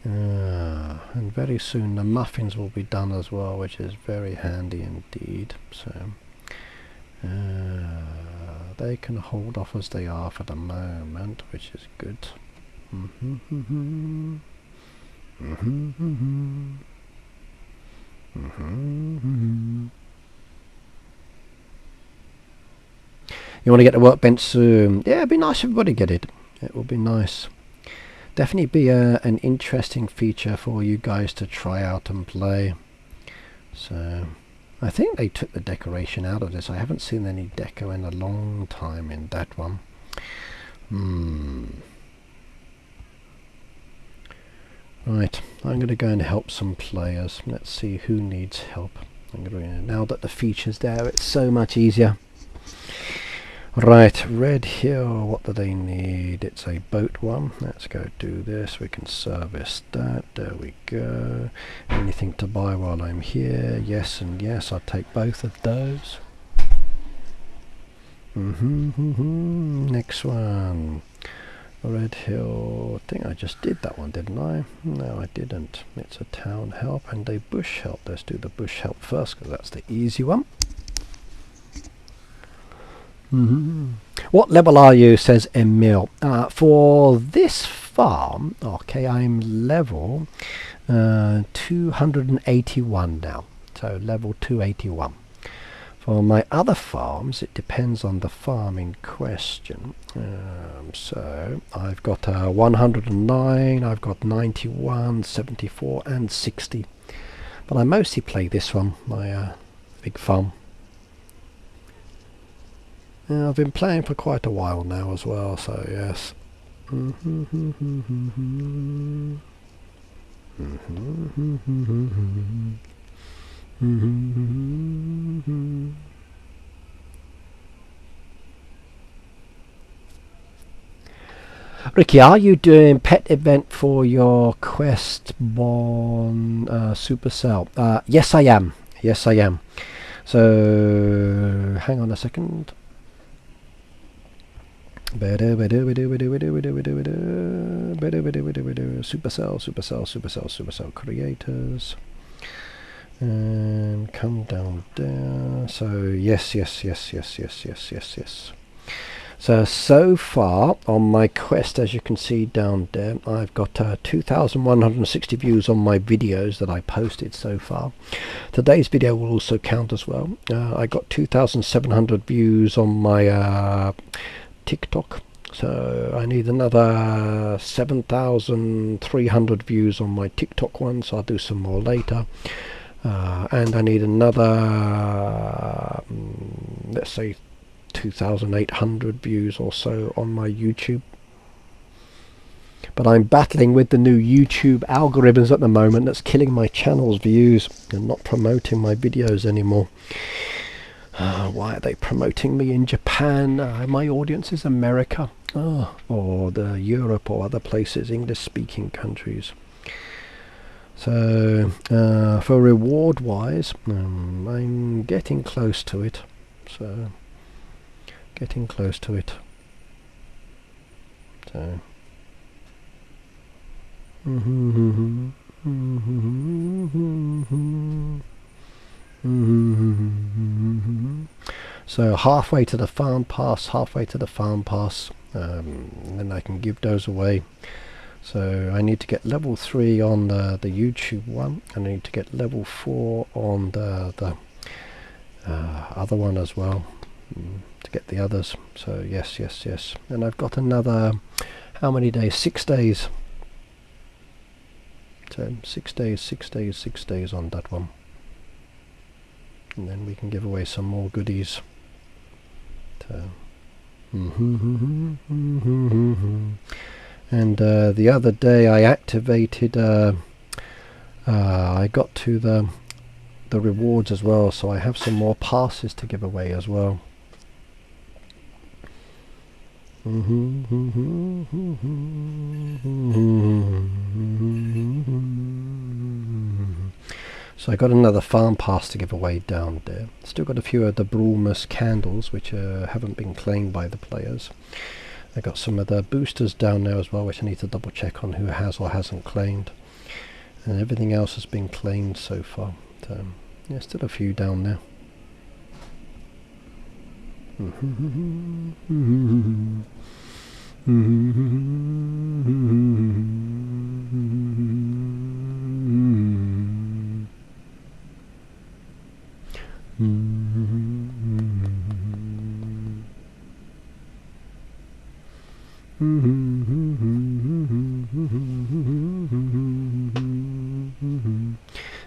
A: And very soon the muffins will be done as well, which is very handy indeed. So they can hold off as they are for the moment, which is good. You want to get the workbench soon? Yeah, it'd be nice if everybody get it. It will be nice. Definitely be an interesting feature for you guys to try out and play. So I think they took the decoration out of this. I haven't seen any deco in a long time in that one. Right, I'm going to go and help some players. Let's see who needs help. Now that the feature's there, it's so much easier. Right, Red Hill, what do they need? It's a boat one. Let's go do this. We can service that. There we go. Anything to buy while I'm here? Yes and yes, I'll take both of those. Next one. Red Hill. I think I just did that one, didn't I? No, I didn't. It's a town help and a bush help. Let's do the bush help first because that's the easy one. What level are you, says Emil. For this farm, okay, I'm level 281 now, so level 281. For my other farms, it depends on the farm in question. So I've got 109, I've got 91, 74 and 60, but I mostly play this one, my big farm. I've been playing for quite a while now as well, so yes. Ricky, are you doing pet event for your Quest Born Supercell? Yes, I am. Yes, I am. So, hang on a second. Supercell creators. And come down there. So, yes. So far on my Quest, as you can see down there, I've got 2,160 views on my videos that I posted so far. Today's video will also count as well. I got 2,700 views on my TikTok. So I need another 7,300 views on my TikTok one, so I'll do some more later. And I need another, let's say, 2,800 views or so on my YouTube. But I'm battling with the new YouTube algorithms at the moment that's killing my channel's views and not promoting my videos anymore. Why are they promoting me in Japan? My audience is America, or Europe or other places, English-speaking countries. So for reward wise, I'm getting close to it. So getting close to it. So so halfway to the farm pass, then I can give those away. So I need to get level 3 on the YouTube one, and I need to get level 4 on the other one as well, to get the others. So yes. And I've got another, how many days? 6 days. So 6 days on that one. And then we can give away some more goodies. So and the other day I activated, I got to the rewards as well, so I have some more passes to give away as well. So I got another farm pass to give away down there. Still got a few of the Brawlmas candles which haven't been claimed by the players. I got some of the boosters down there as well, which I need to double check on who has or hasn't claimed. And everything else has been claimed so far. So yeah, still a few down there.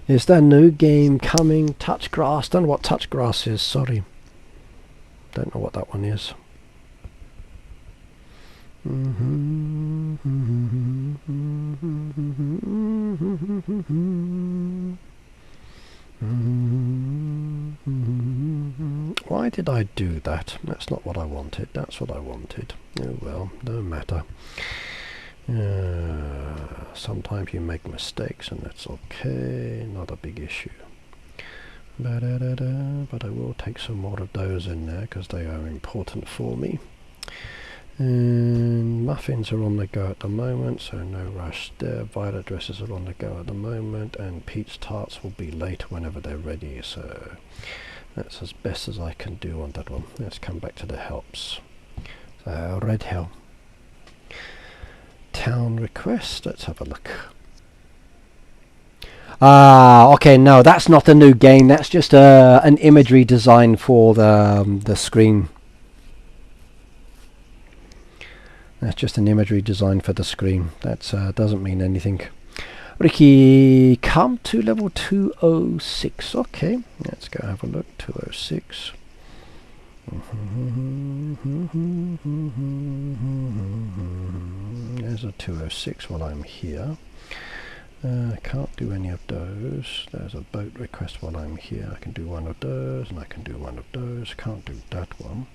A: Is there a new game coming? Touch grass. Don't know what touch grass is, sorry. Don't know what that one is. Why did I do that? That's not what I wanted. That's what I wanted. Oh well, no matter. Sometimes you make mistakes and that's okay, not a big issue. But I will take some more of those in there because they are important for me. And muffins are on the go at the moment, so no rush there. Violet dresses are on the go at the moment, and peach tarts will be later whenever they're ready, so that's as best as I can do on that one. Let's come back to the helps. So red hill. Town request, let's have a look. Okay, no, that's not a new game, that's just an imagery design for the screen. That's just an imagery design for the screen. That doesn't mean anything. Ricky, come to level 206. Okay, let's go have a look. 206. There's a 206 while I'm here. I can't do any of those. There's a boat request while I'm here. I can do one of those, and I can do one of those. Can't do that one.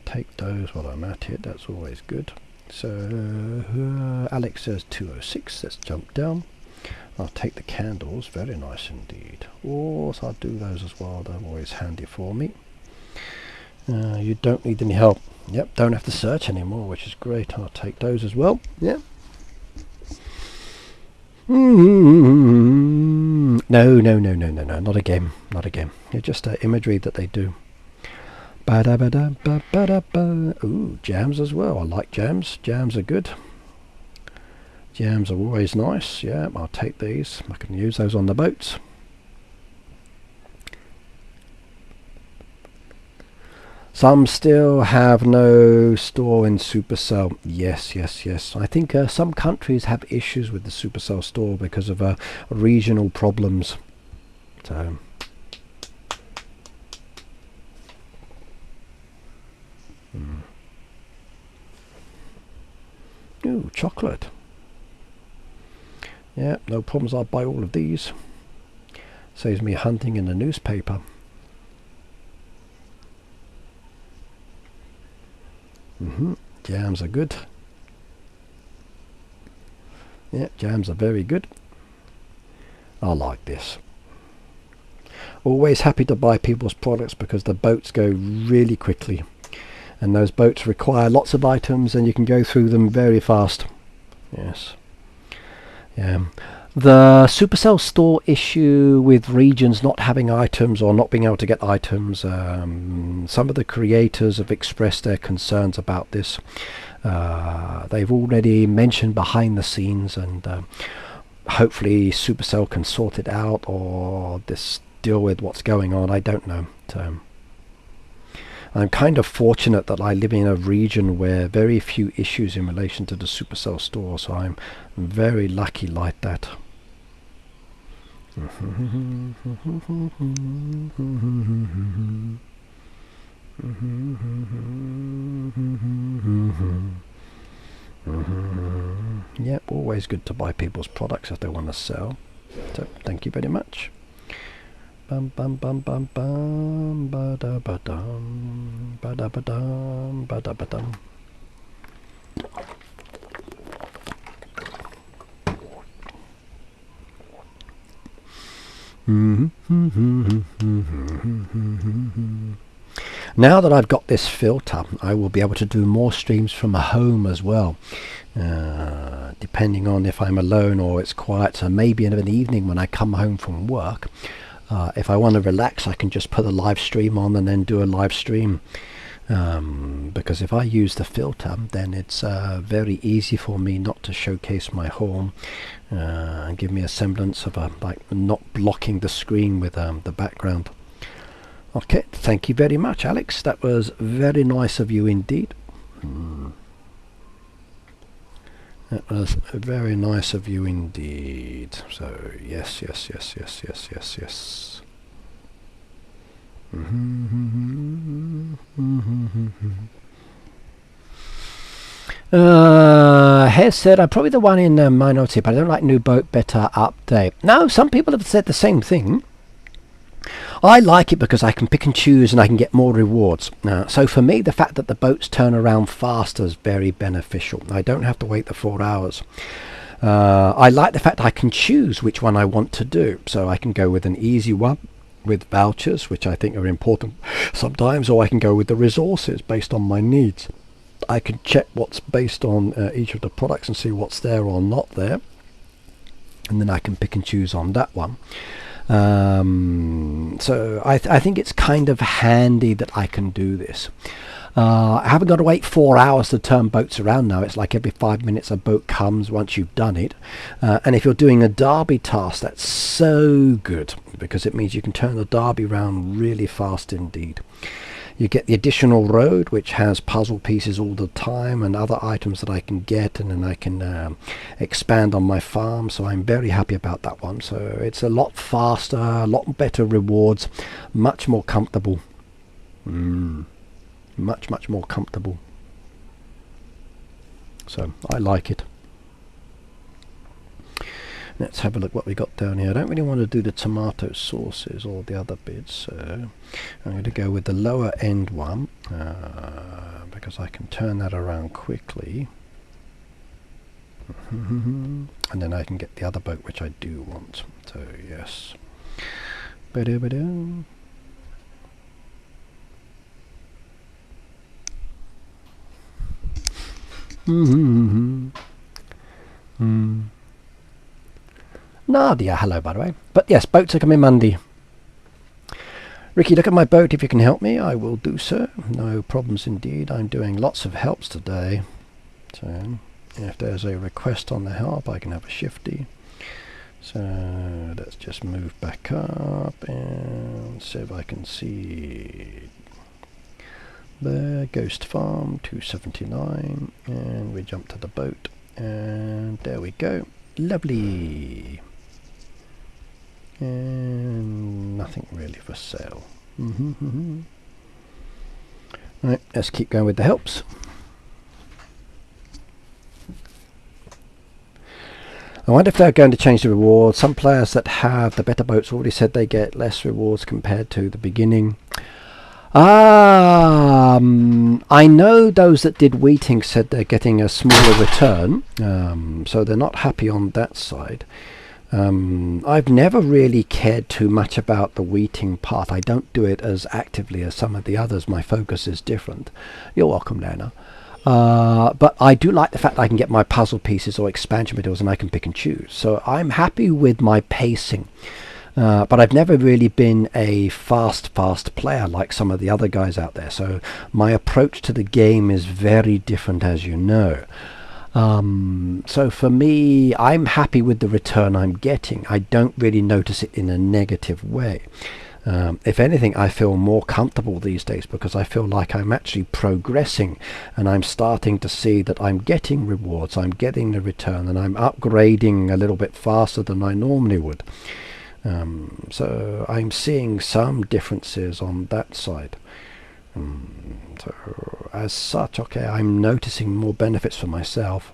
A: Take those while I'm at it. That's always good. So Alex says 206. Let's jump down. I'll take the candles. Very nice indeed. Oh, so I'll do those as well. They're always handy for me. You don't need any help. Yep, don't have to search anymore, which is great. I'll take those as well. Yep. No, not again. Not again. It's just imagery that they do. Ooh, jams as well. I like jams. Jams are good. Jams are always nice. Yeah, I'll take these. I can use those on the boats. Some still have no store in Supercell. Yes. I think some countries have issues with the Supercell store because of regional problems. So. Ooh, chocolate. Yeah, no problems. I'll buy all of these. Saves me hunting in the newspaper. Jams are good. Yeah, jams are very good. I like this. Always happy to buy people's products because the boats go really quickly. And those boats require lots of items and you can go through them very fast. Yes. Yeah. The Supercell store issue with regions not having items or not being able to get items, some of the creators have expressed their concerns about this. They've already mentioned behind the scenes, and hopefully Supercell can sort it out or just deal with what's going on. I don't know. So I'm kind of fortunate that I live in a region where very few issues in relation to the Supercell store, so I'm very lucky like that. Yep, always good to buy people's products if they want to sell. So thank you very much. Bum bum bum bum bum ba da ba dum ba da ba dum ba da ba dum. Now that I've got this filter, I will be able to do more streams from home as well, depending on if I'm alone or it's quiet. So maybe in an evening when I come home from work, if I want to relax, I can just put a live stream on and then do a live stream. Because if I use the filter, then it's very easy for me not to showcase my home and give me a semblance of like not blocking the screen with the background. Okay, thank you very much, Alex. That was very nice of you indeed. That was very nice of you indeed. So yes. Hez said, I'm probably the one in the minority, but I don't like new boat beta update. No, some people have said the same thing. I like it because I can pick and choose and I can get more rewards. So for me, the fact that the boats turn around faster is very beneficial. I don't have to wait the 4 hours. I like the fact I can choose which one I want to do. So I can go with an easy one with vouchers, which I think are important sometimes, or I can go with the resources based on my needs. I can check what's based on each of the products and see what's there or not there, and then I can pick and choose on that one. So I think it's kind of handy that I can do this. I haven't got to wait 4 hours to turn boats around now. It's like every 5 minutes a boat comes once you've done it. And if you're doing a derby task, that's so good because it means you can turn the derby around really fast indeed. You get the additional road, which has puzzle pieces all the time and other items that I can get, and then I can expand on my farm. So I'm very happy about that one. So it's a lot faster, a lot better rewards, much more comfortable. Much more comfortable. So I like it. Let's have a look what we got down here. I don't really want to do the tomato sauces or the other bits, so I'm going to go with the lower end one because I can turn that around quickly. And then I can get the other boat, which I do want. So yes. Ba-da-ba-da. Nadia, hello by the way. But yes, boats are coming Monday. Ricky, look at my boat. If you can help me, I will do so. No problems indeed. I'm doing lots of helps today. So if there's a request on the help, I can have a shifty. So let's just move back up and see if I can see the Ghost Farm 279, and we jump to the boat, and there we go. Lovely. And nothing really for sale. Right, let's keep going with the helps. I wonder if they're going to change the rewards. Some players that have the better boats already said they get less rewards compared to the beginning. I know those that did wheating said they're getting a smaller return, so they're not happy on that side. I've never really cared too much about the wheating part. I don't do it as actively as some of the others. My focus is different. You're welcome, Lana. But I do like the fact that I can get my puzzle pieces or expansion materials and I can pick and choose. So I'm happy with my pacing. But I've never really been a fast player like some of the other guys out there. So my approach to the game is very different, as you know. So for me, I'm happy with the return I'm getting. I don't really notice it in a negative way. If anything, I feel more comfortable these days because I feel like I'm actually progressing and I'm starting to see that I'm getting rewards, I'm getting the return, and I'm upgrading a little bit faster than I normally would. So I'm seeing some differences on that side. So as such, okay, I'm noticing more benefits for myself.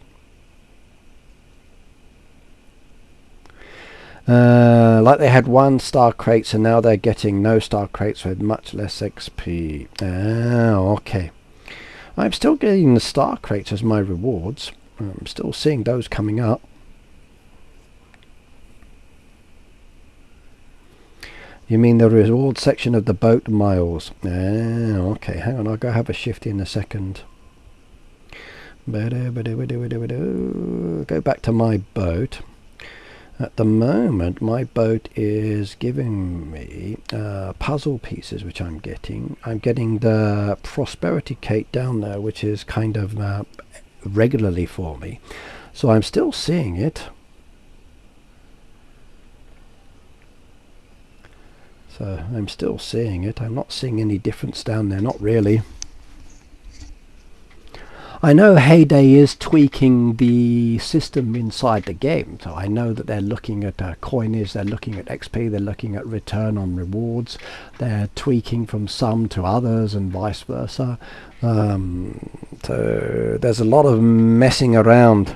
A: Like they had 1-star crates and now they're getting no star crates with much less XP. Okay. I'm still getting the star crates as my rewards. I'm still seeing those coming up. You mean the reward section of the boat miles? Okay, hang on, I'll go have a shifty in a second. Go back to my boat. At the moment, my boat is giving me puzzle pieces, which I'm getting. I'm getting the prosperity cake down there, which is kind of regularly for me. So I'm still seeing it. So I'm still seeing it. I'm not seeing any difference down there, not really. I know Heyday is tweaking the system inside the game, so I know that they're looking at coinage, they're looking at XP, they're looking at return on rewards, they're tweaking from some to others and vice versa. So there's a lot of messing around.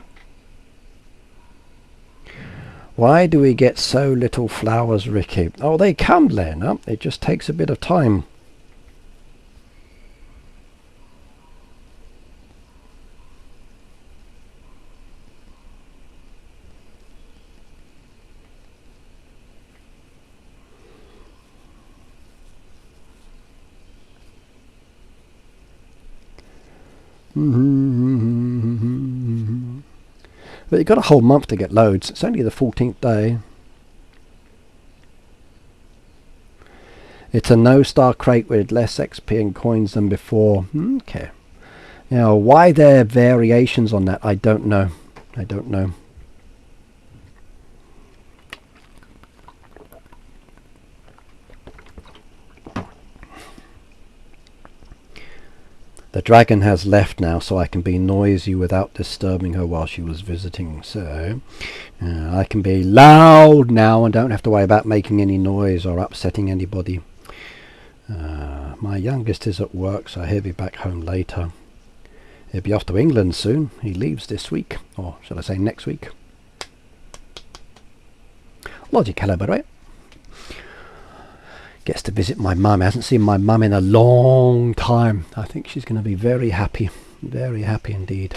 A: Why do we get so little flowers, Ricky? Oh, they come, Lena. It just takes a bit of time. But you've got a whole month to get loads. It's only the 14th day. It's a no-star crate with less XP and coins than before. Okay. Now, why there are variations on that, I don't know. I don't know. The dragon has left now, so I can be noisy without disturbing her while she was visiting. So I can be loud now and don't have to worry about making any noise or upsetting anybody. My youngest is at work, so he'll be back home later. He'll be off to England soon. He leaves this week, or shall I say next week. Logic, hello by the way. Gets to visit my mum. Hasn't seen my mum in a long time. I think she's going to be very happy indeed.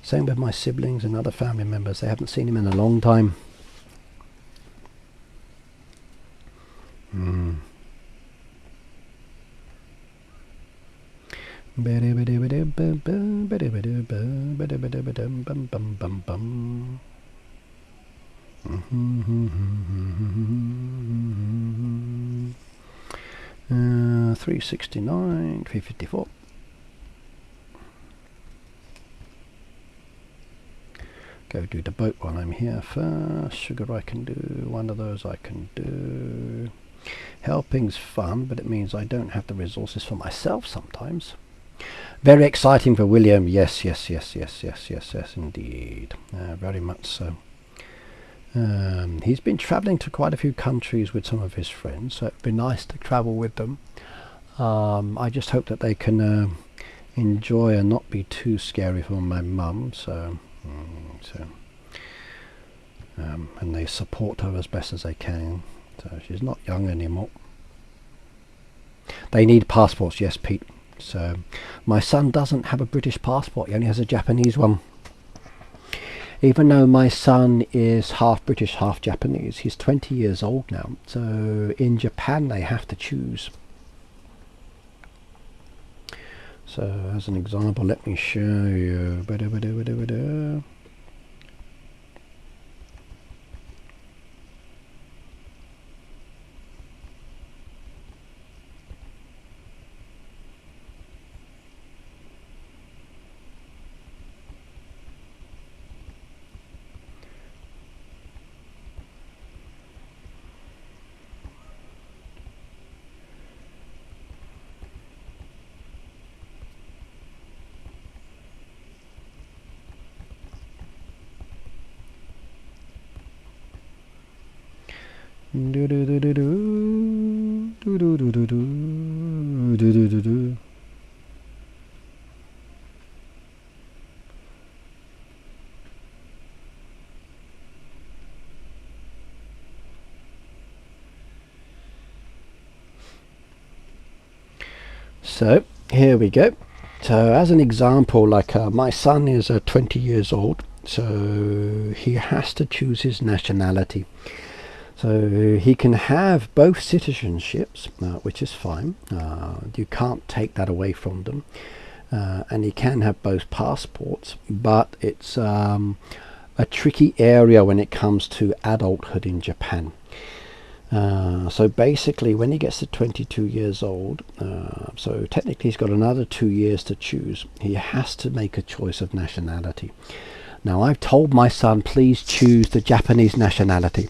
A: Same with my siblings and other family members. They haven't seen him in a long time. $369, $354. Go do the boat while I'm here first. Sugar I can do. One of those I can do. Helping's fun, but it means I don't have the resources for myself sometimes. Very exciting for William. Yes, indeed. Very much so. He's been travelling to quite a few countries with some of his friends, so it'd be nice to travel with them. I just hope that they can enjoy and not be too scary for my mum. And they support her as best as they can. So she's not young anymore. They need passports, yes, Pete. So my son doesn't have a British passport. He only has a Japanese one. Even though my son is half British, half Japanese, he's 20 years old now. So in Japan they have to choose. So as an example, let me show you. So here we go. So as an example, like my son is 20 years old, so he has to choose his nationality. So he can have both citizenships, which is fine. You can't take that away from them. And he can have both passports, but it's a tricky area when it comes to adulthood in Japan. So basically when he gets to 22 years old, so technically he's got another 2 years to choose. He has to make a choice of nationality. Now I've told my son, please choose the Japanese nationality.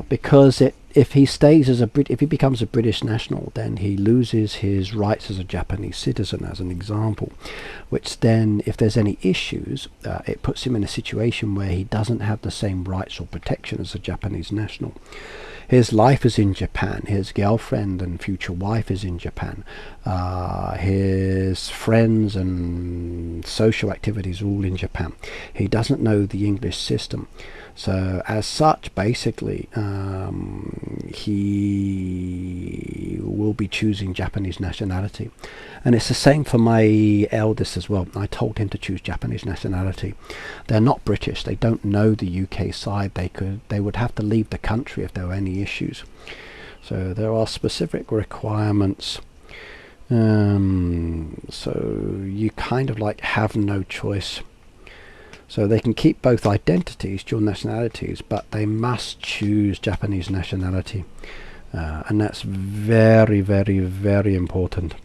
A: Because if he stays as if he becomes a British national, then he loses his rights as a Japanese citizen, as an example, which then, if there's any issues, it puts him in a situation where he doesn't have the same rights or protection as a Japanese national. His life is in Japan. His girlfriend and future wife is in Japan. His friends and social activities are all in Japan. He doesn't know the English system. So as such, basically, he will be choosing Japanese nationality. And it's the same for my eldest as well. I told him to choose Japanese nationality. They're not British. They don't know the UK side. They would have to leave the country if there were any issues. So there are specific requirements. So you kind of like have no choice. So they can keep both identities, dual nationalities, but they must choose Japanese nationality. And that's very, very, very important.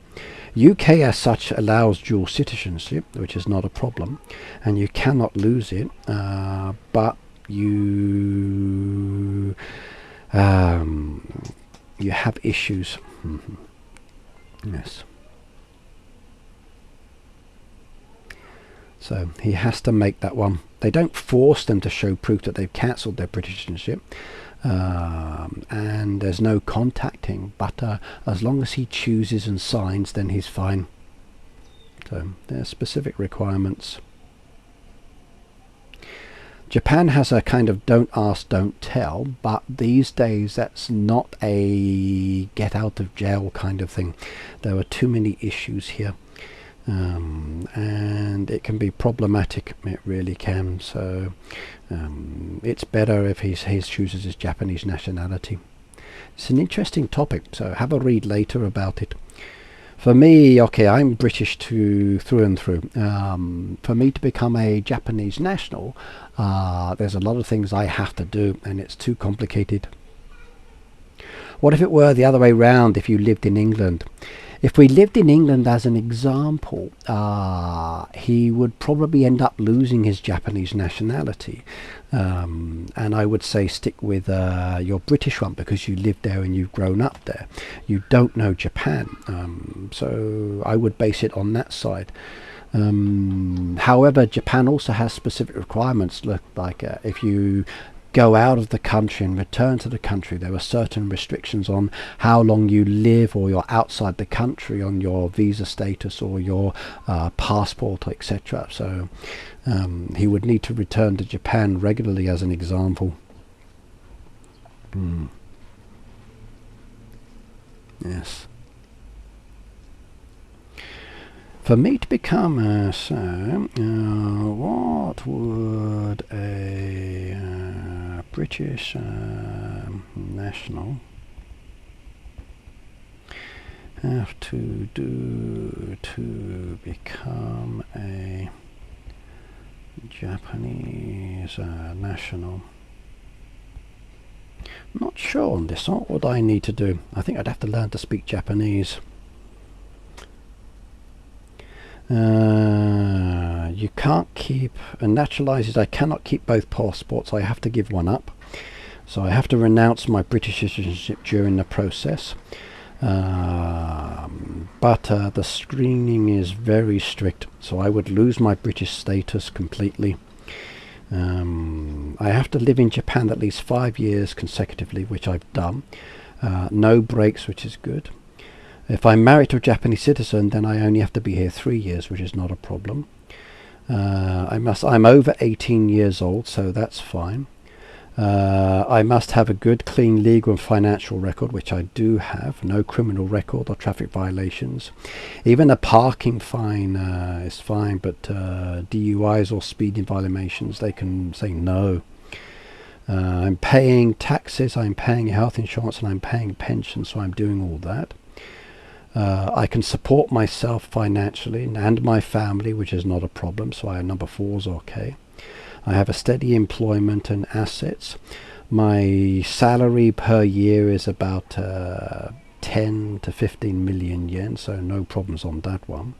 A: UK as such allows dual citizenship, which is not a problem, and you cannot lose it, but you have issues. Yes. So he has to make that one. They don't force them to show proof that they've cancelled their British citizenship, and there's no contacting, but as long as he chooses and signs, then he's fine. So there's specific requirements. Japan has a kind of don't ask, don't tell, but these days that's not a get out of jail kind of thing. There are too many issues here, and it can be problematic. It really can. So it's better if he chooses his Japanese nationality. It's an interesting topic, so have a read later about it. For me, okay, I'm British through and through. For me to become a Japanese national, there's a lot of things I have to do, and it's too complicated. What if it were the other way round, if you lived in England? If we lived in England as an example, he would probably end up losing his Japanese nationality. And I would say stick with your British one because you lived there and you've grown up there. You don't know Japan. So I would base it on that side. However, Japan also has specific requirements. Look, like if you go out of the country and return to the country, there are certain restrictions on how long you live or you're outside the country on your visa status or your passport, etc. So he would need to return to Japan regularly as an example. Yes. For me to become what would a British national have to do to become a Japanese national? I'm not sure on this. What would I need to do? I think I'd have to learn to speak Japanese. You can't keep naturalized. I cannot keep both passports. I have to give one up. So I have to renounce my British citizenship during the process. But the screening is very strict, so I would lose my British status completely. I have to live in Japan at least 5 years consecutively, which I've done. No breaks, which is good. If I'm married to a Japanese citizen, then I only have to be here 3 years, which is not a problem. I'm over 18 years old, so that's fine. I must have a good, clean legal and financial record, which I do have. No criminal record or traffic violations. Even a parking fine is fine, but DUIs or speeding violations, they can say no. I'm paying taxes, I'm paying health insurance, and I'm paying pension, so I'm doing all that. I can support myself financially and my family, which is not a problem, so number 4 is okay. I have a steady employment and assets. My salary per year is about 10 to 15 million yen, so no problems on that one.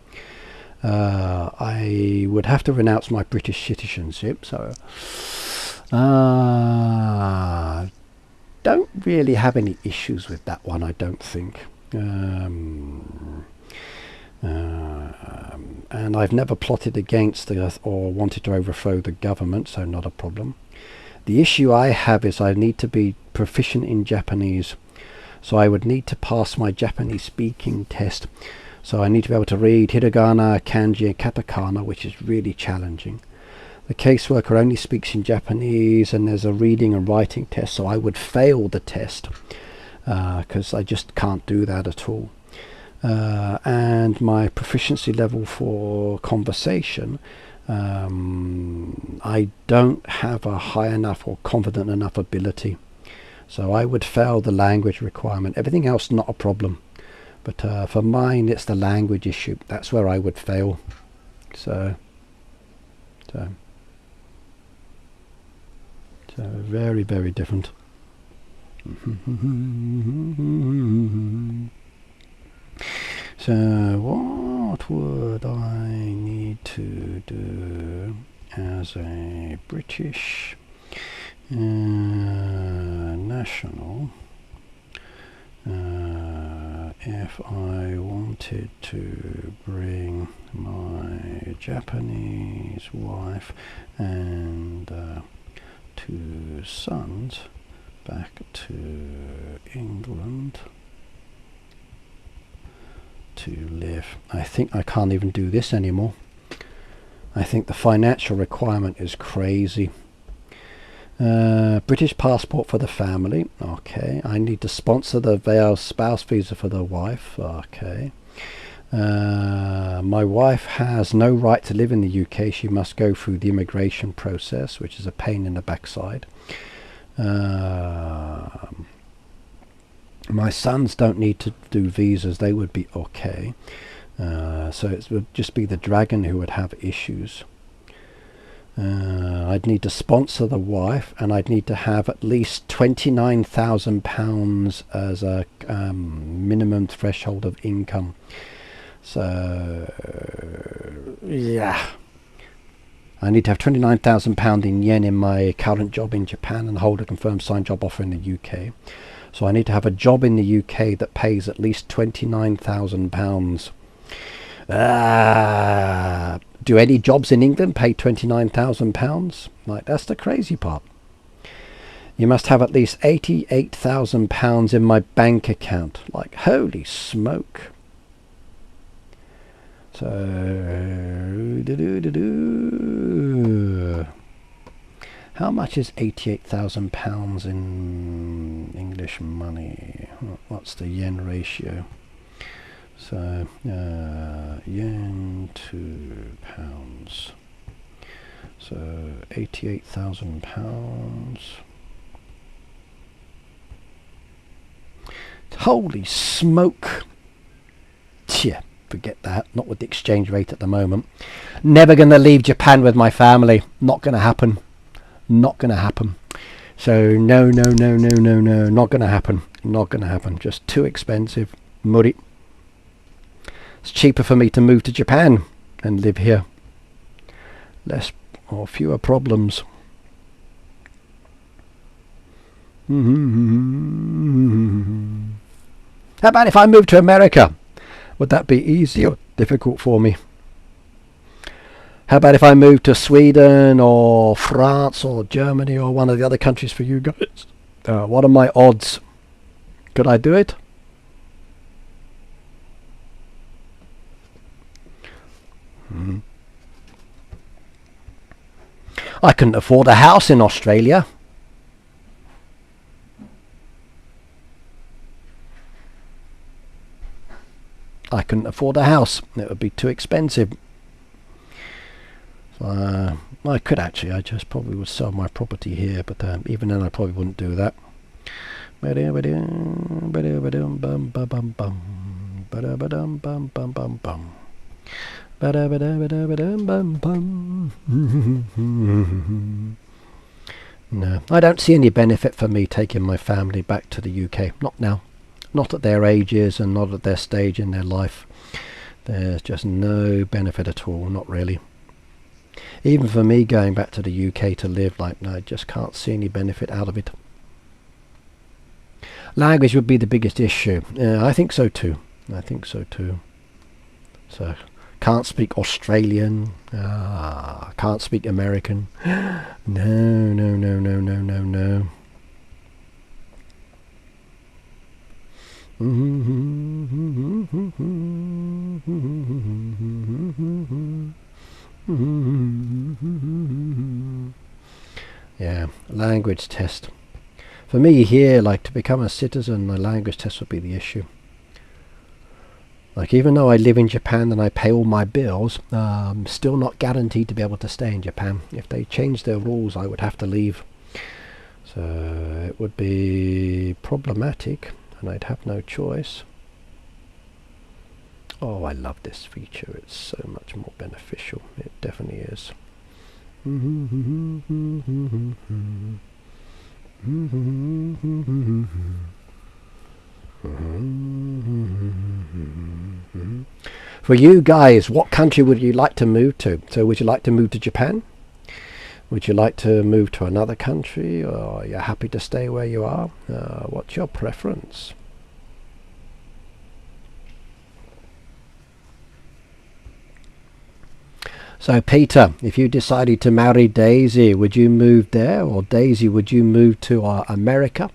A: I would have to renounce my British citizenship, so don't really have any issues with that one, I don't think. And I've never plotted against or wanted to overthrow the government, so not a problem. The issue I have is I need to be proficient in Japanese, so I would need to pass my Japanese speaking test. So I need to be able to read hiragana, kanji and katakana, which is really challenging. The caseworker only speaks in Japanese, and there's a reading and writing test, so I would fail the test because I just can't do that at all. And my proficiency level for conversation, I don't have a high enough or confident enough ability, so I would fail the language requirement. Everything else not a problem, but for mine it's the language issue. That's where I would fail. So very, very different. So what would I need to do as a British national if I wanted to bring my Japanese wife and 2 sons back to England to live? I think I can't even do this anymore. I think the financial requirement is crazy. British passport for the family. Okay. I need to sponsor the spouse visa for the wife. Okay. My wife has no right to live in the UK. She must go through the immigration process, which is a pain in the backside. My sons don't need to do visas. They would be okay. So it would just be the dragon who would have issues. I'd need to sponsor the wife, and I'd need to have at least £29,000 as a minimum threshold of income. So yeah, I need to have £29,000 in yen in my current job in Japan and hold a confirmed signed job offer in the UK. So I need to have a job in the UK that pays at least £29,000. Do any jobs in England pay £29,000? Like, that's the crazy part. You must have at least £88,000 in my bank account. Like, holy smoke. So, how much is £88,000 in English money? What's the yen ratio? So, yen to pounds. So, £88,000. Holy smoke. Yeah, forget that. Not with the exchange rate at the moment. Never going to leave Japan with my family. Not going to happen. Not going to happen. So, no. Not going to happen. Not going to happen. Just too expensive. Muri. It's cheaper for me to move to Japan and live here. Less or fewer problems. How about if I moved to America? Would that be easy or difficult for me? How about if I moved to Sweden or France or Germany or one of the other countries for you guys? What are my odds? Could I do it? I couldn't afford a house in Australia. I couldn't afford a house. It would be too expensive. So, I could actually. I just probably would sell my property here, but even then I probably wouldn't do that. No, I don't see any benefit for me taking my family back to the UK. Not now. Not at their ages and not at their stage in their life. There's just no benefit at all. Not really. Even for me going back to the UK to live, like, no, I just can't see any benefit out of it. Language would be the biggest issue. I think so too. So, can't speak Australian. Can't speak American. No. Yeah, language test. For me here, like, to become a citizen, the language test would be the issue. Like, even though I live in Japan and I pay all my bills, I'm still not guaranteed to be able to stay in Japan. If they change their rules, I would have to leave. So it would be problematic, and I'd have no choice. Oh, I love this feature. It's so much more beneficial. It definitely is. For you guys, what country would you like to move to? So would you like to move to Japan? Would you like to move to another country, or are you happy to stay where you are? What's your preference? So Peter, if you decided to marry Daisy, would you move there? Or Daisy, would you move to America?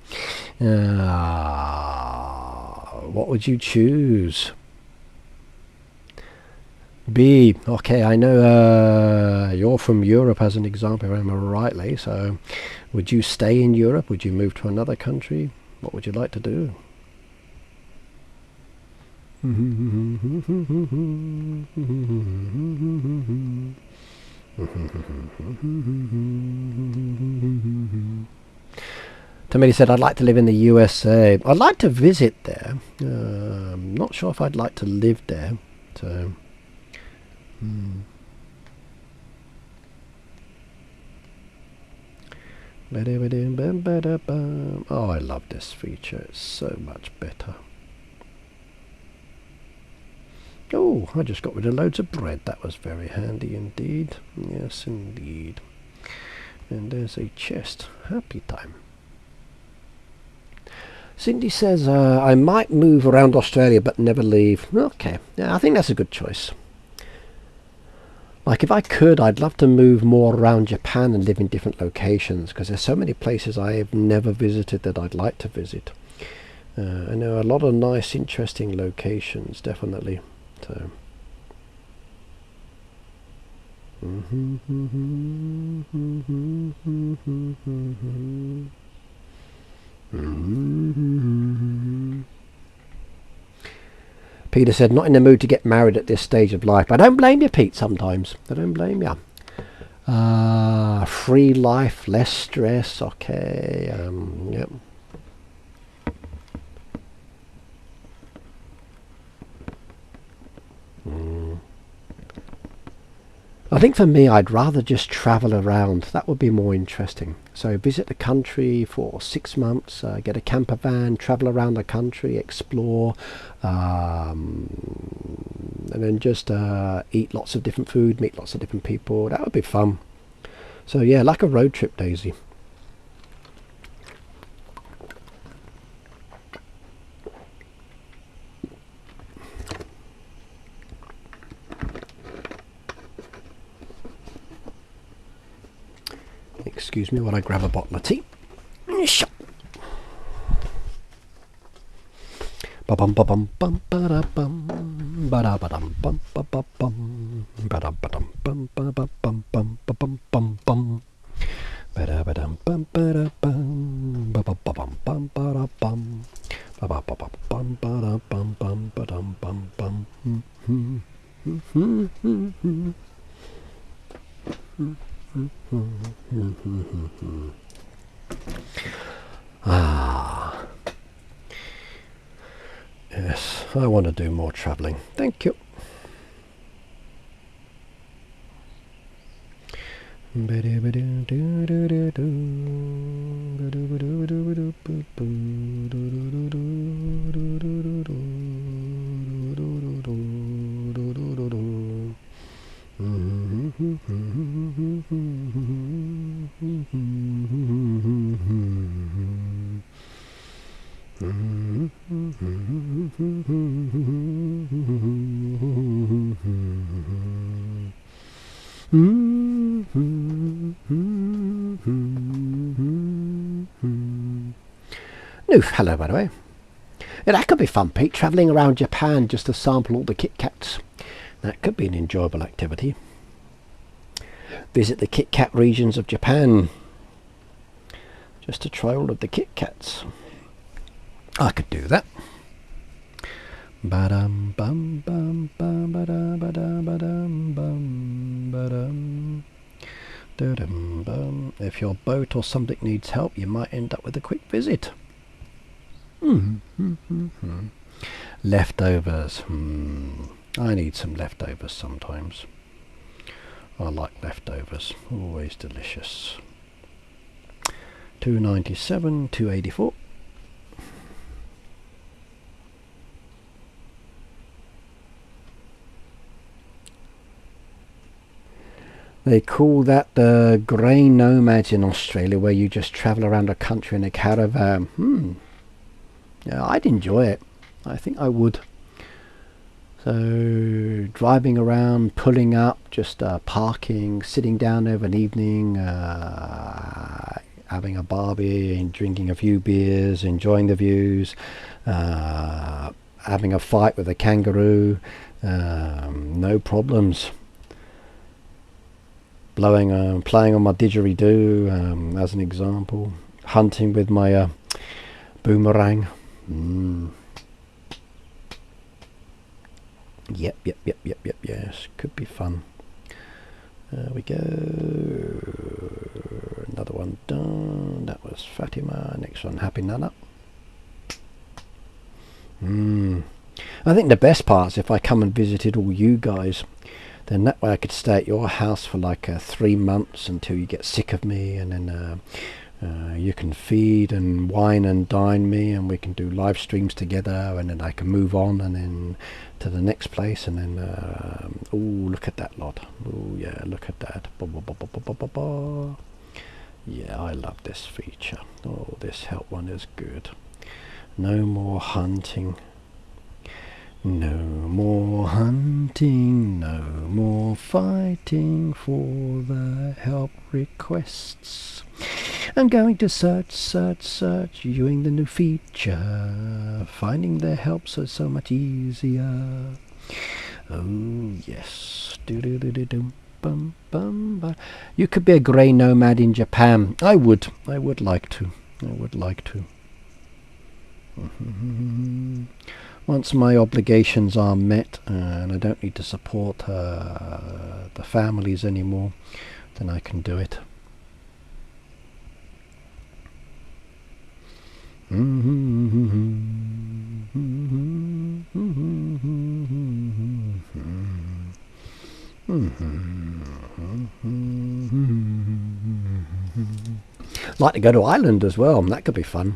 A: What would you choose? B. Okay, I know you're from Europe as an example, if I remember rightly. So, would you stay in Europe? Would you move to another country? What would you like to do? Somebody said, I'd like to live in the USA. I'd like to visit there. I'm not sure if I'd like to live there. So, oh, I love this feature. It's so much better. Oh, I just got rid of loads of bread. That was very handy indeed. Yes, indeed. And there's a chest. Happy time. Cindy says, I might move around Australia but never leave. Okay, yeah, I think that's a good choice. Like, if I could, I'd love to move more around Japan and live in different locations, because there's so many places I have never visited that I'd like to visit. I know a lot of nice, interesting locations, definitely. So. Peter said, not in the mood to get married at this stage of life. I don't blame you, Pete, sometimes. I don't blame you. Free life, less stress, okay. Yep. I think for me, I'd rather just travel around. That would be more interesting. So visit the country for 6 months, get a camper van, travel around the country, explore, and then just eat lots of different food, meet lots of different people. That would be fun. So yeah, like a road trip, Daisy. Excuse me while I grab a bottle of tea. Ba-bum ba-bum bum ba-da-bum ba-da-ba-dum bum ba-ba-bum ba-da-ba-dum bum ba-da-bum bum ba-bum bum bum ba-da-ba-dum bum ba-da-bum ba-ba-bum bum ba-da-bum ba-ba-ba-bum bum ba-da-bum bum ba-dum bum bum. Yes, I want to do more travelling. Thank you. Hello, by the way. Yeah, that could be fun, Pete, travelling around Japan just to sample all the Kit Kats. That could be an enjoyable activity. Visit the Kit Kat regions of Japan just to try all of the Kit Kats. I could do that. Ba-dum bum bum bum ba-da ba-da ba-dum bum ba-dum da-dum bum. If your boat or something needs help, you might end up with a quick visit. Leftovers. I need some leftovers sometimes. I like leftovers. Always delicious. $2.97, $2.84. They call that the grey nomads in Australia, where you just travel around a country in a caravan. Yeah, I'd enjoy it. I think I would. So driving around, pulling up, just parking, sitting down over an evening, having a barbie and drinking a few beers, enjoying the views, having a fight with a kangaroo, no problems. Playing on my didgeridoo, as an example. Hunting with my boomerang. Yep, yes, could be fun. There we go. Another one done. That was Fatima. Next one, Happy Nana. I think the best part is if I come and visited all you guys, then that way I could stay at your house for like 3 months until you get sick of me, and then you can feed and wine and dine me, and we can do live streams together, and then I can move on and then to the next place, and then oh, look at that lot. Oh yeah, look at that. Yeah, I love this feature. Oh, this help one is good. No more hunting. No more hunting, no more fighting for the help requests. I'm going to search, viewing the new feature, finding their helps is so much easier. Oh yes. Bum, bum, bum. You could be a grey nomad in Japan. I would like to. Once my obligations are met and I don't need to support the families anymore, then I can do it. Like to go to Ireland as well, that could be fun.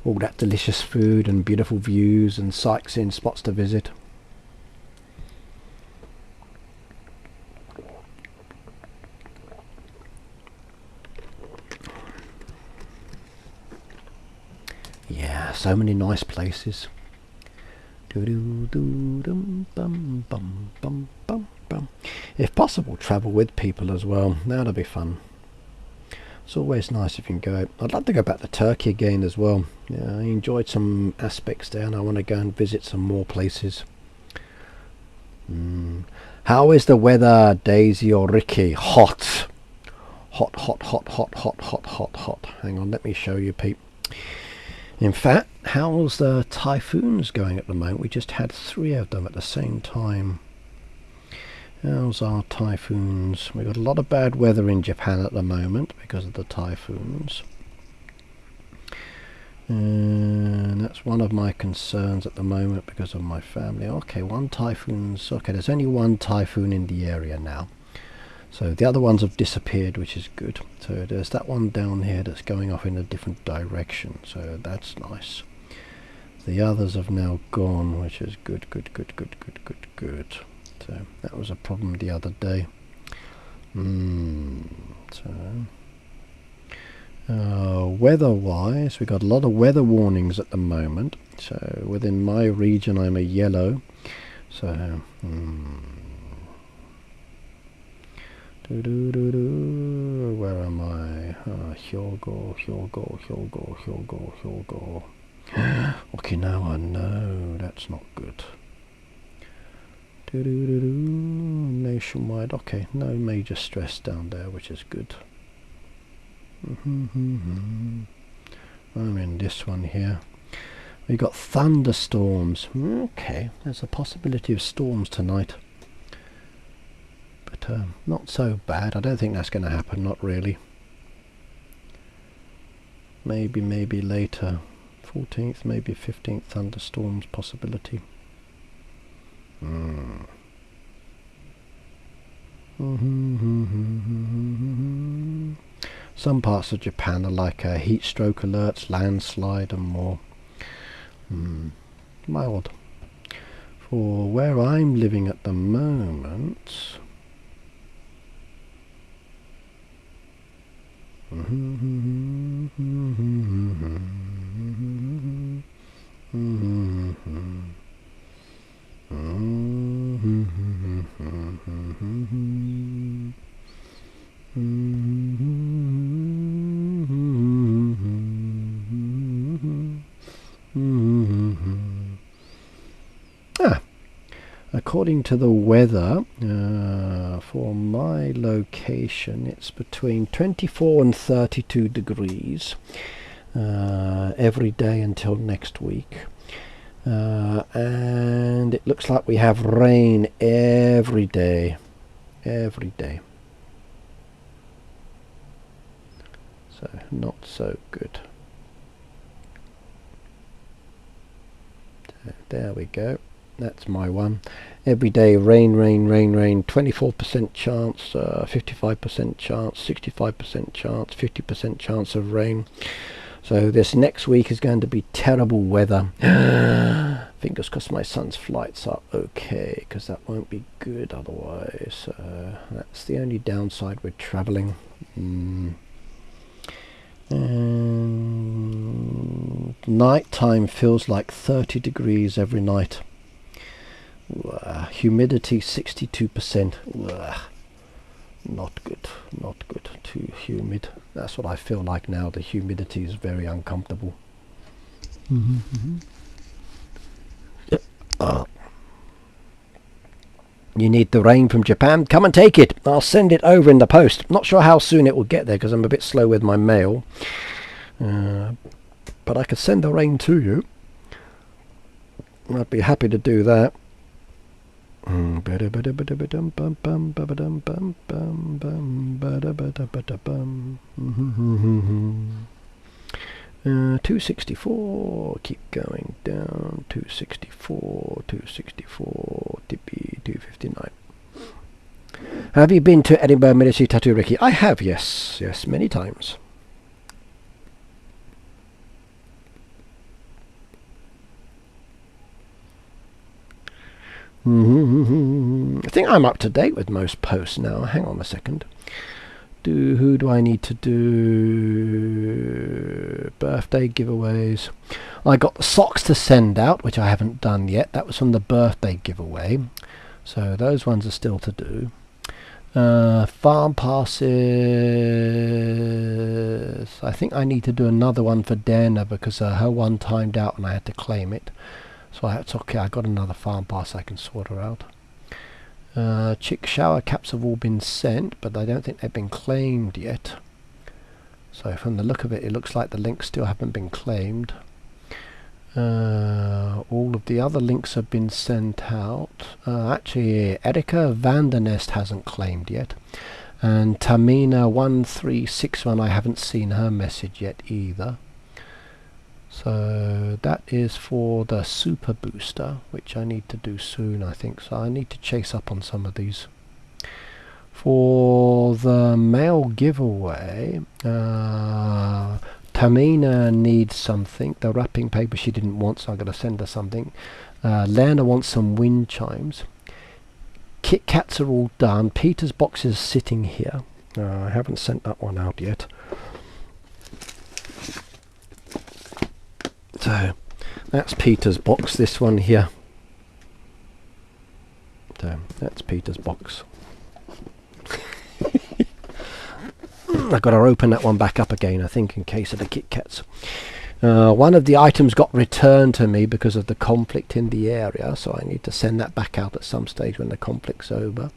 A: All that delicious food and beautiful views and sightseeing spots to visit. Yeah, so many nice places. If possible, travel with people as well. That'll be fun. It's always nice if you can go out. I'd love to go back to Turkey again as well. Yeah, I enjoyed some aspects there, and I want to go and visit some more places. How is the weather, Daisy or Ricky? Hot. Hot. Hang on, let me show you, Pete. In fact, how's the typhoons going at the moment? We just had 3 of them at the same time. How's our typhoons? We've got a lot of bad weather in Japan at the moment because of the typhoons. And that's one of my concerns at the moment because of my family. Okay, one typhoon's... Okay, there's only one typhoon in the area now. So the other ones have disappeared, which is good. So there's that one down here that's going off in a different direction. So that's nice. The others have now gone, which is good. So that was a problem the other day. Weather-wise, we got a lot of weather warnings at the moment. So within my region, I'm a yellow. So where am I? Hyogo. Okinawa, no, that's not good. Nationwide, okay, no major stress down there, which is good. I'm in this one here. We got thunderstorms. Okay, there's a possibility of storms tonight, but not so bad. I don't think that's going to happen, not really. Maybe later, 14th, maybe 15th, thunderstorms possibility. Some parts of Japan are like heat stroke alerts, landslide and more. Mild. For where I'm living at the moment, according to the weather, for my location, it's between 24 and 32 degrees every day until next week. And it looks like we have rain every day. Every day. So, not so good. There we go. That's my one. Every day rain, rain, rain, rain. 24% chance, 55% chance, 65% chance, 50% chance of rain. So this next week is going to be terrible weather. Fingers crossed my son's flights are okay, because that won't be good otherwise. That's the only downside with travelling. And night time feels like 30 degrees every night. Humidity 62%. Not good, not good. Too humid. That's what I feel like now. The humidity is very uncomfortable. You need the rain from Japan? Come and take it. I'll send it over in the post. Not sure how soon it will get there because I'm a bit slow with my mail. But I could send the rain to you. I'd be happy to do that. 264, keep going down. 264, 264, tippy, 259. Have you been to Edinburgh Military Tattoo, Ricky? I have, yes, yes, many times. I think I'm up to date with most posts now. Hang on a second. Who do I need to do? Birthday giveaways. I got the socks to send out, which I haven't done yet. That was from the birthday giveaway. So those ones are still to do. Farm passes. I think I need to do another one for Dana because her one timed out and I had to claim it. So it's okay, I got another farm pass, I can sort her out. Chick shower caps have all been sent, but I don't think they've been claimed yet. So from the look of it, it looks like the links still haven't been claimed. All of the other links have been sent out. Actually, Erika Vandernest hasn't claimed yet. And Tamina1361, I haven't seen her message yet either. So that is for the super booster, which I need to do soon, I think. So I need to chase up on some of these. For the mail giveaway, Tamina needs something. The wrapping paper she didn't want, so I'm going to send her something. Lana wants some wind chimes. Kit Kats are all done. Peter's box is sitting here. I haven't sent that one out yet. So that's Peter's box, this one here. So that's Peter's box. I've got to open that one back up again, I think, in case of the Kit Kats. One of the items got returned to me because of the conflict in the area, so I need to send that back out at some stage when the conflict's over.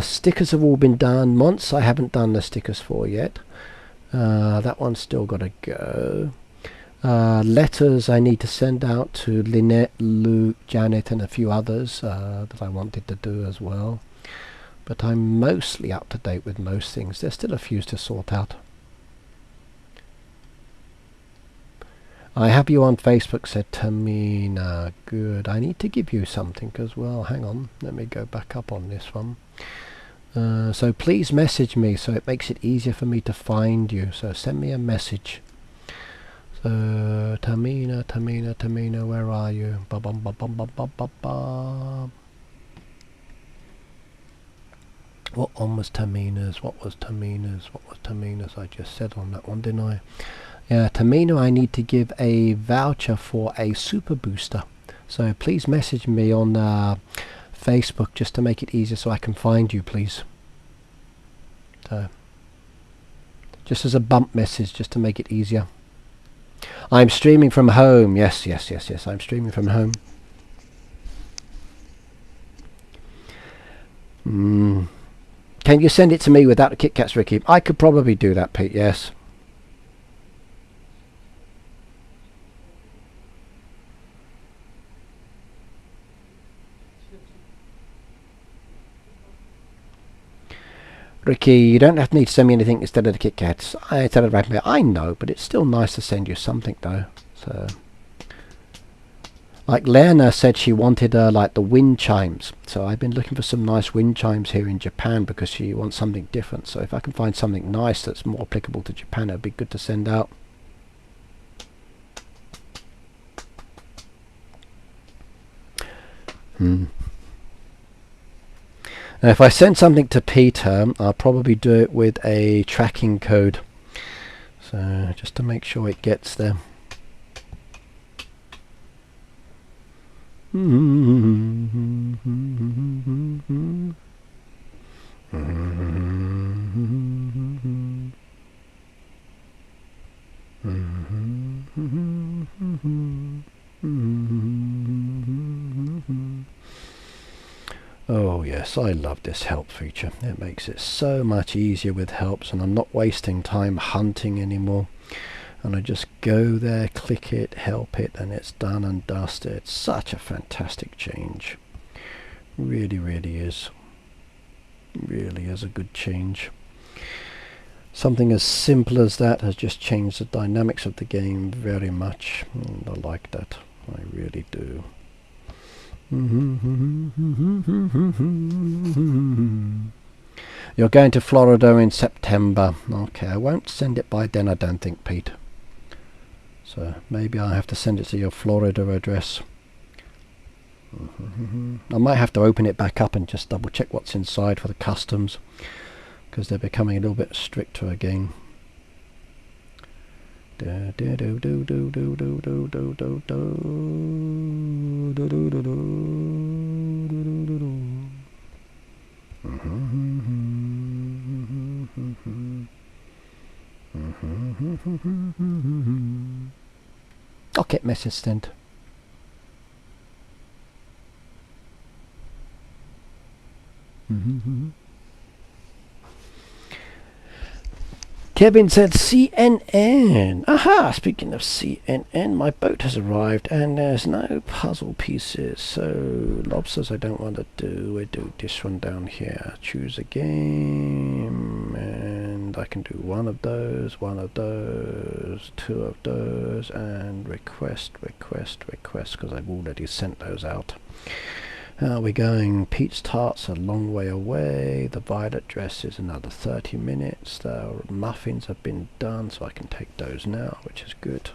A: Stickers have all been done. Months I haven't done the stickers for yet. That one's still got to go. Letters I need to send out to Lynette, Luke, Janet and a few others that I wanted to do as well. But I'm mostly up to date with most things. There's still a few to sort out. I have you on Facebook, said Tamina. Good. I need to give you something as well. Hang on. Let me go back up on this one. So please message me so it makes it easier for me to find you. So send me a message. So Tamina, where are you? Ba bum ba bum ba ba ba ba. What one was Tamina's? What was Tamina's? What was Tamina's? I just said on that one, didn't I? Yeah, Tamina, I need to give a voucher for a super booster. So please message me on Facebook just to make it easier so I can find you, please. So, just as a bump message, just to make it easier. I'm streaming from home. Yes, I'm streaming from home. Can you send it to me without the Kit Kats, Ricky? I could probably do that, Pete, yes. Ricky, you don't have to need to send me anything instead of the Kit Kats. Instead of the I know, but it's still nice to send you something though. So, like Lena said, she wanted like the wind chimes. So I've been looking for some nice wind chimes here in Japan because she wants something different. So if I can find something nice that's more applicable to Japan, it'd be good to send out. Now if I send something to Peter, I'll probably do it with a tracking code. So just to make sure it gets there. Oh yes, I love this help feature. It makes it so much easier with helps, and I'm not wasting time hunting anymore. And I just go there, click it, help it, and it's done and dusted. It's such a fantastic change. Really, really is. Really is a good change. Something as simple as that has just changed the dynamics of the game very much. And I like that. I really do. You're going to Florida in September. Okay, I won't send it by then, I don't think, Pete. So maybe I have to send it to your Florida address. I might have to open it back up and just double check what's inside for the customs, because they're becoming a little bit stricter again. Okay, message sent. Kevin said CNN. Aha! Speaking of CNN, my boat has arrived and there's no puzzle pieces. So, lobsters I don't want to do. I do this one down here. Choose a game. And I can do one of those, two of those, and request, because I've already sent those out. How are we going? Pete's Tart's a long way away. The violet dress is another 30 minutes. The muffins have been done, so I can take those now, which is good.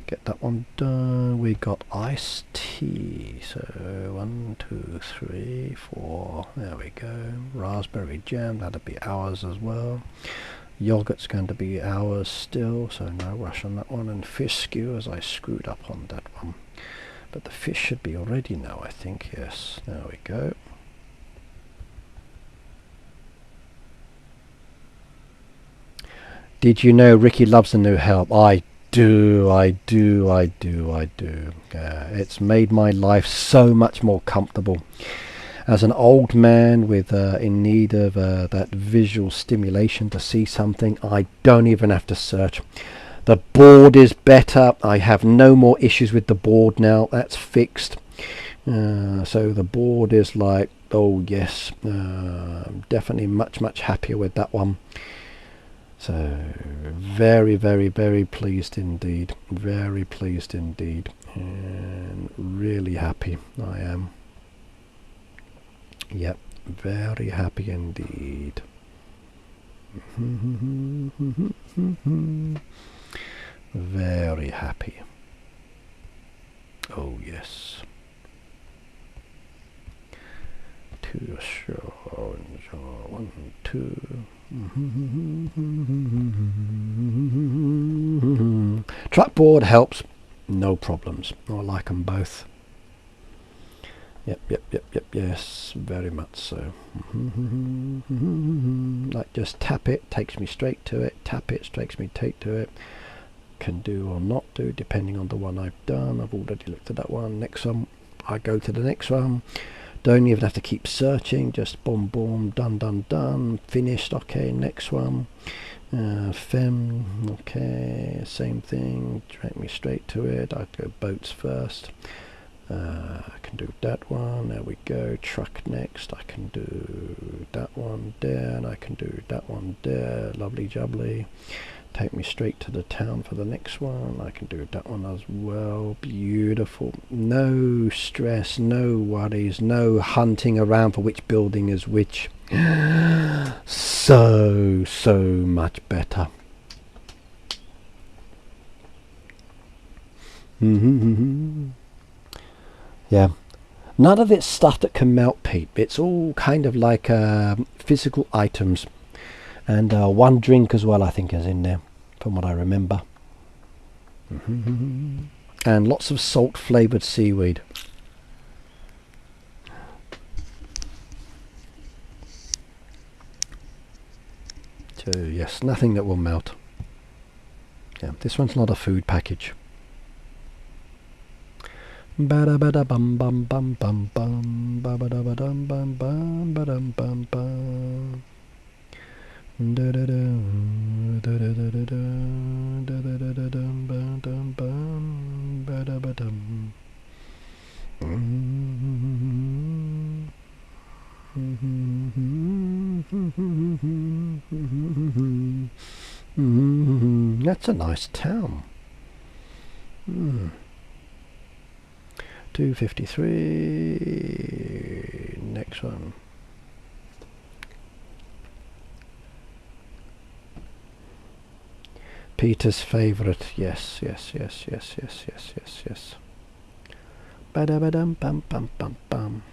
A: Get that one done. We got iced tea. So 1, 2, 3, 4. There we go. Raspberry jam, that'll be ours as well. Yogurt's going to be ours still, so no rush on that one. And fish skewers, I screwed up on that one. But the fish should be ready now, I think. Yes, there we go. Did you know Ricky loves the new help? I do. It's made my life so much more comfortable. As an old man with in need of that visual stimulation to see something, I don't even have to search. The board is better. I have no more issues with the board now. That's fixed. So the board is like, oh yes, I'm definitely much happier with that one. So very pleased indeed. Very pleased indeed. And really happy I am. Yep, very happy indeed. Very happy. Oh yes. Two, sure, 1, 2. Trackboard helps, no problems. I like them both. Yep, yes, very much so. Like just tap it, takes me straight to it, tap it, takes me straight to it. Can do or not do depending on the one I've done. I've already looked at that one. Next one, I go to the next one. Don't even have to keep searching, just boom, boom, done, done, done, finished. Okay, next one. Fem, okay, same thing, drag me straight to it. I'd go boats first. I can do that one, there we go. Truck next, I can do that one there, and I can do that one there. Lovely jubbly. Take me straight to the town for the next one. I can do that one as well. Beautiful. No stress, no worries, no hunting around for which building is which. So much better. Yeah, none of it's stuff that can melt, Pete. It's all kind of like physical items, and one drink as well, I think, is in there from what I remember. And lots of salt flavored seaweed. So yes, nothing that will melt. Yeah, this one's not a food package. Bada bada bum bum bum bum bum ba ba da ba dum bum bum ba dum bum bum da da da da da da da da da da da dum bum dum bum ba da ba dum. That's a nice town. 253. Next one. Peter's favorite. Yes. Ba-da-ba-dum bum bum bum bum.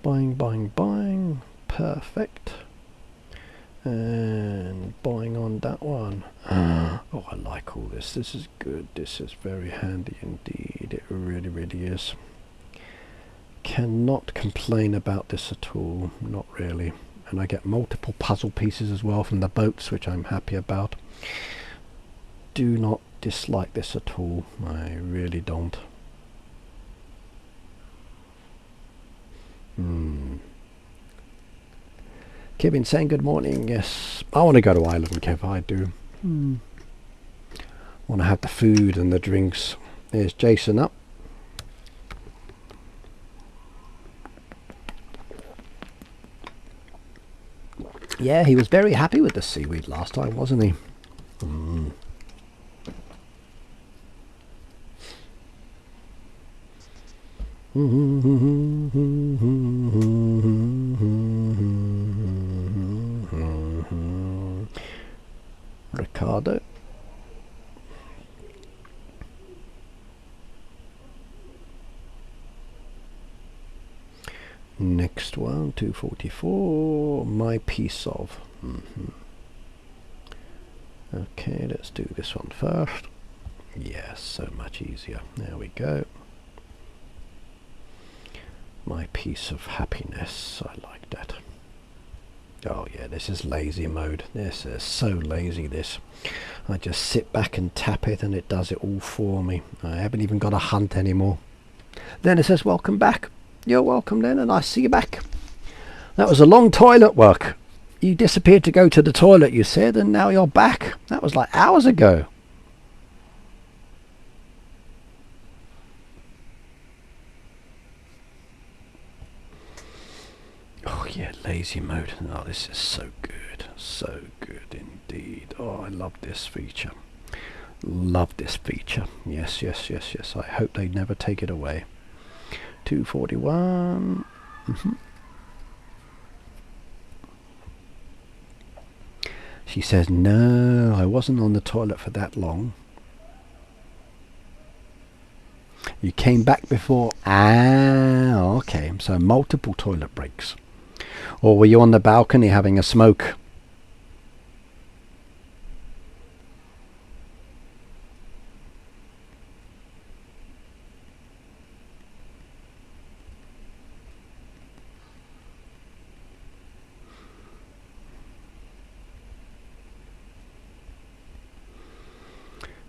A: Boing boing boing. Perfect. And boing on that one. Oh, I like all this. This is good. This is very handy indeed. It really is. Cannot complain about this at all. Not really. And I get multiple puzzle pieces as well from the boats, which I'm happy about. Do not dislike this at all. I really don't. Kevin saying good morning. Yes, I want to go to Ireland, Kev. I do. Want to have the food and the drinks. There's Jason up. Yeah, he was very happy with the seaweed last time, wasn't he? Ricardo. Next one, 244. My piece of. Okay, let's do this one first. Yes, so much easier. There we go. My piece of happiness. I like that. Oh yeah, this is lazy mode. This is so lazy, this. I just sit back and tap it and it does it all for me. I haven't even got to hunt anymore. Then it says welcome back. You're welcome then, and I see you back. That was a long toilet work. You disappeared to go to the toilet, you said, and now you're back. That was like hours ago. Oh yeah, lazy mode. Oh, this is so good. So good indeed. Oh, I love this feature. Love this feature. Yes. I hope they never take it away. 241. She says, no, I wasn't on the toilet for that long. You came back before. Ah, okay. So multiple toilet breaks. Or were you on the balcony having a smoke?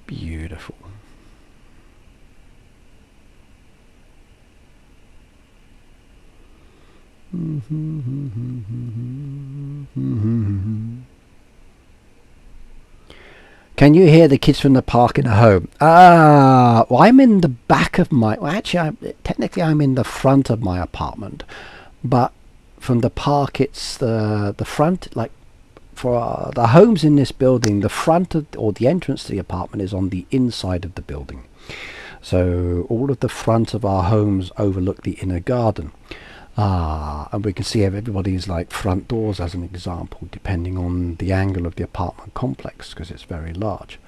A: Beautiful. Can you hear the kids from the park in the home? Well, I'm in the back of my... Well, actually, technically I'm in the front of my apartment. But from the park, it's the front, like, for the homes in this building, the front of, or the entrance to the apartment is on the inside of the building. So all of the front of our homes overlook the inner garden. And we can see everybody's like front doors as an example, depending on the angle of the apartment complex, because it's very large.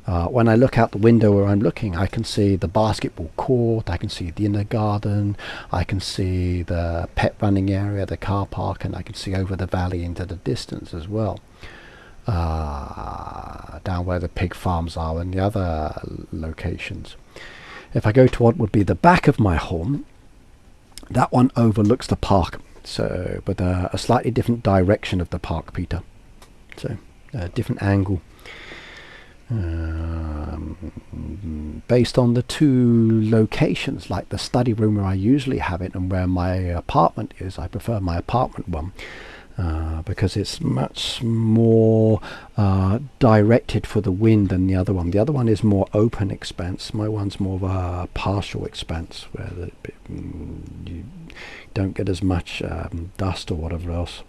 A: When I look out the window where I'm looking, I can see the basketball court, I can see the inner garden, I can see the pet running area, the car park, and I can see over the valley into the distance as well. Down where the pig farms are and the other locations. If I go to what would be the back of my home, that one overlooks the park, so but a slightly different direction of the park, Peter. So a different angle. Based on the two locations, like the study room where I usually have it and where my apartment is, I prefer my apartment one. Because it's much more directed for the wind than the other one. The other one is more open expanse. My one's more of a partial expanse, where you don't get as much dust or whatever else.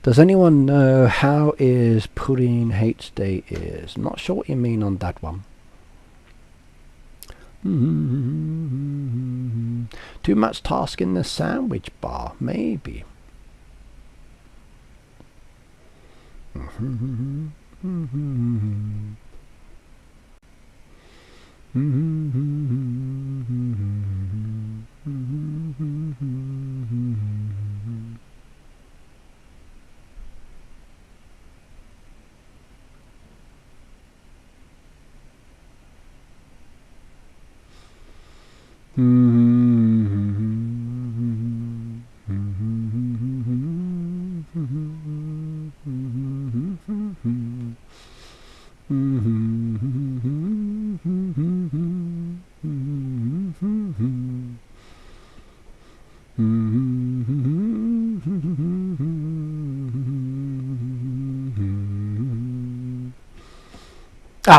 A: Does anyone know how is Pudding H Day is? I'm not sure what you mean on that one. Too much task in the sandwich bar, maybe.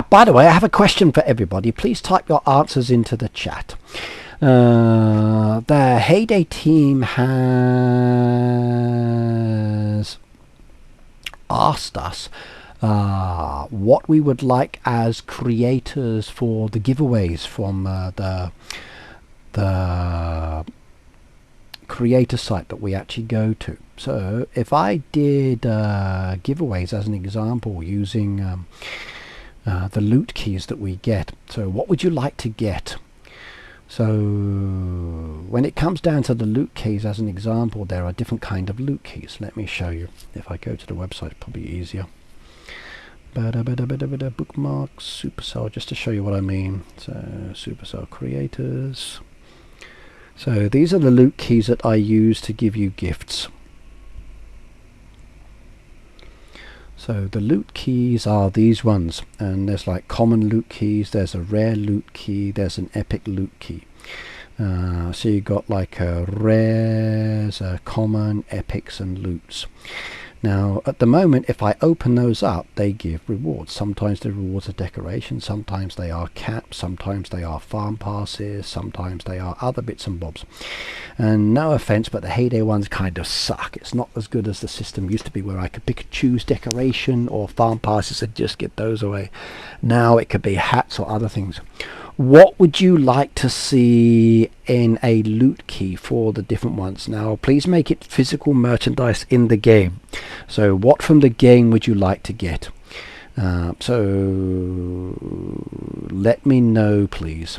A: By the way, I have a question for everybody. Please type your answers into the chat. The Heyday team has asked us what we would like as creators for the giveaways from the creator site that we actually go to. So if I did giveaways as an example using the loot keys that we get, so what would you like to get? So when it comes down to the loot keys as an example, there are different kind of loot keys. Let me show you. If I go to the website, it's probably easier. Bookmarks, Supercell, just to show you what I mean. So Supercell creators. So these are the loot keys that I use to give you gifts. So the loot keys are these ones, and there's like common loot keys, there's a rare loot key, there's an epic loot key. So you got like a rares, a common, epics and loots. Now at the moment, if I open those up, they give rewards. Sometimes the rewards are decorations, sometimes they are caps, sometimes they are farm passes, sometimes they are other bits and bobs. And no offense, but the Heyday ones kind of suck. It's not as good as the system used to be, where I could pick and choose decoration or farm passes and just get those away. Now it could be hats or other things. What would you like to see in a loot key for the different ones? Now please make it physical merchandise in the game. So what from the game would you like to get? So let me know please.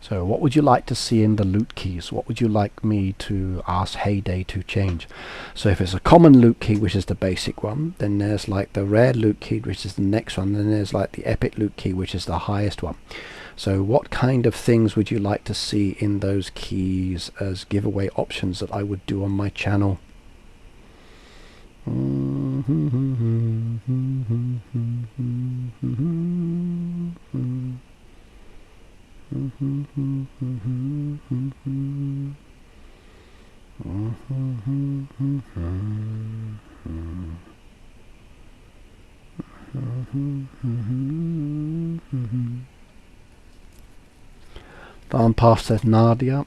A: So what would you like to see in the loot keys? What would you like me to ask Heyday to change? So if it's a common loot key, which is the basic one, then there's like the rare loot key, which is the next one, then there's like the epic loot key, which is the highest one. So what kind of things would you like to see in those keys as giveaway options that I would do on my channel? Farm Pass says Nadia.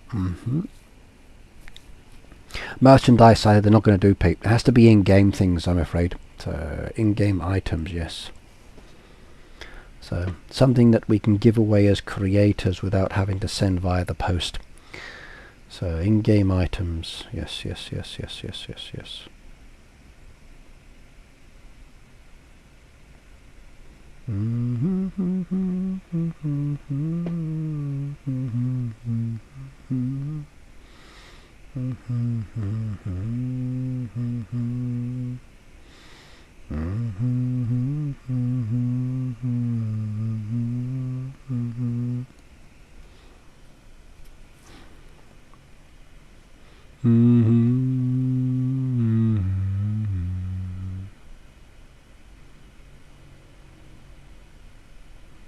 A: Merchandise side they're not going to do, Pete. It has to be in-game things, I'm afraid. So in-game items, yes. So something that we can give away as creators without having to send via the post. So in-game items, yes, yes, yes, yes, yes, yes, yes.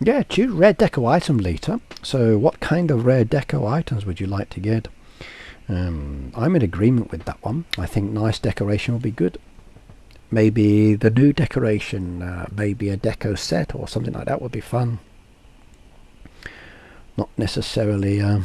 A: Yeah, choose rare deco item later. So what kind of rare deco items would you like to get? I'm in agreement with that one. I think nice decoration will be good. Maybe the new decoration, maybe a deco set or something like that would be fun. Not necessarily I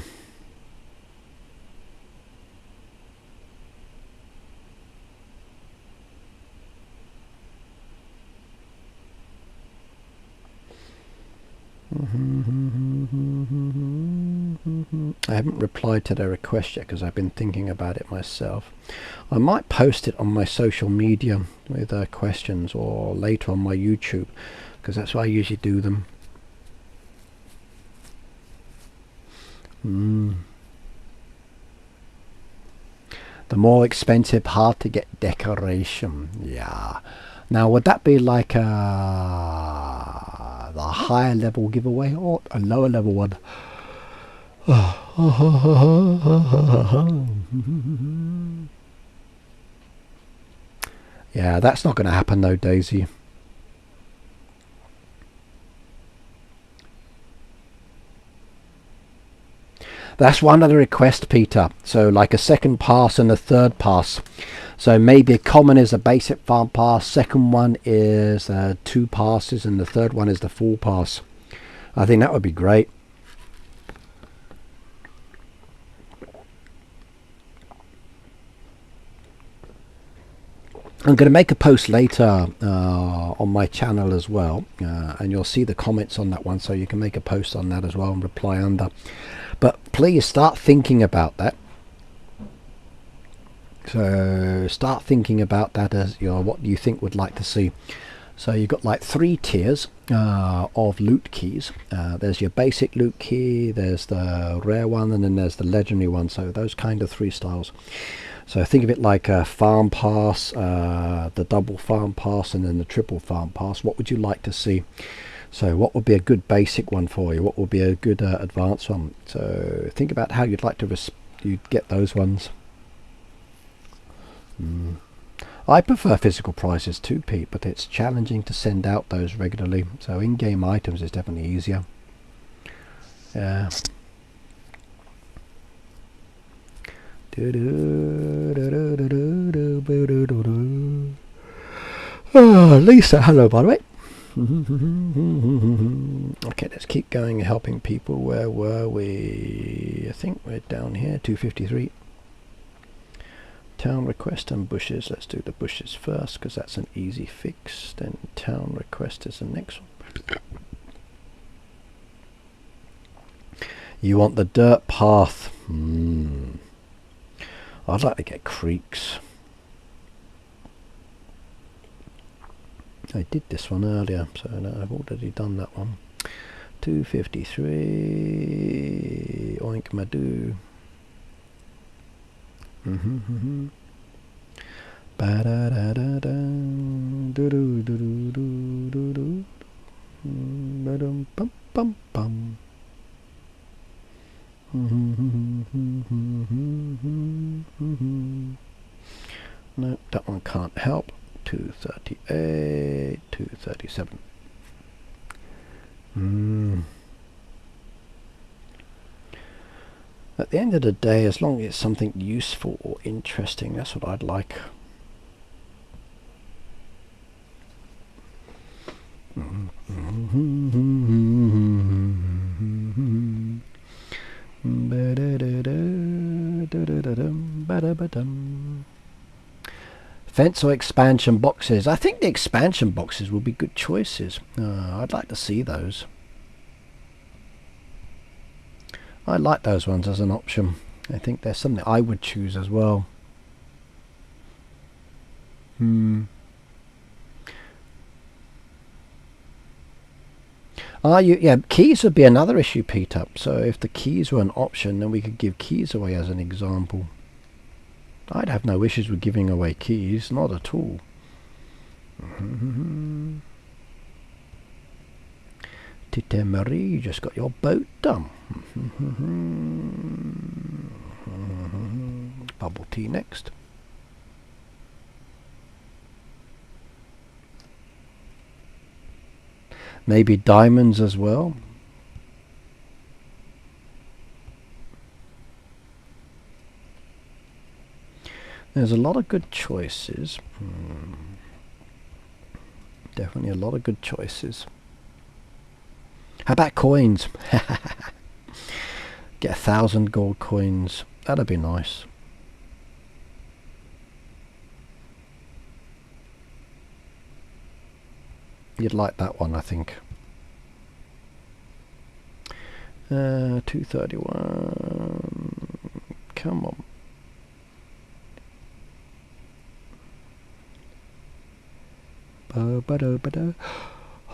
A: haven't replied to their request yet because I've been thinking about it myself. I might post it on my social media with questions, or later on my YouTube, because that's where I usually do them. The more expensive, hard to get decoration. Yeah. Now would that be like the higher level giveaway or a lower level one? Yeah, that's not going to happen though, Daisy. That's one of the requests, Peter. So like a second pass and a third pass. So maybe a common is a basic farm pass, second one is 2 passes, and the third one is the full pass. I think that would be great. I'm going to make a post later on my channel as well, and you'll see the comments on that one, so you can make a post on that as well and reply under. But please start thinking about that. So start thinking about that as what you think would like to see. So you've got like 3 tiers of loot keys. There's your basic loot key, there's the rare one, and then there's the legendary one. So those kind of 3 styles. So think of it like a farm pass, the double farm pass, and then the triple farm pass. What would you like to see? So what would be a good basic one for you? What would be a good advanced one? So think about how you'd like to you'd get those ones. I prefer physical prizes too, Pete, but it's challenging to send out those regularly. So in-game items is definitely easier. Yeah. Oh, Lisa, hello by the way. Okay, let's keep going, helping people. Where were we? I think we're down here, 253. Town request and bushes. Let's do the bushes first because that's an easy fix. Then town request is the next one. You want the dirt path. I'd like to get creeks. I did this one earlier, so no, I've already done that one. 253. Oink Madoo. Ba da da da da. Do do do do do do do. Ba dum bum bum bum. No, that one can't help. 238, 237. At the end of the day, as long as it's something useful or interesting, that's what I'd like. Fence or expansion boxes? I think the expansion boxes will be good choices. I'd like to see those. I like those ones as an option. I think there's something I would choose as well. Yeah, keys would be another issue, Peter. So if the keys were an option, then we could give keys away as an example. I'd have no issues with giving away keys, not at all. Tite Marie, you just got your boat done. Bubble tea next. Maybe diamonds as well. There's a lot of good choices. Definitely a lot of good choices. How about coins? Get 1,000 gold coins. That'd be nice. You'd like that one, I think. 231. Come on. Ba-ba-da-ba-da.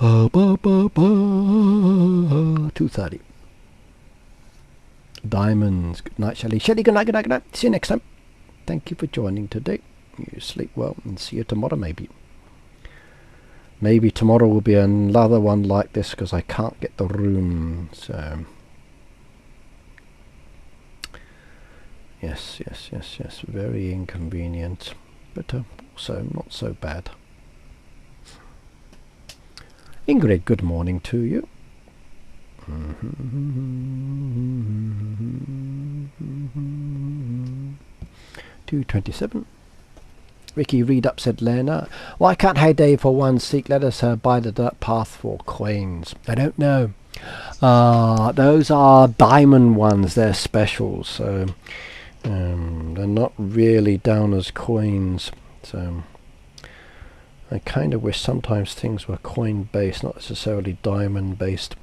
A: 230. Diamonds. Good night, Shelley. Shelley, good night, good night, good night. See you next time. Thank you for joining today. You sleep well and see you tomorrow, maybe. Maybe tomorrow will be another one like this because I can't get the room. So yes, yes, yes, yes. Very inconvenient, but also not so bad. Ingrid, good morning to you. 227. Ricky, read up, said Lena. Why can't Heyday for one seek? Let us buy the dirt path for coins. I don't know. Those are diamond ones. They're specials, so they're not really down as coins. So I kind of wish sometimes things were coin based, not necessarily diamond based.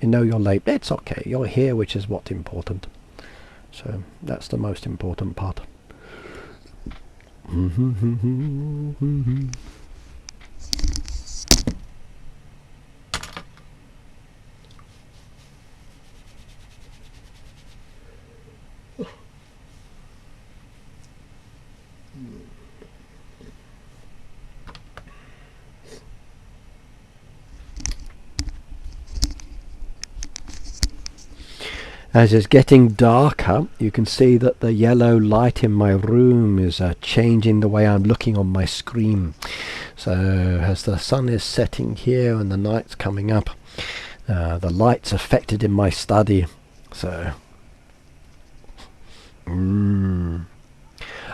A: You know you're late. It's okay. You're here, which is what's important. So that's the most important part. As it's getting darker, you can see that the yellow light in my room is changing the way I'm looking on my screen. So as the sun is setting here and the night's coming up, the light's affected in my study. So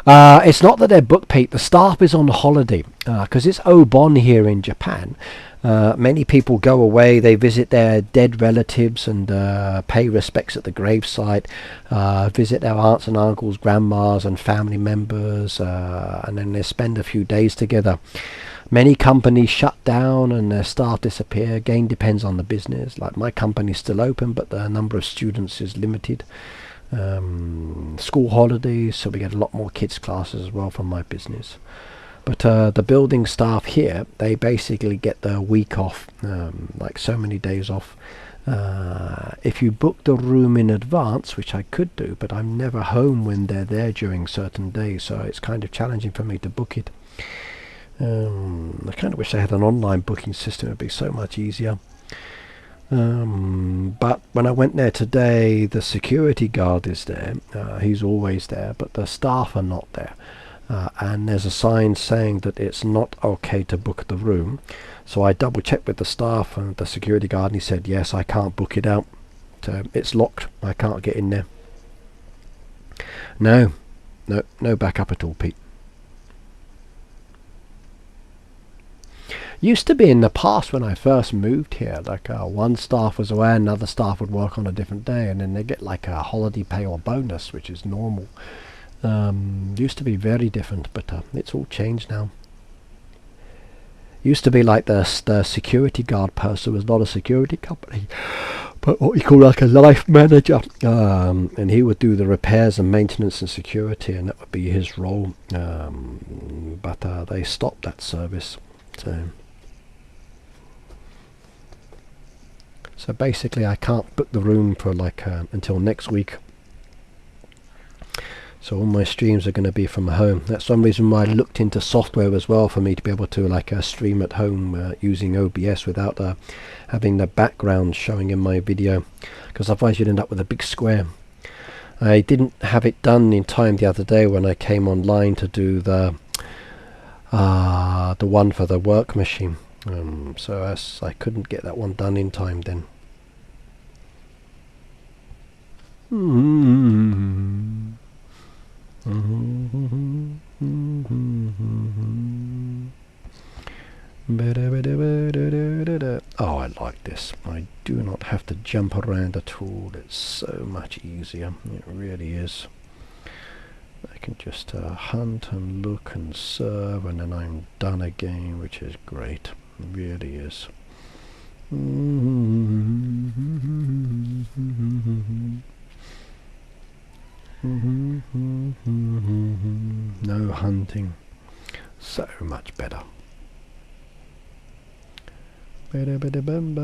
A: it's not that they're booked, Pete. The staff is on holiday because it's Obon here in Japan. Many people go away, they visit their dead relatives and pay respects at the gravesite, visit their aunts and uncles, grandmas and family members, and then they spend a few days together. Many companies shut down and their staff disappear. Again, depends on the business. Like my company's still open, but the number of students is limited. School holidays, so we get a lot more kids classes as well from my business. But the building staff here, they basically get the week off, like so many days off. If you book the room in advance, which I could do, but I'm never home when they're there during certain days, so it's kind of challenging for me to book it. I kind of wish I had an online booking system. It would be so much easier. But when I went there today, the security guard is there. He's always there, but the staff are not there. And there's a sign saying that it's not okay to book the room. So I double checked with the staff and the security guard, and he said, yes, I can't book it out. So it's locked. I can't get in there. No backup at all, Pete. Used to be in the past when I first moved here, like one staff was away, another staff would work on a different day, and then they get like a holiday pay or bonus, which is normal. Used to be very different, but it's all changed now. Used to be like the security guard person was not a security company, but what you call like a life manager, and he would do the repairs and maintenance and security, and that would be his role. But they stopped that service. So basically I can't book the room for like until next week. So all my streams are going to be from home. That's one reason why I looked into software as well, for me to be able to like stream at home using OBS without having the background showing in my video, because otherwise you'd end up with a big square. I didn't have it done in time the other day when I came online to do the one for the work machine. So I couldn't get that one done in time then. 'Oh, I like this. I do not have to jump around at all. It's so much easier. It really is. I can just hunt and look and serve, and then I'm done again, which is great. It really is. No hunting. So much better. No.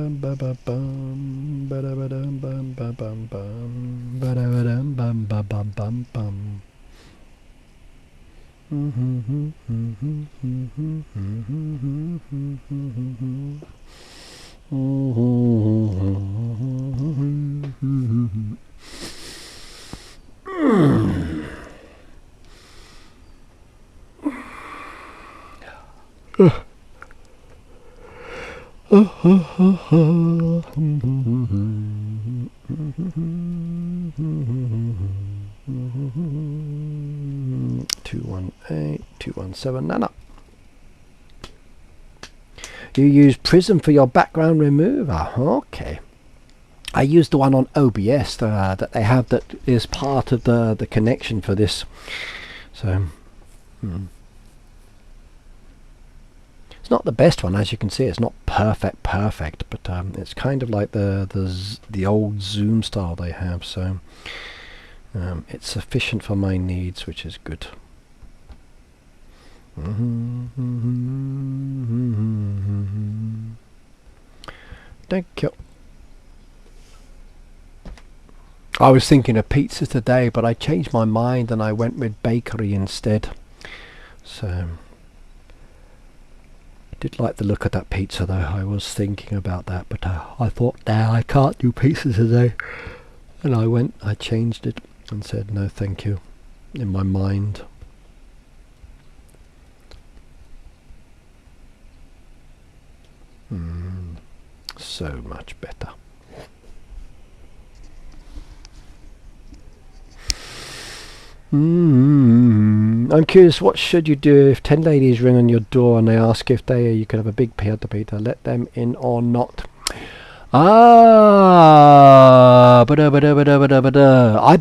A: You use Prism for your background remover. Okay. I used the one on OBS that they have that is part of the connection for this. So it's not the best one, as you can see. It's not perfect, but it's kind of like the old Zoom style they have. So it's sufficient for my needs, which is good. Thank you. I was thinking of pizza today, but I changed my mind and I went with bakery instead. So I did like the look of that pizza though. I was thinking about that, but I thought, nah, I can't do pizza today. And I changed it and said no thank you in my mind. So much better. I'm curious, what should you do if 10 ladies ring on your door and they ask if you could have a big panda, let them in or not? I'd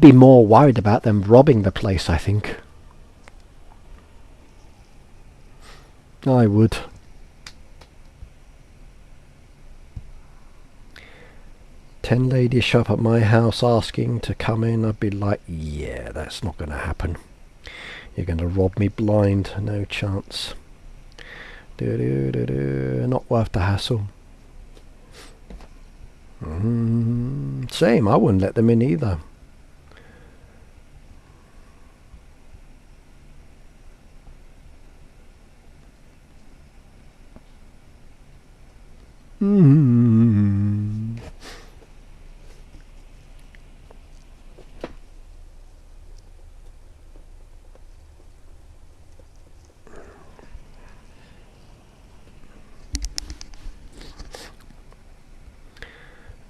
A: be more worried about them robbing the place, I think. I would. Ten ladies show up at my house asking to come in. I'd be like, yeah, that's not going to happen. You're going to rob me blind. No chance. Not worth the hassle. Same, I wouldn't let them in either.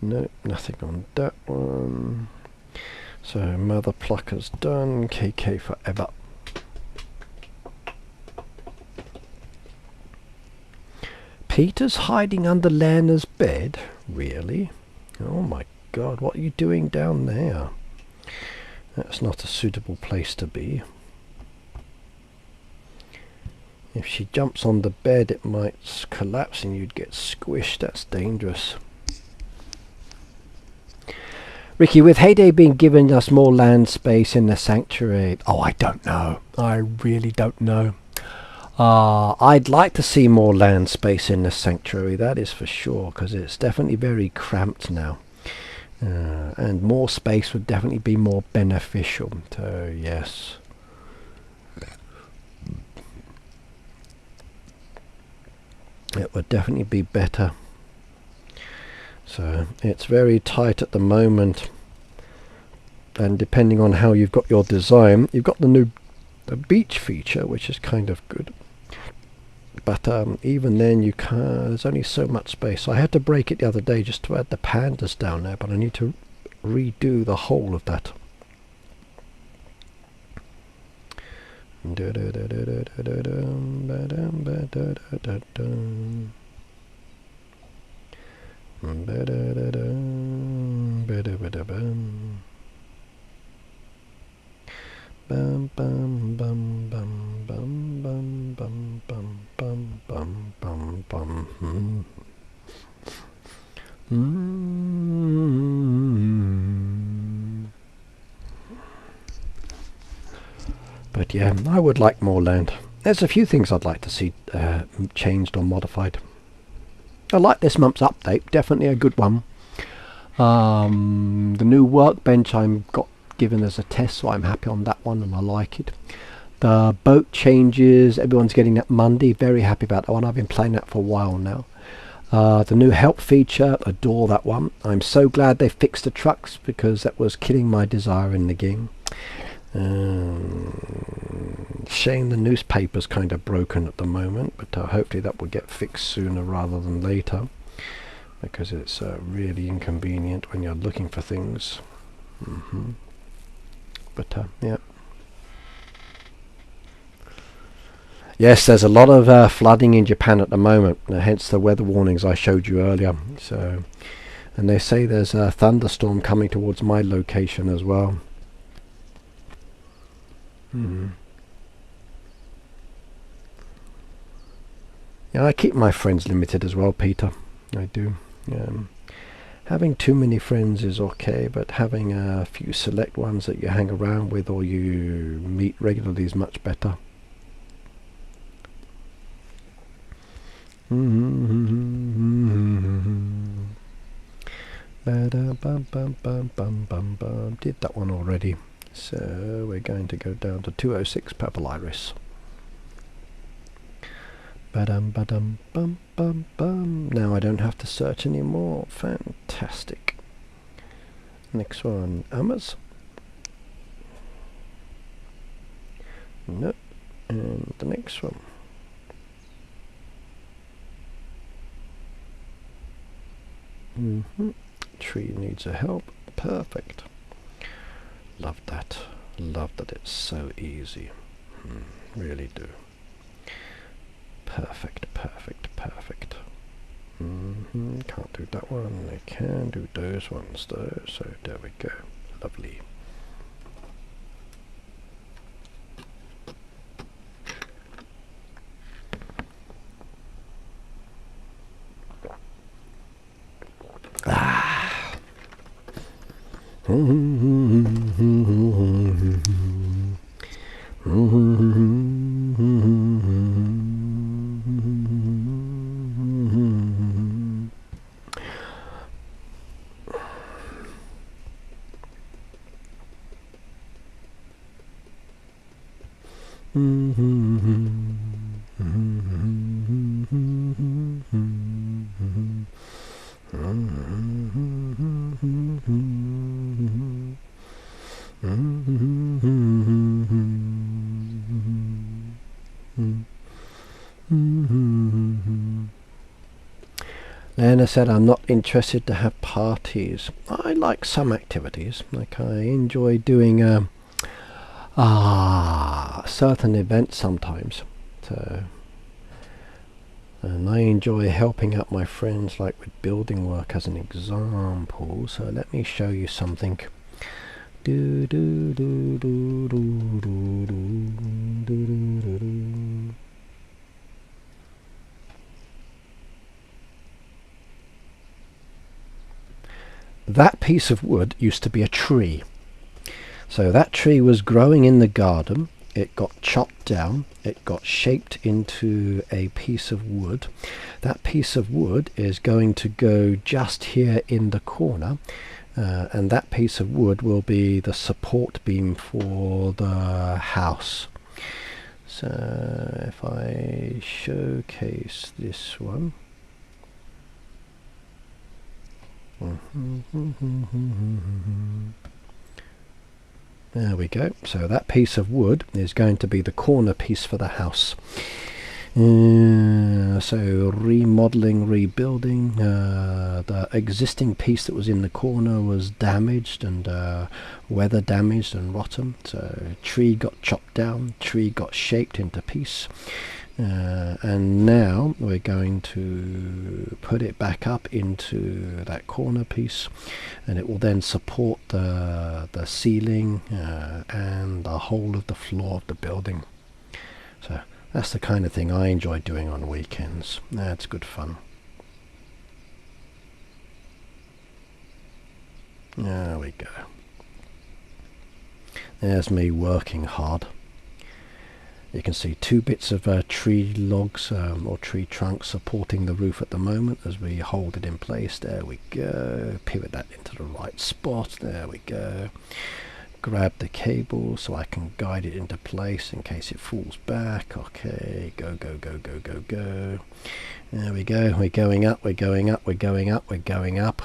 A: No, nothing on that one. So mother plucker's done. KK forever. Peter's hiding under Lena's bed? Really? Oh my god, what are you doing down there? That's not a suitable place to be. If she jumps on the bed, it might collapse and you'd get squished. That's dangerous. Ricky, with Heyday being given us more land space in the sanctuary... Oh, I don't know. I really don't know. I'd like to see more land space in the sanctuary, that is for sure, because it's definitely very cramped now. And more space would definitely be more beneficial. So, yes. It would definitely be better. So, it's very tight at the moment. And depending on how you've got your design, you've got the beach feature, which is kind of good. But even then, you can't. There's only so much space. I had to break it the other day just to add the pandas down there, but I need to redo the whole of that. Bum bum bum bum bum bum bum bum bum bum bum bum. But yeah, I would like more land. There's a few things I'd like to see changed or modified. I like this month's update, definitely a good one. The new workbench I've got given as a test, so I'm happy on that one and I like it. The boat changes, everyone's getting that Monday, very happy about that one. I've been playing that for a while now. The new help feature, adore that one. I'm so glad they fixed the trucks because that was killing my desire in the game. Shame the newspaper's kind of broken at the moment, but hopefully that will get fixed sooner rather than later, because it's really inconvenient when you're looking for things. But yeah. Yes, there's a lot of flooding in Japan at the moment, hence the weather warnings I showed you earlier. So, and they say there's a thunderstorm coming towards my location as well. Yeah, I keep my friends limited as well, Peter. I do. Having too many friends is okay, but having a few select ones that you hang around with or you meet regularly is much better. Did that one already. So we're going to go down to 206 Purple Iris. Now I don't have to search anymore. Fantastic. Next one, Amas. Nope. And the next one. Tree needs a help. Perfect. Love that. Love that it's so easy. Really do. Perfect, perfect, perfect. Can't do that one. I can do those ones though. So there we go. Lovely. And I said I'm not interested to have parties. I like some activities, like I enjoy doing certain events sometimes. So, and I enjoy helping out my friends, like with building work as an example. So let me show you something. Do do do do do do do do do. That piece of wood used to be a tree. So that tree was growing in the garden. It got chopped down. It got shaped into a piece of wood. That piece of wood is going to go just here in the corner. And that piece of wood will be the support beam for the house. So if I showcase this one. There we go. So that piece of wood is going to be the corner piece for the house. So remodeling, rebuilding. The existing piece that was in the corner was damaged and weather damaged and rotten. So tree got chopped down, tree got shaped into piece. And now we're going to put it back up into that corner piece, and it will then support the ceiling and the whole of the floor of the building. So that's the kind of thing I enjoy doing on weekends. That's good fun. There we go. There's me working hard. You can see two bits of tree logs or tree trunks supporting the roof at the moment as we hold it in place. There we go. Pivot that into the right spot. There we go. Grab the cable so I can guide it into place in case it falls back. Okay, go, go, go, go, go, go. There we go. We're going up, we're going up, we're going up, we're going up.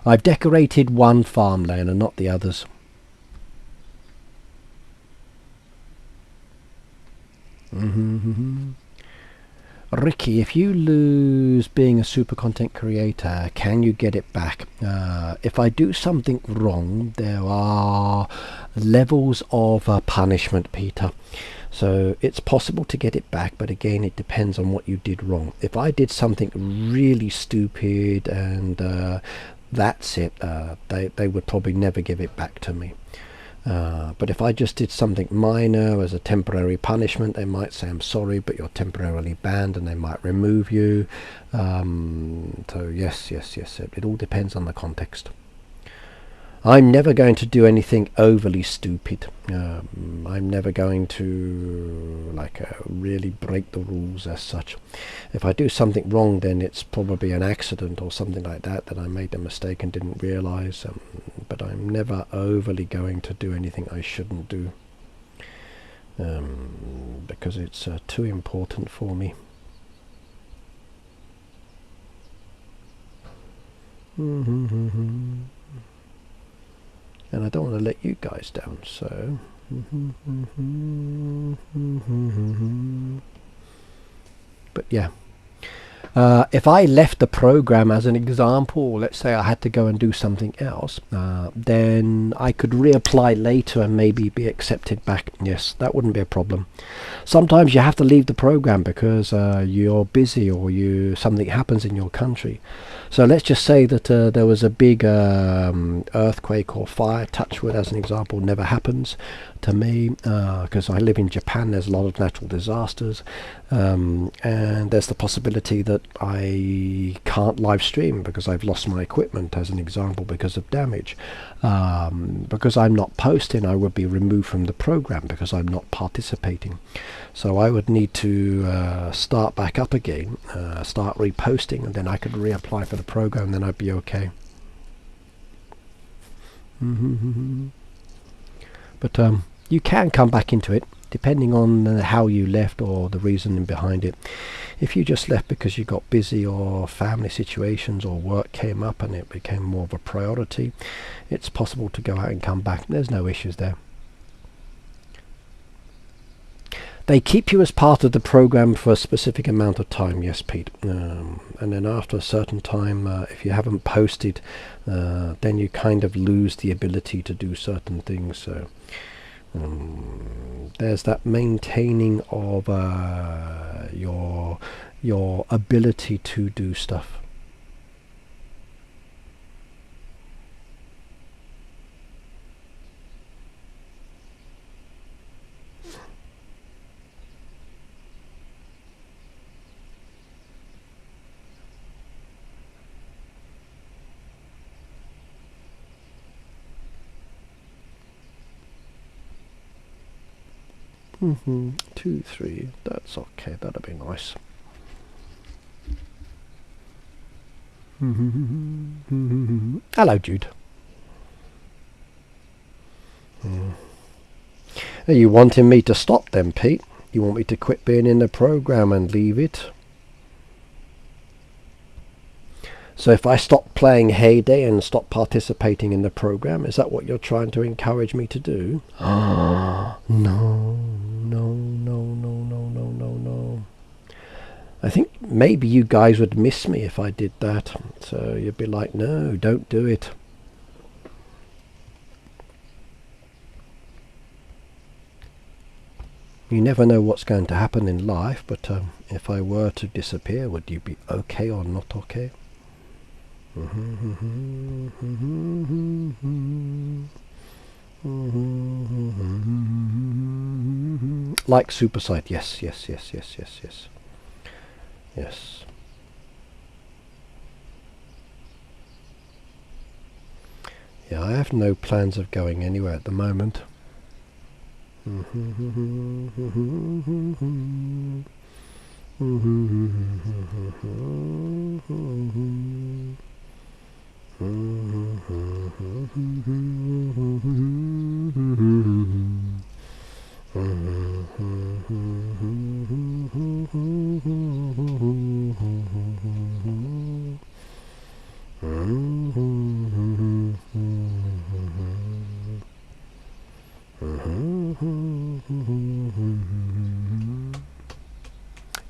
A: I've decorated one farmland and not the others. Ricky, if you lose being a super content creator, can you get it back? If I do something wrong, there are levels of punishment, Peter. So it's possible to get it back, but again, it depends on what you did wrong. If I did something really stupid and that's it, they would probably never give it back to me. But if I just did something minor as a temporary punishment, they might say I'm sorry, but you're temporarily banned, and they might remove you. So yes, it all depends on the context. I'm never going to do anything overly stupid. I'm never going to really break the rules as such. If I do something wrong, then it's probably an accident or something like that, that I made a mistake and didn't realize. But I'm never overly going to do anything I shouldn't do, because it's too important for me. And I don't want to let you guys down, so but yeah, if I left the program as an example, let's say I had to go and do something else, then I could reapply later and maybe be accepted back. Yes, that wouldn't be a problem. Sometimes you have to leave the program because you're busy or something happens in your country. So let's just say that there was a big earthquake or fire. Touch wood, as an example, never happens to me because I live in Japan. There's a lot of natural disasters, and there's the possibility that I can't live stream because I've lost my equipment, as an example, because of damage. Because I'm not posting, I would be removed from the program because I'm not participating. So I would need to start back up again, start reposting, and then I could reapply for the program, then I'd be okay. But you can come back into it depending on how you left or the reasoning behind it. If you just left because you got busy or family situations or work came up and it became more of a priority, it's possible to go out and come back. There's no issues there. They keep you as part of the program for a specific amount of time, yes, Pete. And then after a certain time, if you haven't posted, then you kind of lose the ability to do certain things. So there's that maintaining of your ability to do stuff. Mm-hmm. 2, 3. That's okay. That'll be nice. Hello, Jude. Are you wanting me to stop then, Pete? You want me to quit being in the program and leave it? So if I stop playing Heyday and stop participating in the program, is that what you're trying to encourage me to do? No, no, no, no, no, no, no, no. I think maybe you guys would miss me if I did that. So you'd be like, no, don't do it. You never know what's going to happen in life, but if I were to disappear, would you be okay or not okay? Like Superside, yes, yes, yes, yes, yes, yes. Yes. Yeah, I have no plans of going anywhere at the moment.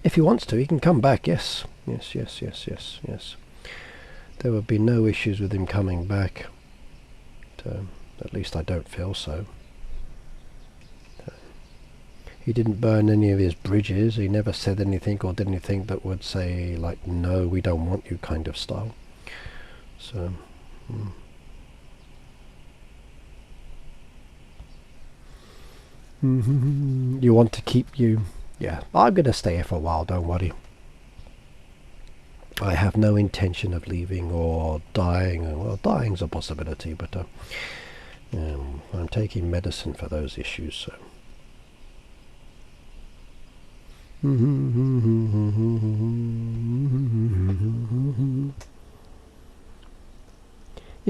A: If he wants to, he can come back, yes. Yes, yes, yes, yes, yes. There would be no issues with him coming back. At least I don't feel so. He didn't burn any of his bridges. He never said anything or did anything that would say, like, no, we don't want you kind of style. So... You want to keep you... Yeah, I'm going to stay here for a while, don't worry. I have no intention of leaving or dying. Well, dying's a possibility, but I'm taking medicine for those issues, so... You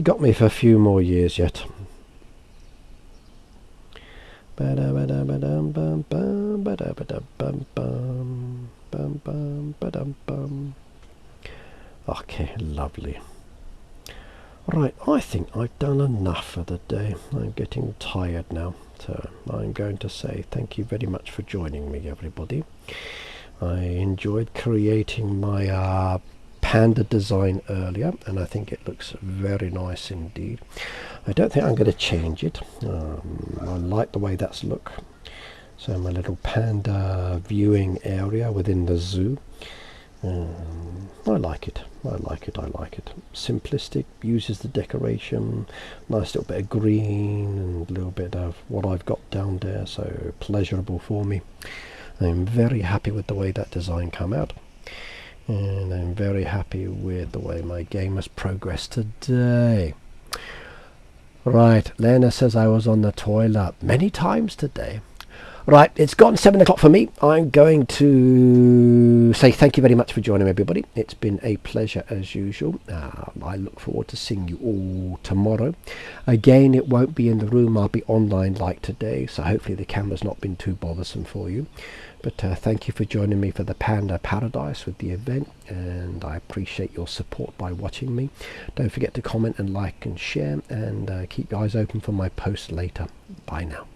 A: got me for a few more years yet. Okay, lovely. Right, I think I've done enough for the day. I'm getting tired now, so I'm going to say thank you very much for joining me, everybody. I enjoyed creating my Panda design earlier, and I think it looks very nice indeed. I don't think I'm going to change it. I like the way that's look. So my little panda viewing area within the zoo. I like it. I like it. I like it. Simplistic, uses the decoration, nice little bit of green and a little bit of what I've got down there, so pleasurable for me. I'm very happy with the way that design came out, and I'm very happy with the way my game has progressed today. Right, Lena says I was on the toilet many times today. Right, it's gone 7 o'clock for me. I'm going to say thank you very much for joining everybody. It's been a pleasure as usual. I look forward to seeing you all tomorrow. Again, it won't be in the room. I'll be online like today, so hopefully the camera's not been too bothersome for you. But thank you for joining me for the Panda Paradise with the event, and I appreciate your support by watching me. Don't forget to comment and like and share, and keep your eyes open for my posts later. Bye now.